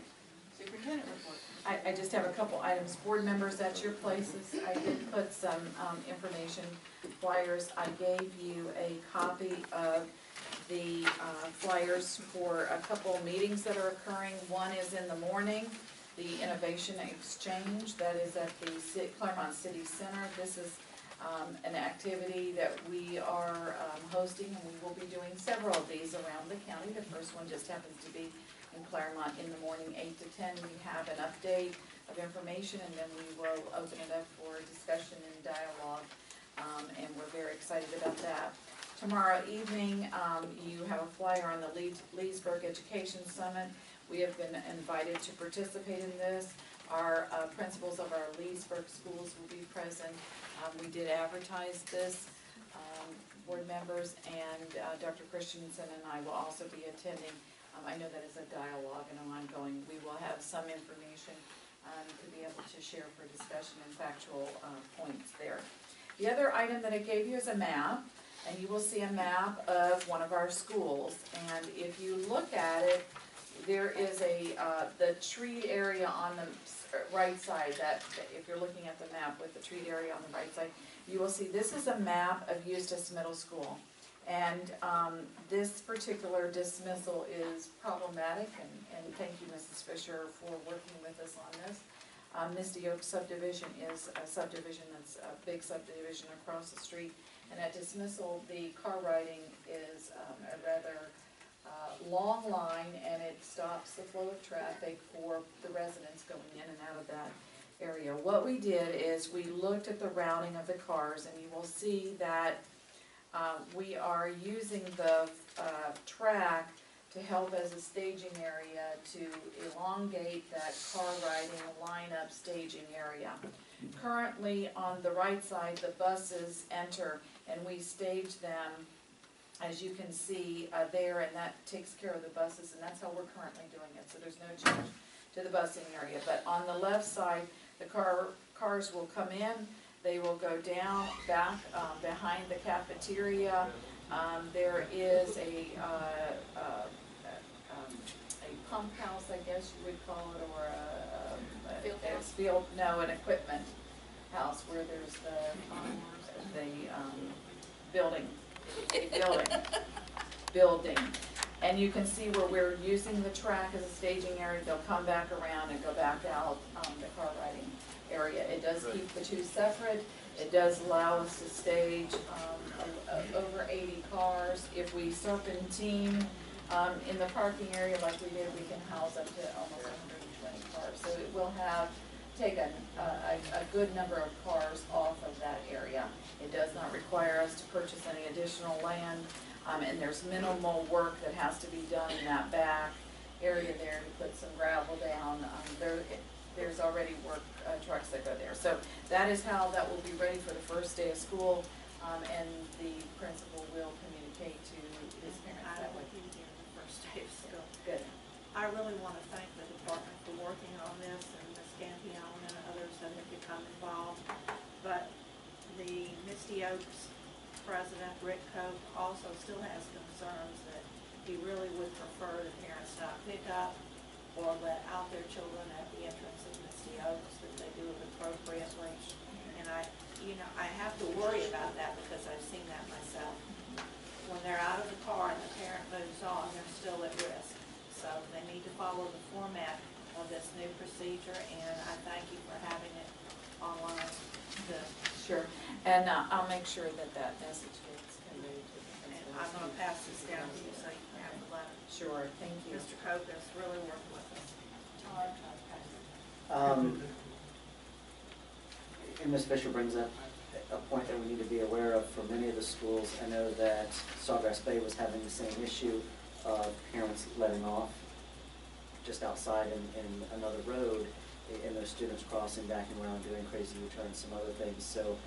Superintendent report. I just have a couple items. Board members at your places, I did put some information flyers. I gave you a copy of the flyers for a couple meetings that are occurring. One is in the morning, the Innovation Exchange, that is at the Claremont City Center. This is an activity that we are hosting, and we will be doing several of these around the county. The first one just happens to be in Claremont in the morning, 8 to 10. We have an update of information, and then we will open it up for discussion and dialogue, and we're very excited about that. Tomorrow evening, you have a flyer on the Leesburg Education Summit. We have been invited to participate in this. Our principals of our Leesburg schools will be present. We did advertise this, board members, and Dr. Christensen and I will also be attending. I know that is a dialogue and an ongoing. We will have some information to be able to share for discussion and factual points there. The other item that I gave you is a map, and you will see a map of one of our schools. And if you look at it, there is the treed area on the right side, that if you're looking at the map with the treed area on the right side, you will see this is a map of Eustis Middle School. And this particular dismissal is problematic, and thank you, Mrs. Fisher, for working with us on this. Misty Oak subdivision is a subdivision that's a big subdivision across the street, and at dismissal, the car riding is a rather long line, and it stops the flow of traffic for the residents going in and out of that area. What we did is we looked at the routing of the cars, and you will see that we are using the track to help as a staging area to elongate that car riding lineup staging area. Currently, on the right side, the buses enter, and we stage them, as you can see there, and that takes care of the buses, and that's how we're currently doing it, so there's no change to the busing area. But on the left side, the cars will come in, they will go down back behind the cafeteria. There is a pump house, I guess you would call it, or an equipment house where there's the building. And you can see where we're using the track as a staging area. They'll come back around and go back out the car riding area. It does keep the two separate. It does allow us to stage over 80 cars. If we serpentine in the parking area like we did, we can house up to almost 120 cars. So it will take a good number of cars off of that area. It does not require us to purchase any additional land, and there's minimal work that has to be done in that back area there to put some gravel down. There's already work trucks that go there. So that is how that will be ready for the first day of school, and the principal will communicate to his parents that way. The first day of school. Good. I really want to thank the department for working on this, and Ms. Gampion and others that have become involved. But the Misty Oaks president, Rick Cope, also still has concerns that he really would prefer the parents not pick up or let out their children at the entrance of Misty Oaks, that they do it appropriately. And I have to worry about that because I've seen that myself. When they're out of the car and the parent moves on, they're still at risk. So they need to follow the format of this new procedure, and I thank you for having it online. Sure, and I'll make sure that message gets conveyed to the principal. And I'm going to pass this down to you so you can have the letter. Sure, thank you. Mr. Cope has really worked with us. And Ms. Fisher brings up a point that we need to be aware of for many of the schools. I know that Sawgrass Bay was having the same issue of parents letting off just outside in another road, and those students crossing back and around doing crazy U-turns, some other things. So,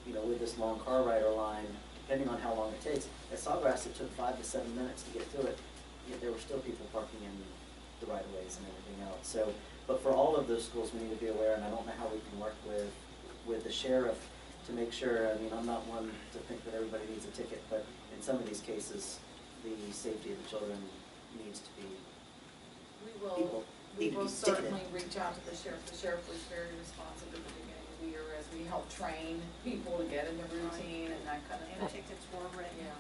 with this long car rider line, depending on how long it takes, at Sawgrass it took 5 to 7 minutes to get through it, yet there were still people parking in the right-of-ways and everything else. So, but for all of those schools, we need to be aware, and I don't know how we can work with the sheriff to make sure, I mean, I'm not one to think that everybody needs a ticket, but in some of these cases, the safety of the children needs to be, people We need to will be ticketed. certainly reach out to the sheriff. The sheriff was very responsive at the beginning of the year as we helped train people to get in the routine and that kind of And thing. tickets were written. Yeah.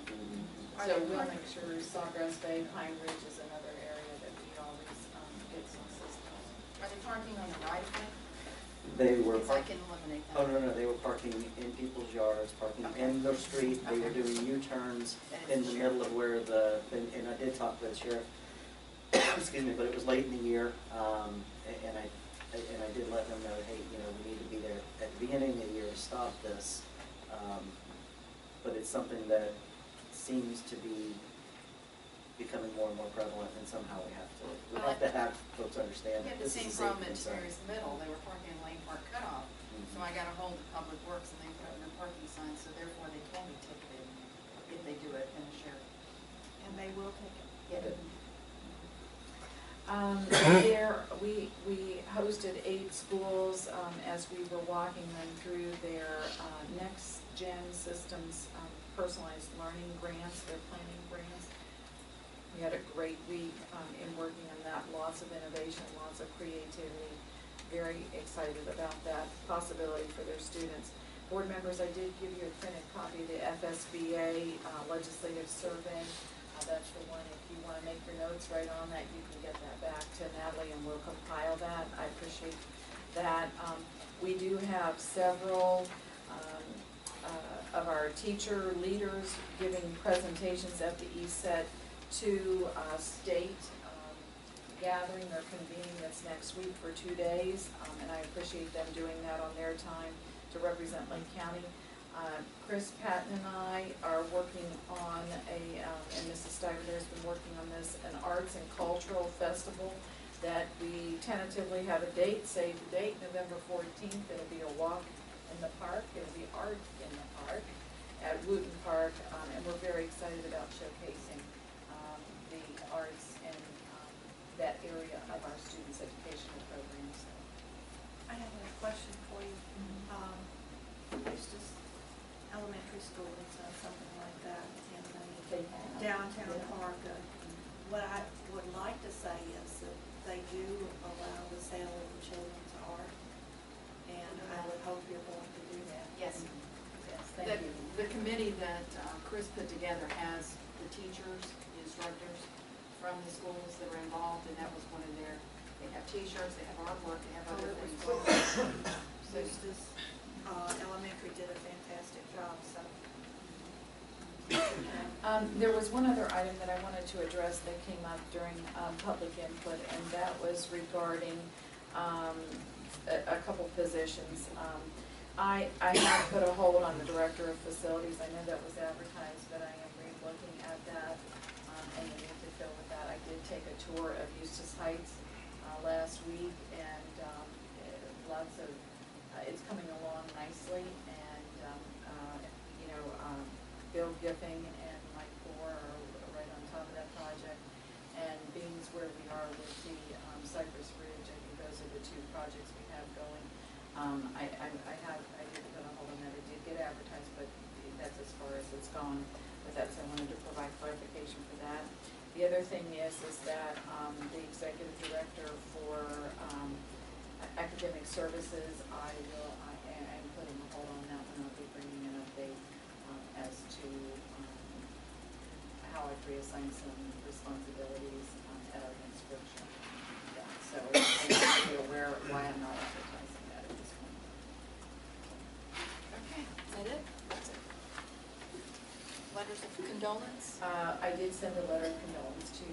Are So they we'll parking- make sure Sawgrass Bay, Pine Ridge is another area that we always get some assistance. Are they parking on the right of way? They were Because I parking. can eliminate that. Oh, no, they were parking in people's yards, parking in their street, they were doing U-turns in the middle of where and I did talk to the sheriff, excuse me, but it was late in the year, and I did let them know, hey, you know, we need to be there at the beginning of the year to stop this. But it's something that seems to be becoming more and more prevalent, and somehow we have to have folks understand We that had the this is same a safety problem at concern. Terry's Middle, they were parking in Lane Park Cutoff, so I got a hold of Public Works and they put up no parking signs, so therefore they can be ticketed if they do it in a shared. And they will take it. Yeah. We hosted 8 schools as we were walking them through their next gen systems personalized learning grants, their planning grants. We had a great week in working on that, lots of innovation, lots of creativity, very excited about that possibility for their students. Board members, I did give you a printed copy of the FSBA legislative survey. That's the one, if you want to make your notes right on that, you can get that back to Natalie and we'll compile that. I appreciate that. We do have several of our teacher leaders giving presentations at the ESET 2 state gathering or convening that's next week for 2 days, and I appreciate them doing that on their time to represent Lake County. Chris Patton and I are working on and Mrs. Steiger has been working on this, an arts and cultural festival that we tentatively have a date, save the date, November 14th. It'll be a walk in the park, it'll be art in the park at Wooten Park, and we're very excited about showcasing the arts in that area of our students' educational programs. I have a question for you. Eustis Elementary School has done something like that in the downtown park. What I would like to say is that they do allow the sale of the children's art, and I would hope you're going to do that. Yes. Yes, thank you. The committee that Chris put together has the teachers, the instructors from the schools that are involved, and that was one of their, they have t-shirts, they have artwork, they have other things. Eustis Elementary did a fantastic job, so. There was one other item that I wanted to address that came up during public input, and that was regarding a couple positions. I have put a hold on the director of facilities. I know that was advertised, but I am re-looking at that, and the need to fill with that. I did take a tour of Eustis Heights last week, and lots of, it's coming along nicely, and, you know, Bill Giffing and Mike Moore are right on top of that project, and Beans where we are with the Cypress Ridge. I think those are the 2 projects we have going. I did put a hold on that. It did get advertised, but that's as far as it's gone with that, so I wanted to provide clarification for that. The other thing is that the executive director for academic services, I am putting a hold on that one. I'll be bringing an update as to how I've reassigned some responsibilities at our next workshop. Yeah, so I want to be aware of why I'm not advertising that at this point. Okay, is that it? That's it. Letters of condolence? I did send a letter of condolence to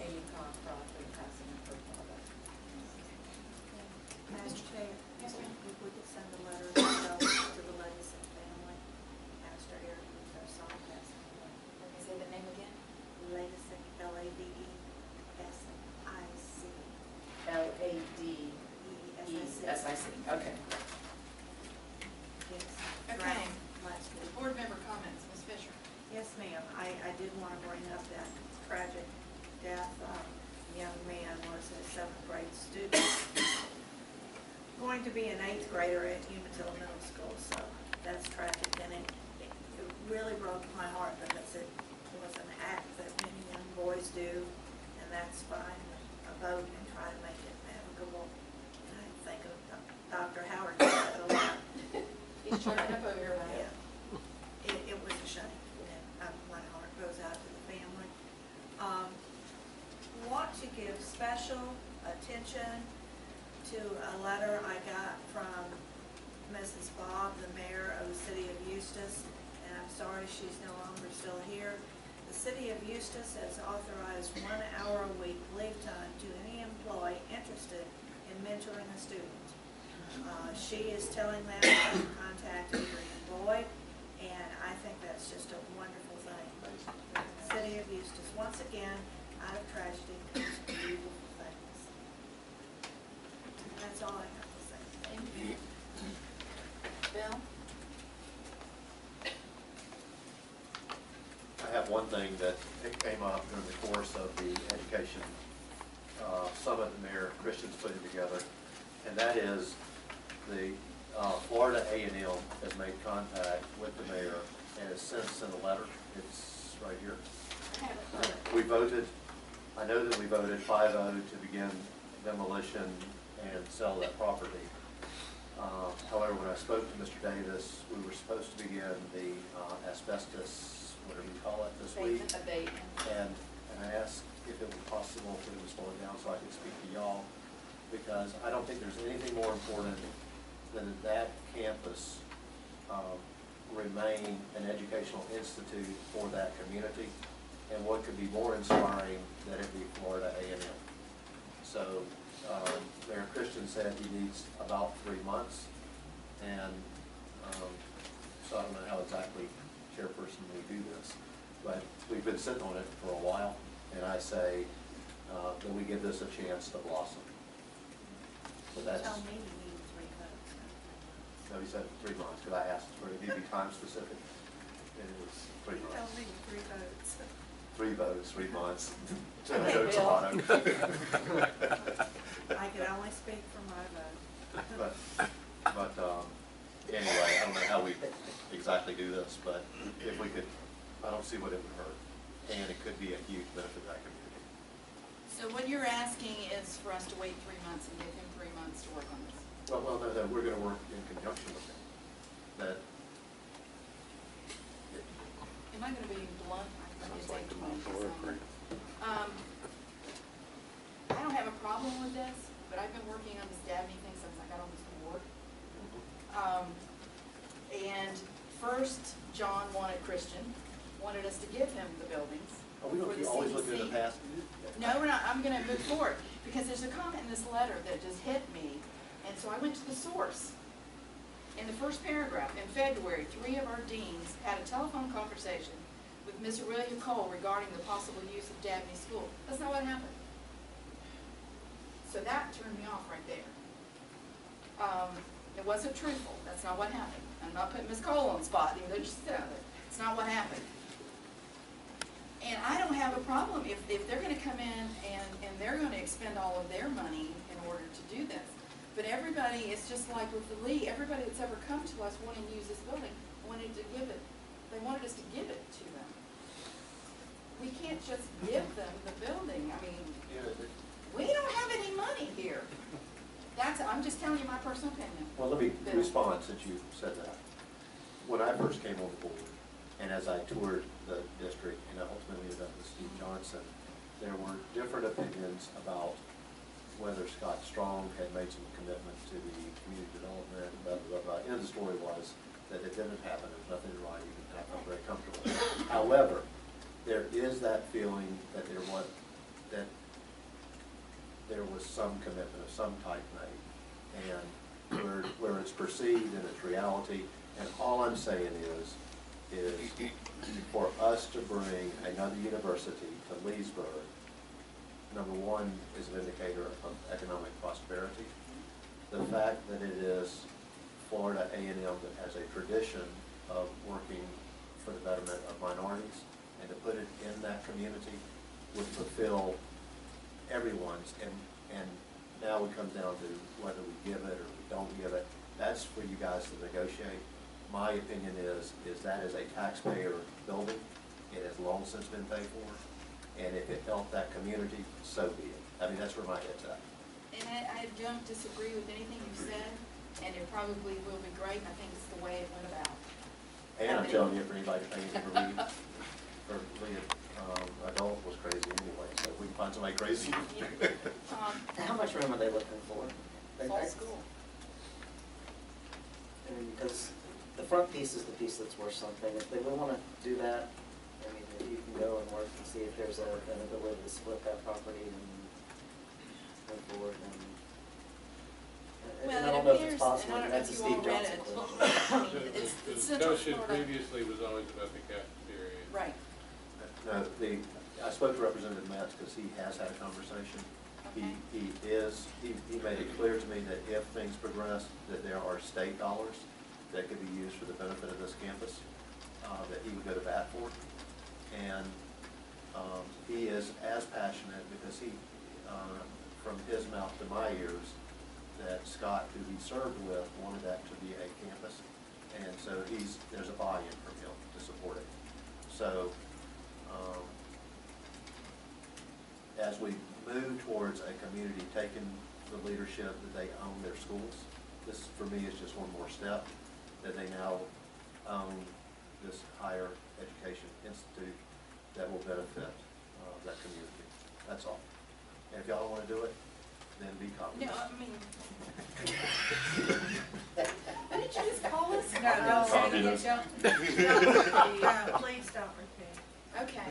Amy Cockcroft for the passing of her father. Madam Chair, if we could send a letter of condolence to the Ledison family after Eric Luther's son passed away. Let me say the name again. Ledison, Ladesic. Ladesic, okay. Yes. Okay. Last week. Board member comments, Ms. Fisher. Yes, ma'am. I did want to bring up that tragic death. Young man was a 7th grade student, going to be an 8th grader at Umatilla Middle School. So that's tragic, and it really broke my heart because it was an act that many young boys do, and that's find a boat and try to make it navigable. And I think of Dr. Howard does that a lot. He's turning up over here, right? Yeah. It was a shame, and my heart goes out to the family. Want to give special attention to a letter I got from Mrs. Bob, the mayor of the city of Eustis, and I'm sorry she's no longer still here. The city of Eustis has authorized 1 hour a week leave time to any employee interested in mentoring a student. She is telling them to contact Adrian Boyd, and I think that's just a wonderful thing. The city of Eustis, once again, out of tragedy comes beautiful things. That's all I have to say. Thank you. Bill? I have one thing that it came up during the course of the education summit that Mayor Christian's putting together, and that is the Florida A&M has made contact with the mayor and has since sent a letter. It's right here. We voted, I know that we voted 5-0 to begin demolition and sell that property. However, when I spoke to Mr. Davis, we were supposed to begin the asbestos, whatever you call it, this week. And I asked if it was possible for it to slow it down so I could speak to y'all, because I don't think there's anything more important than that campus remain an educational institute for that community. And what could be more inspiring than it be Florida A&M. So Mayor Christian said he needs about 3 months, and so I don't know how exactly chairperson we do this, but we've been sitting on it for a while, and I say that we give this a chance to blossom. So that's. Tell me you need 3 votes. No, he said 3 months, because I asked for it to be time specific, and it was 3 months. Tell me 3 votes. 3 votes, 3 months. So Okay, Joe Bill. Tomato. I can only speak for my vote. But anyway, I don't know how we exactly do this, but if we could, I don't see what it would hurt. And it could be a huge benefit to that community. So what you're asking is for us to wait 3 months and give him 3 months to work on this? Well, no, we're gonna work in conjunction with him. That, Am I gonna be blunt? I don't have a problem with this, but I've been working on this Dabney thing since I got on this board. And first, John wanted us to give him the buildings. we for don't the keep always looking in the CDC. past. No, we're not, I'm gonna move forward, because there's a comment in this letter that just hit me, and so I went to the source. In the first paragraph, in February, 3 of our deans had a telephone conversation with Ms. Aurelia Cole regarding the possible use of Dabney School. That's not what happened. So that turned me off right there. It wasn't truthful, that's not what happened. I'm not putting Ms. Cole on the spot, even though she said it. It's not what happened. And I don't have a problem if they're gonna come in and they're gonna expend all of their money in order to do this. But everybody, it's just like with the league, everybody that's ever come to us wanting to use this building, wanted to give it, they wanted us to give it to them. We can't just give them the building, I mean, we don't have any money here. I'm just telling you my personal opinion. Well, let me Bill. respond since you said that. When I first came on the board, and as I toured the district and ultimately ended up with Steve Johnson, there were different opinions about whether Scott Strong had made some commitment to the community development, blah, blah, blah. And the story was that it didn't happen, there was nothing in writing, and I felt very comfortable. However, there is that feeling that there was some commitment of some type made, and where it's perceived and it's reality. And all I'm saying is for us to bring another university to Leesburg, number one, is an indicator of economic prosperity. The fact that it is Florida A&M that has a tradition of working for the betterment of minorities, and to put it in that community would fulfill everyone's, and now it comes down to whether we give it or we don't give it. That's for you guys to negotiate, my opinion is that is a taxpayer building. It has long since been paid for, and if it helped that community, so be it. I mean, that's where my head's at. And I don't disagree with anything you've said, and it probably will be great, and I think it's the way it went about. And I'm telling you, for anybody paying for leave, adult was crazy anyway, so if we can find somebody crazy. How much room are they looking for? Fall school. I mean, because the front piece is the piece that's worth something. If they would want to do that, I mean, if you can go and work and see if there's an ability to split that property and move forward. And I don't know if it's possible. And I don't know That's if a you all Steve read Johnson it. question. I mean, it's The Central discussion Florida. previously was always about the cafeteria. Right. No, I spoke to Representative Metz because he has had a conversation. He made it clear to me that if things progress, that there are state dollars that could be used for the benefit of this campus, that he would go to bat for. And he is as passionate because he, from his mouth to my ears, that Scott, who he served with, wanted that to be a campus. And so there's a buy-in from him to support it. So as we move towards a community taking the leadership that they own their schools, this for me is just one more step, that they now own this higher education institute that will benefit that community. That's all. And if y'all don't want to do it, then be confident. No, I mean. What did you just call us? No, don't say it again, don't. Please don't repeat. Okay.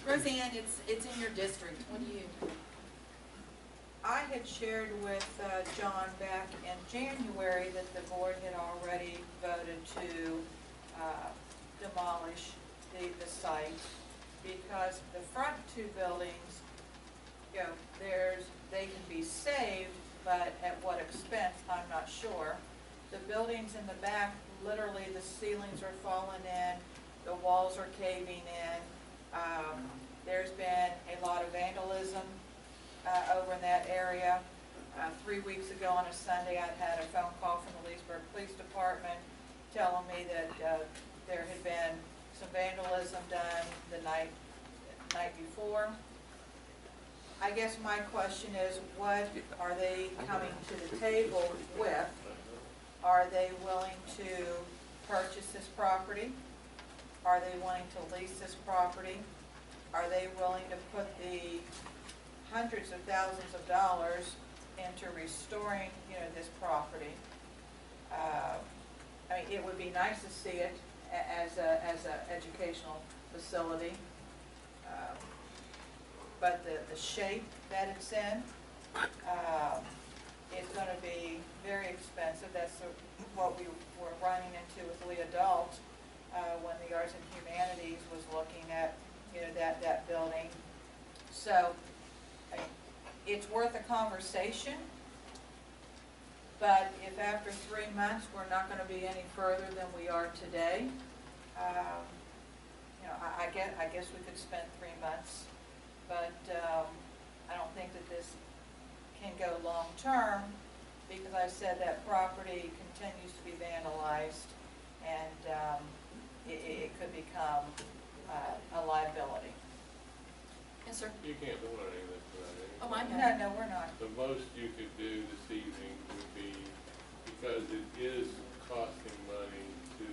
Roseanne, it's in your district. What do you? I had shared with John back in January that the board had already voted to demolish the site because the front two buildings, you know, they can be saved, but at what expense, I'm not sure. The buildings in the back, literally the ceilings are falling in, the walls are caving in. There's been a lot of vandalism over in that area. 3 weeks ago on a Sunday, I'd had a phone call from the Leesburg Police Department telling me that there had been some vandalism done the night before. I guess my question is, what are they coming to the table with? Are they willing to purchase this property? Are they willing to lease this property? Are they willing to put the hundreds of thousands of dollars into restoring, you know, this property? I mean, it would be nice to see it as a educational facility, but the shape that it's in, it's going to be very expensive. That's what we were running into with Lee Adult when the Arts and Humanities was looking at, you know, that building. So I mean, it's worth a conversation, but if after 3 months we're not going to be any further than we are today, you know, I guess we could spend 3 months, but I don't think that this can go long term because I said that property continues to be vandalized and it could become a liability. Yes, sir. You can't vote on any of this tonight. Oh, I know. No, we're not. The most you could do this evening would be, because it is costing money to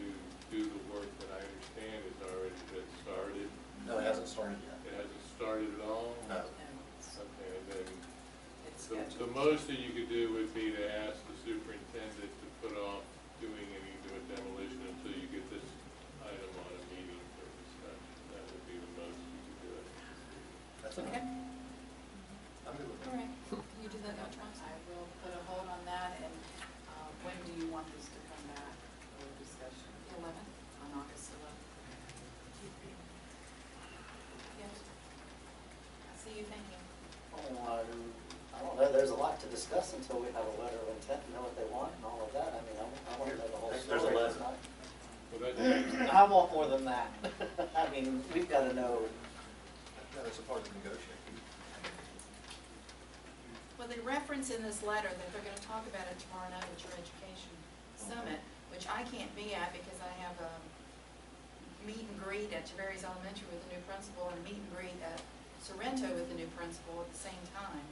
do the work that I understand has already been started. No, it hasn't started yet. It hasn't started at all? No. Okay, then, the most that you could do would be to ask the superintendent to put off doing any demolition until you get this item on a meeting for discussion. That would be the most you could do it. That's Okay. I'm good with All right. Can you do that now, Charles? I will put a hold on that, and when do you want this to come back for discussion? The 11th. On August 11th? Yes. I see you thinking. I don't know, there's a lot to discuss until we have a letter of intent, know what they want and all of that. I mean, I want to know the whole There's a story. letter. I want more than that. I mean, we've got to know. No, it's a part of the negotiation. Well, they reference in this letter that they're going to talk about it tomorrow night at your education summit, which I can't be at because I have a meet and greet at Tavares Elementary with the new principal and a meet and greet at Sorrento with the new principal at the same time.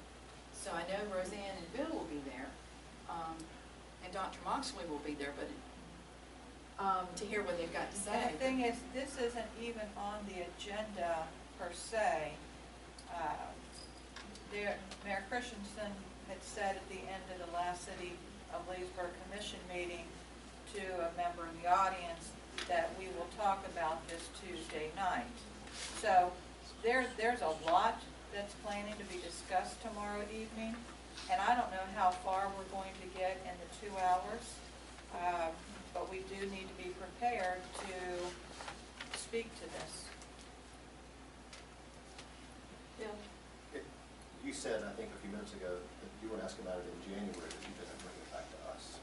So I know Roseanne and Bill will be there, and Dr. Moxley will be there, but to hear what they've got to say. And the thing is, this isn't even on the agenda per se. Mayor Christensen had said at the end of the last City of Leesburg Commission meeting to a member in the audience that we will talk about this Tuesday night. So there's a lot that's planning to be discussed tomorrow evening, and I don't know how far we're going to get in the 2 hours, but we do need to be prepared to speak to this. Bill? You said, I think a few minutes ago, that you were asking about it in January, that you didn't bring it back to us.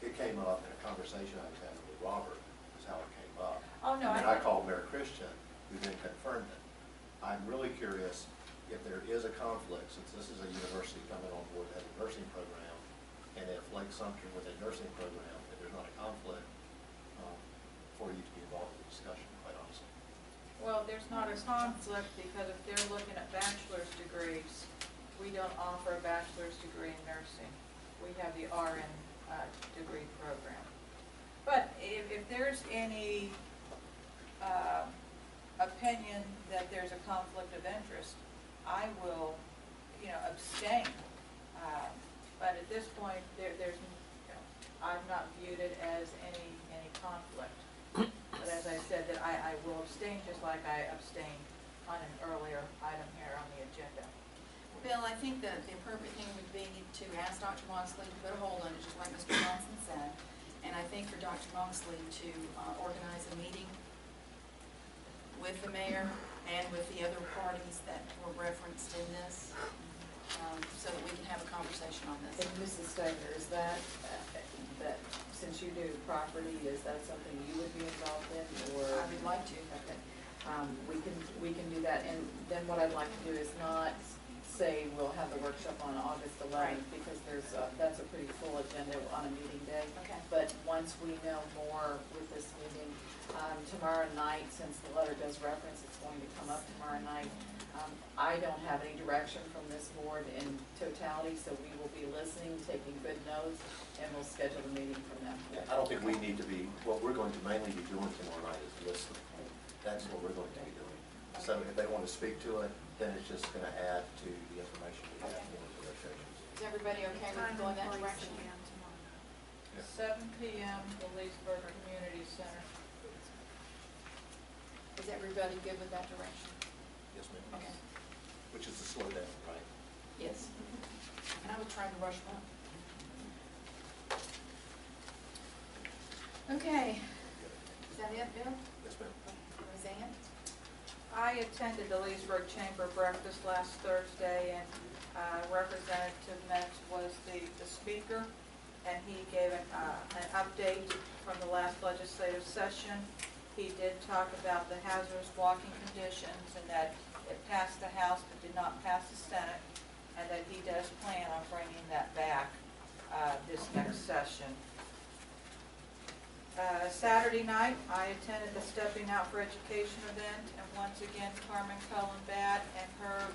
It came up in a conversation I was having with Robert, is how it came up. Oh, no, And then I called Mayor Christian, who then confirmed it. I'm really curious if there is a conflict, since this is a university coming on board that has a nursing program, and if Lake Sumter with a nursing program, if there's not a conflict, for you to be involved in the discussion, quite honestly. Well, there's not a conflict because if they're looking at bachelor's degrees, we don't offer a bachelor's degree in nursing. We have the RN degree program. But if there's any opinion that there's a conflict of interest, I will, abstain. But at this point, I've not viewed it as any conflict. But as I said, that I will abstain just like I abstained on an earlier item here on the agenda. Bill, I think that the appropriate thing would be to ask Dr. Moxley to put a hold on it, just like Mr. Johnson said. And I think for Dr. Moxley to organize a meeting with the mayor and with the other parties that were referenced in this, so that we can have a conversation on this. And Mrs. Stegner, is that since you do property, is that something you would be involved in, or? I would like to. Okay, we can do that, and then what I'd like to do is not say we'll have the workshop on August 11th, because that's a pretty full agenda on a meeting day. Okay. But once we know more with this meeting, tomorrow night, since the letter does reference it's going to come up tomorrow night, I don't have any direction from this board in totality, so we will be listening, taking good notes, and we'll schedule the meeting from them. Yeah, I don't think we need to be, what we're going to mainly be doing tomorrow night is listening. That's what we're going to be doing. So if they want to speak to it, then it's just going to add to the information we have in the negotiations. Is everybody okay with going that direction? 7 p.m. the Leesburg Community Center. Is everybody good with that direction? Yes, ma'am. Okay. Which is the slow down, right? Yes. And I was trying to rush them up. Okay. Is that it, Bill? Yes, ma'am. Roseanne? I attended the Leesburg Chamber breakfast last Thursday, and Representative Metz was the speaker, and he gave an update from the last legislative session. He did talk about the hazardous walking conditions and that it passed the House but did not pass the Senate, and that he does plan on bringing that back this next session. Saturday night, I attended the Stepping Out for Education event, and once again, Carmen Cullen-Batt and her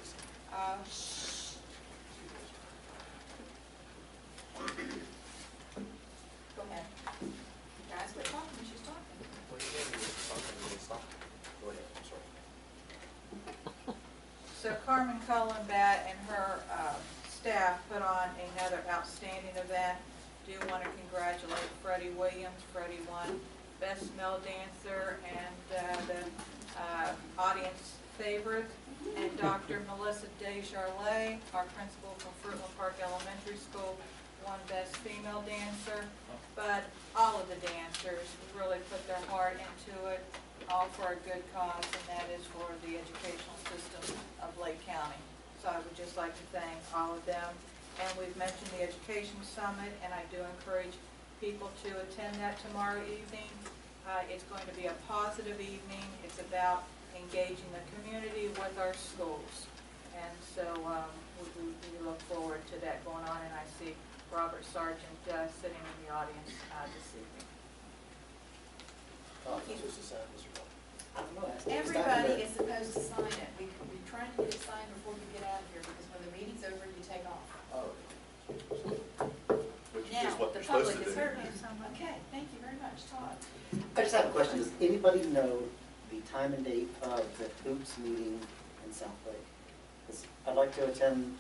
Go ahead. Guys, quit talking when she's talking. Go ahead, I'm sorry. So Carmen Cullen-Batt and her staff put on another outstanding event. Do want to congratulate Freddie Williams. Freddie won Best Male Dancer and the audience favorite. And Dr. Melissa Desjardins, our principal from Fruitland Park Elementary School, won Best Female Dancer. But all of the dancers really put their heart into it, all for a good cause, and that is for the educational system of Lake County. So I would just like to thank all of them. And we've mentioned the Education Summit, and I do encourage people to attend that tomorrow evening. It's going to be a positive evening. It's about engaging the community with our schools. And so we look forward to that going on, and I see Robert Sargent sitting in the audience this evening. Oh, that's just a sign, Mr. Bell. I don't know, ask the Everybody staff. is supposed to sign it. We're trying to get it signed before you get out of here, because when the meeting's over, you take off. Oh. Which is Now, just what the they're supposed public to is do. heard. Okay, thank you very much, Todd. I just have a question. Does anybody know the time and date of the hoops meeting in South Lake? 'Cause I'd like to attend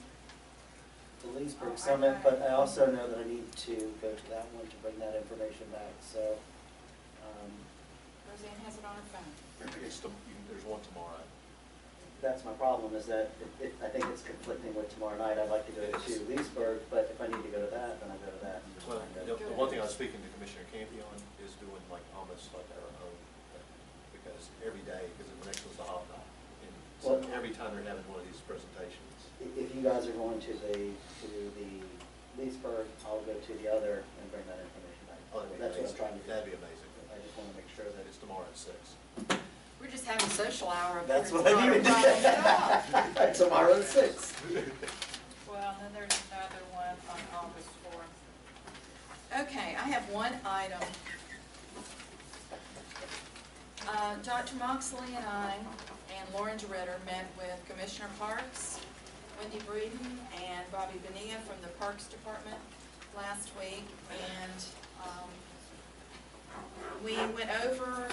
the Leesburg Summit, but I also know that I need to go to that one to bring that information back, so. Roseanne has it on her phone. There's one tomorrow. That's my problem, is that I think it's conflicting with tomorrow night. I'd like to go to Leesburg, but if I need to go to that, then I go to that. Well, the one thing I was speaking to Commissioner Campy on is doing like almost like our own, because every day, because the next one's the hot night. And so Well- every time they're having one of these presentations. If you guys are going to the Leesburg, I'll go to the other and bring that information back. Oh, that'd be That's what I'm amazing. trying to do. That'd be amazing. I just want to make sure that It's tomorrow at 6. We're just having social hour. up That's here. what I It's needed. not a problem at all. Tomorrow at 6. Well, then there's another one on August 4th. Okay, I have one item. Dr. Moxley and I and Lauren DeRitter met with Commissioner Parks, Wendy Breeden, and Bobby Bonilla from the Parks Department last week, and we went over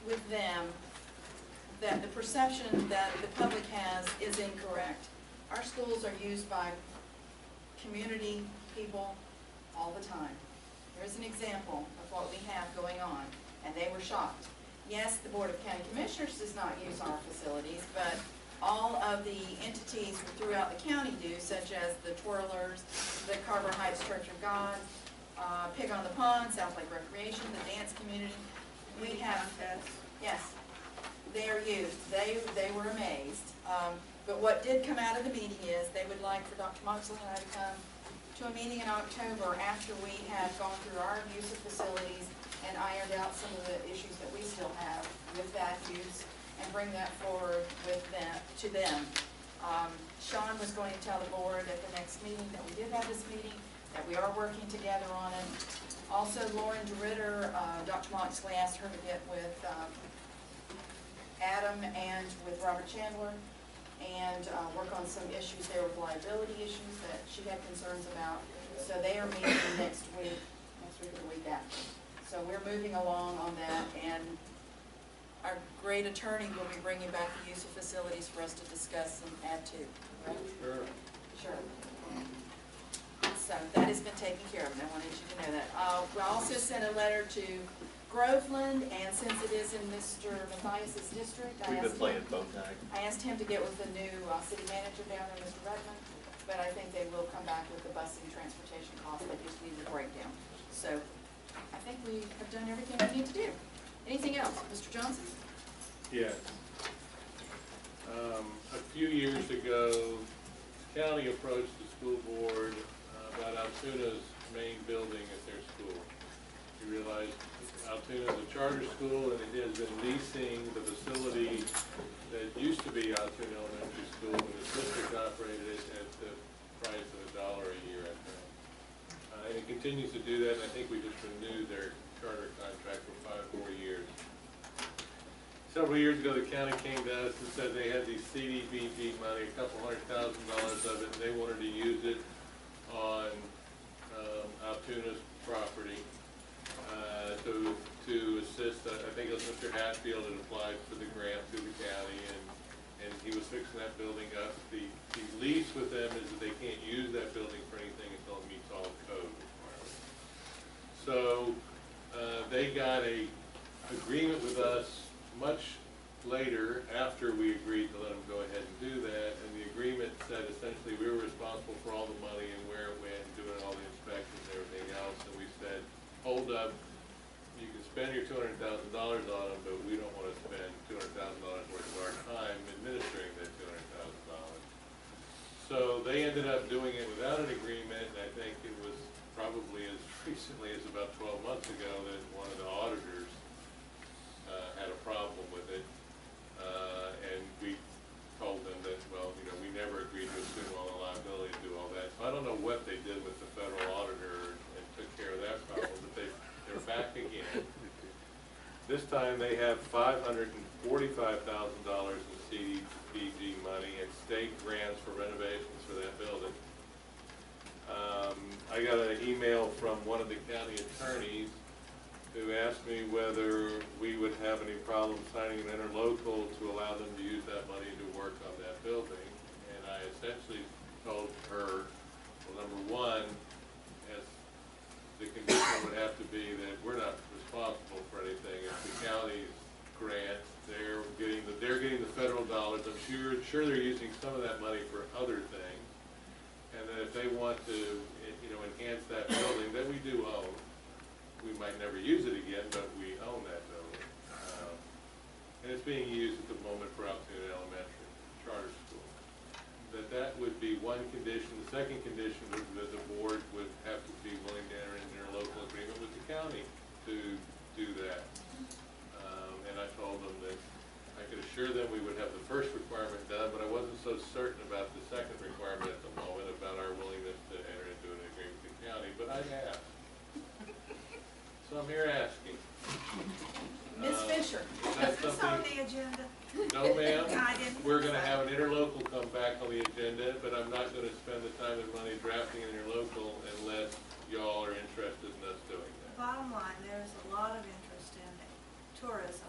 with them that the perception that the public has is incorrect. Our schools are used by community people all the time. Here's an example of what we have going on, and they were shocked. Yes, the Board of County Commissioners does not use our facilities, but all of the entities throughout the county do, such as the Twirlers, the Carver Heights Church of God, Pig on the Pond, South Lake Recreation, the dance community. We have, yes, they are used. They were amazed. But what did come out of the meeting is they would like for Dr. Moxley and I to come to a meeting in October after we have gone through our use of facilities and ironed out some of the issues that we still have with that use, and bring that forward with them, to them. Sean was going to tell the board at the next meeting that we did have this meeting, that we are working together on it. Also, Lauren DeRitter, Dr. Moxley asked her to get with Adam and with Robert Chandler and work on some issues there with liability issues that she had concerns about. So they are meeting next week or the week after. So we're moving along on that, and our great attorney will be bringing back the use of facilities for us to discuss and add to. Right? Sure. Sure. So that has been taken care of, and I wanted you to know that. We also sent a letter to Groveland, and since it is in Mr. Matthias's district, We've been playing phone tag. I asked him to get with the new city manager down there, Mr. Redmond, but I think they will come back with the busing transportation cost. They just need the breakdown. So I think we have done everything we need to do. Anything else? Mr. Johnson? Yes. A few years ago, the county approached the school board about Altoona's main building at their school. You realize Altoona is a charter school, and it has been leasing the facility that used to be Altoona Elementary School, and the district operated it at the price of $1 a year at that. And it continues to do that, and I think we just renewed their charter contract for 5 more years. Several years ago, the county came to us and said they had these CDBG money, a couple $100,000 of it, and they wanted to use it on Altoona's property to assist. I think it was Mr. Hatfield that applied for the grant through the county, and he was fixing that building up. The lease with them is that they can't use that building for anything until it meets all code requirements. So they got a agreement with us much later, after we agreed to let them go ahead and do that, and the agreement said essentially we were responsible for all the money and where it went and doing all the inspections and everything else, and we said, hold up, you can spend your $200,000 on them, but we don't want to spend $200,000 worth of our time administering that $200,000. So they ended up doing it without an agreement, and I think it was probably as recently as about 12 months ago that one of the auditors had a problem with it, and we told them that, well, you know, we never agreed to assume all the liability and do all that. So I don't know what they did with the federal auditor and took care of that problem, but they're back again. This time, they have $545,000 in CDBG money and state grants for renovations for that building. I got an email from one of the county attorneys who asked me whether we would have any problem signing an interlocal to allow them to use that money to work on that building. And I essentially told her, well, number one, as the condition would have to be that we're not responsible for anything. It's the county's grant. They're getting the federal dollars. I'm sure they're using some of that money for other things. And that if they want to, enhance that building that we do own, we might never use it again, but we own that building. And it's being used at the moment for Altoona Elementary Charter School. That would be one condition. The second condition would be that the board would have to be willing to enter into a local agreement with the county to do that. And I told them that I could assure them we would have the first requirement done, but I wasn't so certain about the second requirement at the moment, about our willingness to enter into an agreement with the county, but I asked. So I'm here asking. Ms. Fisher. Is that Is this on something? the agenda? No, ma'am. I didn't We're think gonna so. have an interlocal come back on the agenda, but I'm not gonna spend the time and money drafting an interlocal unless y'all are interested in us doing that. Bottom line, there's a lot of interest in tourism,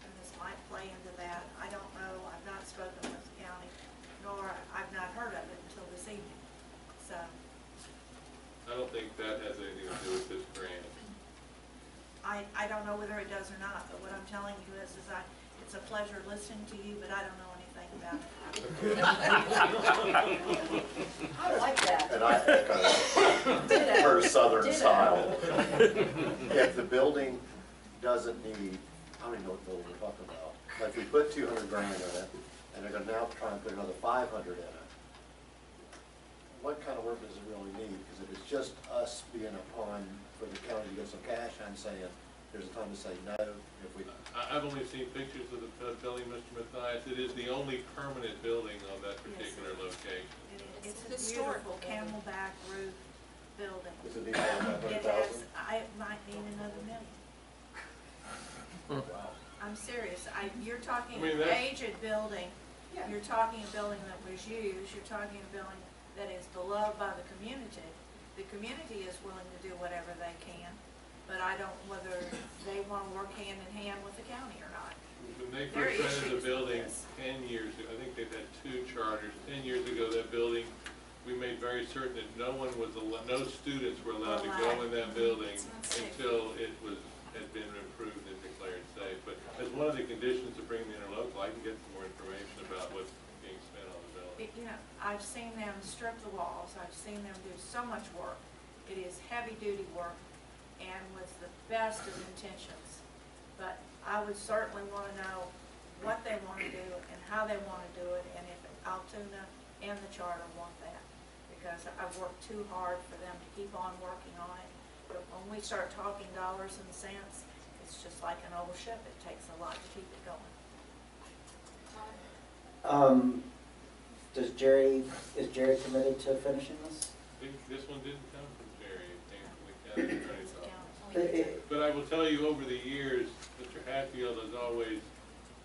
and this might play into that. I don't know, I've not spoken with the county, nor I've not heard of it until this evening, so. I don't think that has anything to do with this grant. I don't know whether it does or not, but what I'm telling you is it's a pleasure listening to you, but I don't know anything about it. I like that. And I echo her southern style. If the building doesn't need, I don't even know what building we're talking about, but if we put 200 grand in it, and they're gonna now try and put another 500 in it, what kind of work does it really need? Because if it's just us being upon for the county to get some cash, I'm saying there's a time to say no if we. I've only seen pictures of the building, Mr. Mathias. It is the only permanent building on that particular location. It's a beautiful camelback roof building. Does it need about It 100,000? has, it might need another million. Wow. I'm serious. You're talking I mean, an that's- aged building. You're talking a building that was used. You're talking a building that is beloved by the community. The community is willing to do whatever they can, but I don't know whether they want to work hand in hand with the county or not. When they There are first rented issues the building with this. 10 years ago, I think they've had 2 charters. 10 years ago, that building, we made very certain that no students were allowed to go in that building until it had been improved and declared safe. But as one of the conditions to bring the interlocal, I can get some more information about what's being spent on the building. I've seen them strip the walls. I've seen them do so much work. It is heavy-duty work and with the best of intentions. But I would certainly want to know what they want to do and how they want to do it, and if Altoona and the charter want that. Because I've worked too hard for them to keep on working on it. But when we start talking dollars and cents, it's just like an old ship. It takes a lot to keep it going. Is Jerry committed to finishing this? This one didn't come from Jerry, it came from the county attorney's office. But I will tell you, over the years, Mr. Hatfield has always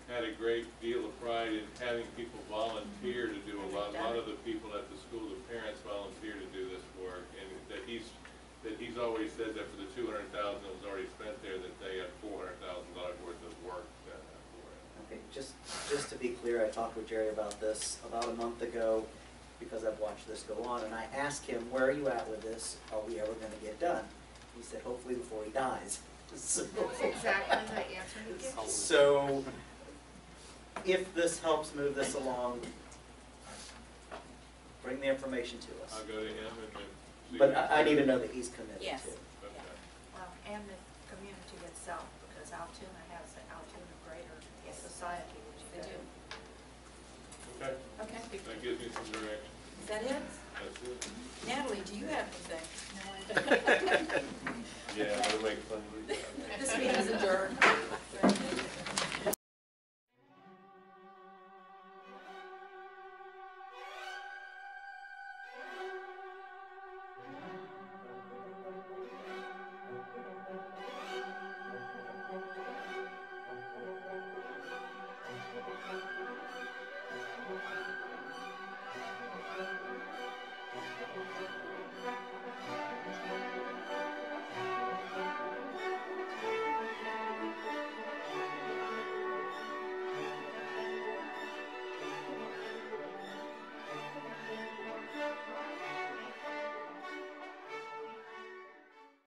had a great deal of pride in having people volunteer to do a lot. A lot of the people at the school, the parents volunteer to do this work, and that he's always said that for the $200,000 that was already spent there, that they had $400,000 worth of work done for it. Okay, just to be clear, I talked with Jerry about this about a month ago, because I've watched this go on, and I asked him, where are you at with this? Are we ever gonna get done? He said, hopefully before he dies. So- That's exactly the answer he gives. So, if this helps move this along, bring the information to us. I'll go to him and then see. But I need to know that he's committed Yes. to. Okay. And the community itself, because Altoona has the Altoona Greater Society, which they do. Okay, Okay, that gives me some direction. is that it? That's it. Natalie, do you have anything? Yeah, that'll make fun of you. This meeting is adjourned.